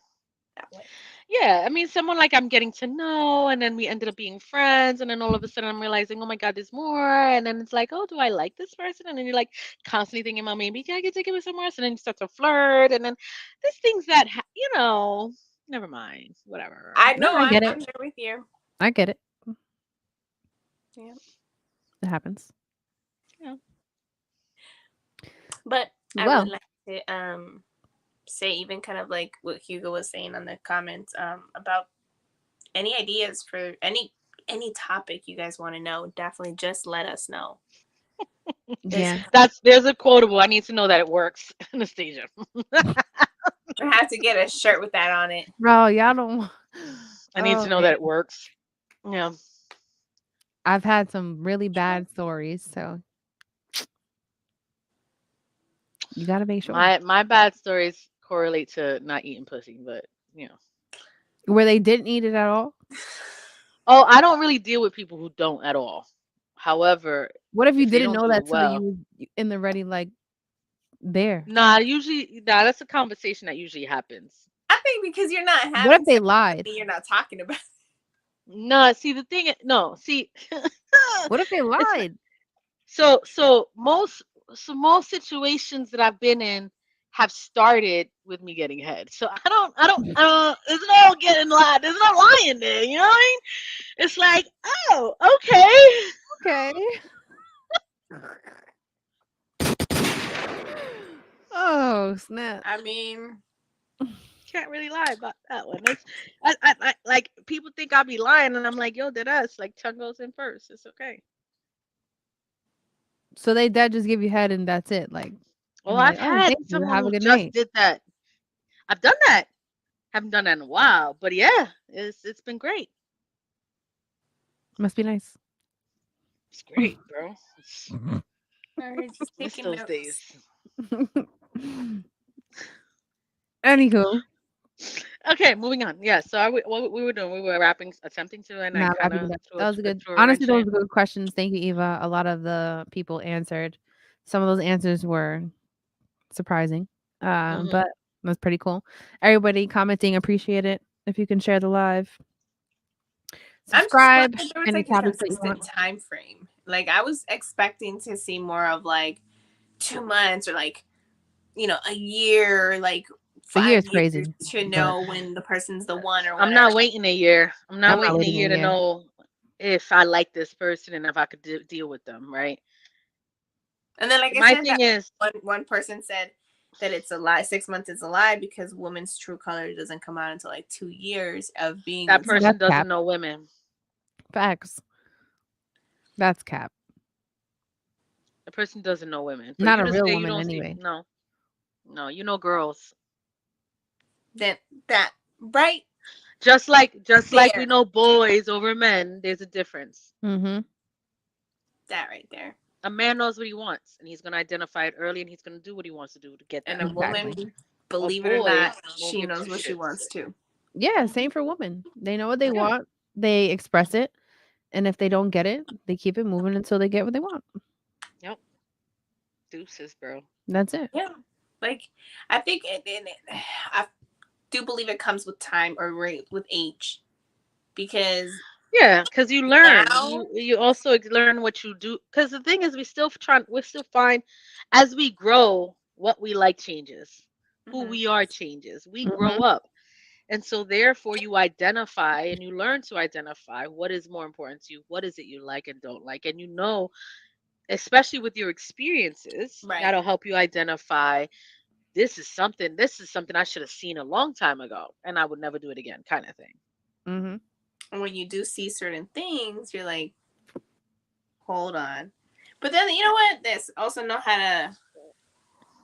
Speaker 3: that way.
Speaker 4: Yeah, I mean, someone like I'm getting to know, and then we ended up being friends, and then all of a sudden I'm realizing, oh my God, there's more. And then it's like, oh, do I like this person? And then you're like constantly thinking about maybe I could take it with somewhere else, and then you start to flirt, and then there's things that, never mind, whatever.
Speaker 3: I
Speaker 2: No,
Speaker 3: know
Speaker 2: I get it.
Speaker 3: I'm there with you.
Speaker 2: I get it.
Speaker 3: Yeah.
Speaker 2: It happens.
Speaker 4: Yeah.
Speaker 3: But I
Speaker 2: Well,
Speaker 3: would like to say even kind of like what Hugo was saying on the comments about any ideas for any topic you guys want to know, definitely just let us know.
Speaker 2: yeah.
Speaker 4: There's a quotable. I need to know that it works, Anastasia.
Speaker 3: I have to get a shirt with that on it.
Speaker 2: Bro, y'all don't.
Speaker 4: I need
Speaker 2: Oh,
Speaker 4: to know
Speaker 2: man.
Speaker 4: that it works. Yeah.
Speaker 2: I've had some really bad stories, so you gotta make sure.
Speaker 4: My bad stories correlate to not eating pussy, but
Speaker 2: Where they didn't eat it at all.
Speaker 4: Oh, I don't really deal with people who don't at all. However,
Speaker 2: What if you
Speaker 4: if they
Speaker 2: didn't
Speaker 4: don't
Speaker 2: know
Speaker 4: do
Speaker 2: that
Speaker 4: it
Speaker 2: till
Speaker 4: well,
Speaker 2: you was in the ready, like there?
Speaker 4: nah, that's a conversation that usually happens.
Speaker 3: I laughing because you're not
Speaker 2: What
Speaker 3: having
Speaker 2: if they
Speaker 3: sex with
Speaker 2: lied?
Speaker 3: somebody you're not talking about.
Speaker 4: No, see the thing. No, see,
Speaker 2: What if they
Speaker 4: it's
Speaker 2: lied?
Speaker 4: so most situations that I've been in have started with me getting head. So I don't. There's no getting lied. There's no lying there. You know what I mean? It's like, oh, okay.
Speaker 2: Okay. Oh, snap.
Speaker 3: I mean,
Speaker 4: Can't really lie about that one. It's like people think I'll be lying, and I'm like, yo, did us like tongue goes in first. It's okay.
Speaker 2: So they dead just give you head and that's it. Like,
Speaker 4: Well,
Speaker 2: you're
Speaker 4: I've
Speaker 2: like, oh,
Speaker 4: had
Speaker 2: thank you.
Speaker 4: someone
Speaker 2: Have a
Speaker 4: who
Speaker 2: good
Speaker 4: just
Speaker 2: night.
Speaker 4: did that. I've done that. Haven't done that in a while, but yeah, it's been great.
Speaker 2: Must be nice.
Speaker 4: It's great, bro.
Speaker 3: we're just
Speaker 4: Miss
Speaker 3: taking
Speaker 4: those
Speaker 3: notes.
Speaker 4: days.
Speaker 2: Anywho,
Speaker 4: Okay, moving on. Yeah, so what we were doing, we were attempting to, and I
Speaker 2: nah,
Speaker 4: kind
Speaker 2: wrapping
Speaker 4: of
Speaker 2: it up. That was a good.
Speaker 4: threw a
Speaker 2: Honestly,
Speaker 4: wrench in
Speaker 2: those
Speaker 4: it.
Speaker 2: were good questions. Thank you, Eva. A lot of the people answered. Some of those answers were surprising,
Speaker 4: Hmm.
Speaker 2: but that's pretty cool. Everybody commenting, appreciate it. If you can share the live,
Speaker 3: I'm just glad
Speaker 2: subscribe,
Speaker 3: that there was
Speaker 2: any
Speaker 3: like a
Speaker 2: topics that you
Speaker 3: consistent
Speaker 2: want.
Speaker 3: time frame. Like I was expecting to see more of like 2 months or like a year, like
Speaker 2: A year
Speaker 3: 5
Speaker 2: is
Speaker 3: years
Speaker 2: crazy,
Speaker 3: to
Speaker 2: but
Speaker 3: know when the person's the one or
Speaker 4: I'm
Speaker 3: whatever.
Speaker 4: not waiting a year. I'm
Speaker 2: I'm
Speaker 4: not
Speaker 2: not
Speaker 4: waiting a
Speaker 2: waiting a
Speaker 4: year to
Speaker 2: year.
Speaker 4: know if I like this person and if I could deal with them, right?
Speaker 3: And then like I
Speaker 4: My
Speaker 3: said, that
Speaker 4: thing is
Speaker 3: one person said that it's a lie. 6 months is a lie because woman's true color doesn't come out until like 2 years of being
Speaker 4: that
Speaker 3: with someone.
Speaker 4: person
Speaker 2: That's
Speaker 4: doesn't
Speaker 2: cap.
Speaker 4: know women.
Speaker 2: Facts. That's cap.
Speaker 4: The person doesn't know women. For
Speaker 2: Not
Speaker 4: you
Speaker 2: a
Speaker 4: to
Speaker 2: real
Speaker 4: say you
Speaker 2: woman
Speaker 4: don't see,
Speaker 2: anyway.
Speaker 4: no, no, you know girls.
Speaker 3: Then that right
Speaker 4: Just like we
Speaker 3: there,
Speaker 4: know boys over men, there's a difference.
Speaker 2: Mm-hmm.
Speaker 3: that right there.
Speaker 4: A man knows what he wants, and he's going to identify it early, and he's going to do what he wants to do to get
Speaker 3: And
Speaker 4: that.
Speaker 3: a
Speaker 2: Exactly.
Speaker 3: woman,
Speaker 4: A
Speaker 3: believe it or
Speaker 4: boy
Speaker 3: not,
Speaker 4: won't
Speaker 3: she
Speaker 4: give
Speaker 3: knows
Speaker 4: two
Speaker 3: what she
Speaker 4: shits.
Speaker 3: wants to.
Speaker 2: Yeah, same for women. They know what they
Speaker 4: Yeah.
Speaker 2: want. They express it, and if they don't get it, they keep it moving until they get what they want.
Speaker 4: Yep. Deuces, bro.
Speaker 2: That's it.
Speaker 3: Yeah, like I think I do believe it comes with time or with age because
Speaker 4: Yeah, because you learn.
Speaker 3: now,
Speaker 4: You also learn what you do. Because the thing is, we still find as we grow, what we like changes. Who
Speaker 3: mhm,
Speaker 4: we are changes. We grow
Speaker 2: Hmm.
Speaker 4: up. And so therefore you identify and you learn to identify what is more important to you, what is it you like and don't like. And especially with your experiences,
Speaker 3: right.
Speaker 4: that'll help you identify this is something I should have seen a long time ago and I would never do it again, kind of thing.
Speaker 2: Hmm.
Speaker 3: And when you do see certain things, you're like, hold on. But then you know what? This also know how to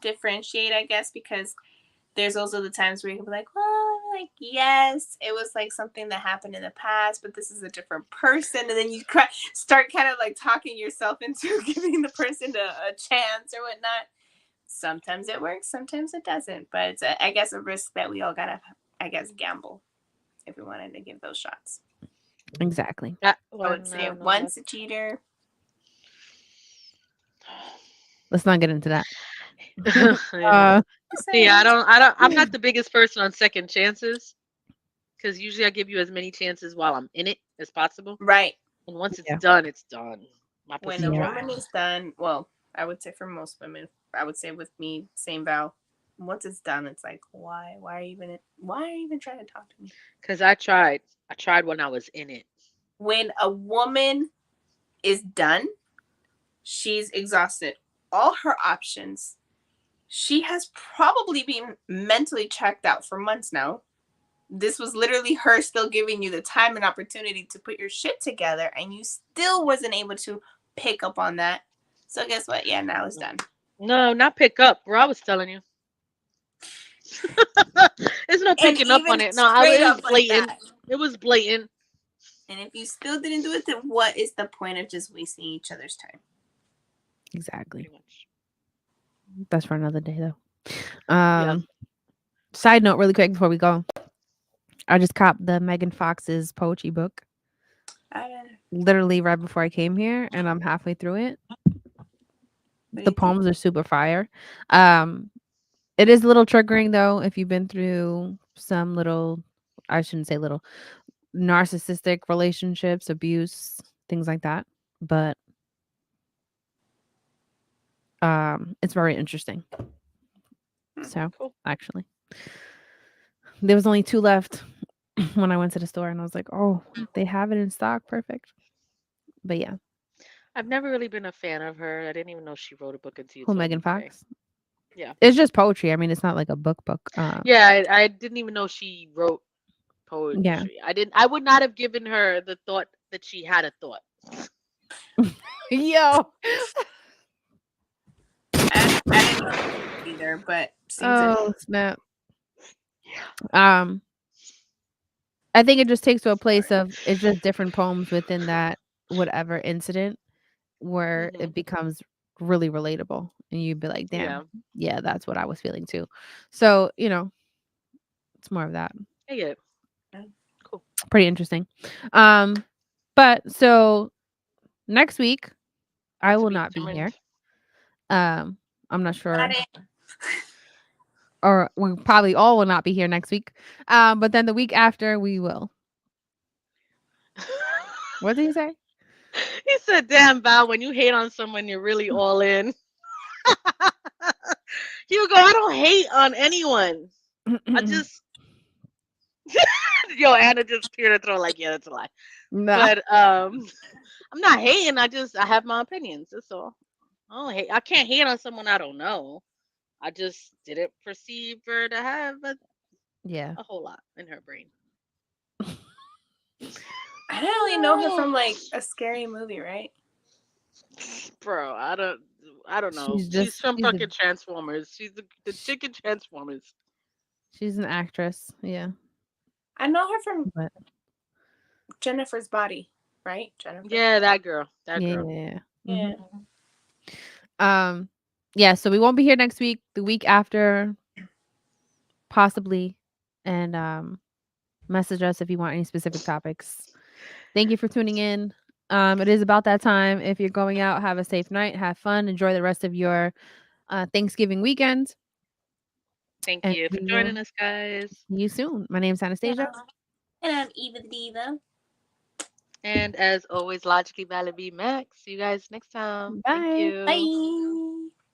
Speaker 3: differentiate, I guess, because there's also the times where you can be like, well, like yes, it was like something that happened in the past, but this is a different person, and then you start kind of like talking yourself into giving the person a chance or whatnot. Sometimes it works, sometimes it doesn't, but it's I guess a risk that we all gotta, I guess, gamble if we wanted to give those shots.
Speaker 2: Exactly.
Speaker 3: I
Speaker 4: Well,
Speaker 3: would say
Speaker 4: no, no,
Speaker 3: once
Speaker 4: that's
Speaker 3: a cheater.
Speaker 2: Let's not get into that.
Speaker 4: yeah.
Speaker 2: uh,
Speaker 4: See,
Speaker 3: Saying
Speaker 4: I'm not the biggest person on second chances because usually I give you as many chances while I'm in it as possible.
Speaker 3: right.
Speaker 4: And once it's
Speaker 2: yeah,
Speaker 4: done, it's done. My
Speaker 3: When a
Speaker 4: pussy's
Speaker 2: yeah,
Speaker 4: dry.
Speaker 3: woman is done, well, I would say for most women, I would say with me, same vow. Once it's done, it's like, why are you even trying to talk to me?
Speaker 4: Because I tried. I tried when I was in it.
Speaker 3: When a woman is done, she's exhausted all her options. She has probably been mentally checked out for months now. This was literally her still giving you the time and opportunity to put your shit together, and you still wasn't able to pick up on that. So guess what? Yeah, now it's done.
Speaker 4: No, not pick up, bro. I was telling you. There's no
Speaker 3: And
Speaker 4: picking up on
Speaker 3: even
Speaker 4: it. No,
Speaker 3: straight
Speaker 4: it was
Speaker 3: up like
Speaker 4: blatant.
Speaker 3: that.
Speaker 4: It was blatant.
Speaker 3: And if you still didn't do it, then what is the point of just wasting each other's time?
Speaker 2: exactly.
Speaker 4: Pretty much.
Speaker 2: That's for another day, though.
Speaker 4: Yeah.
Speaker 2: Side note, really quick before we go, I just copped the Megan Fox's poetry book
Speaker 3: I don't know.
Speaker 2: literally right before I came here, and I'm halfway through it.
Speaker 3: What do
Speaker 2: The
Speaker 3: you think?
Speaker 2: poems are super fire. Um, It is a little triggering though if you've been through some little, I shouldn't say little, narcissistic relationships, abuse, things like that. But it's very interesting. So,
Speaker 4: Cool.
Speaker 2: actually, there was only 2 left when I went to the store and I was like, "Oh, they have it in stock. Perfect." But yeah,
Speaker 4: I've never really been a fan of her. I didn't even know she wrote a book until you
Speaker 2: who
Speaker 4: told me
Speaker 2: Megan
Speaker 4: today.
Speaker 2: Fox?
Speaker 4: Yeah.
Speaker 2: It's just poetry. I mean, it's not like a book.
Speaker 4: Yeah, I didn't even know she wrote
Speaker 2: Yeah.
Speaker 4: poetry. I would not have given her the thought that she had a thought.
Speaker 2: Yo.
Speaker 3: I didn't know either, but seems it.
Speaker 2: Oh, snap. Um, I think it just takes to a place
Speaker 3: Sorry.
Speaker 2: of it's just different poems within that whatever incident where
Speaker 4: Hmm.
Speaker 2: it becomes really relatable and you'd be like,
Speaker 4: Yeah,
Speaker 2: "Damn, yeah, that's what I was feeling too." So, it's more of that.
Speaker 4: I get it. Cool.
Speaker 2: Pretty interesting. Um, but so next week I
Speaker 4: To
Speaker 2: will
Speaker 4: be
Speaker 2: not be
Speaker 4: determined.
Speaker 2: here. Um, I'm not sure,
Speaker 3: Got it.
Speaker 2: or we probably all will not be here next week. But then the week after we will. What did you say?
Speaker 4: He said, "Damn, Val, when you hate on someone, you're really all in." Hugo, I don't hate on anyone. I just, yo, Anna just cleared her throat like, yeah, that's a lie.
Speaker 2: Nah.
Speaker 4: But I'm not hating. I have my opinions. That's all. I don't hate. I can't hate on someone I don't know. I just didn't perceive her to have
Speaker 2: Yeah.
Speaker 4: a whole lot in her brain.
Speaker 3: I didn't really know her from like a scary movie, right?
Speaker 4: Bro, I don't know. She's from
Speaker 2: She's a
Speaker 4: fucking Transformers. She's the chicken Transformers.
Speaker 2: she's an actress. Yeah.
Speaker 3: I know her from
Speaker 2: But
Speaker 3: Jennifer's Body, right? Jennifer.
Speaker 4: Yeah, that girl. That
Speaker 2: yeah.
Speaker 4: girl.
Speaker 3: Yeah.
Speaker 2: Um, yeah, so we won't be here next week. The week after, possibly. And message us if you want any specific topics. Thank you for tuning in. It is about that time. If you're going out, have a safe night, have fun, enjoy the rest of your Thanksgiving weekend,
Speaker 4: Thank
Speaker 2: and
Speaker 4: you for
Speaker 2: we will
Speaker 4: joining us, guys.
Speaker 2: see you soon. My name's Anastasia.
Speaker 3: And I'm Eva the Diva.
Speaker 4: And as always, logically valid be Max. See you guys next time. Thank
Speaker 2: Bye.
Speaker 4: you.
Speaker 3: Bye.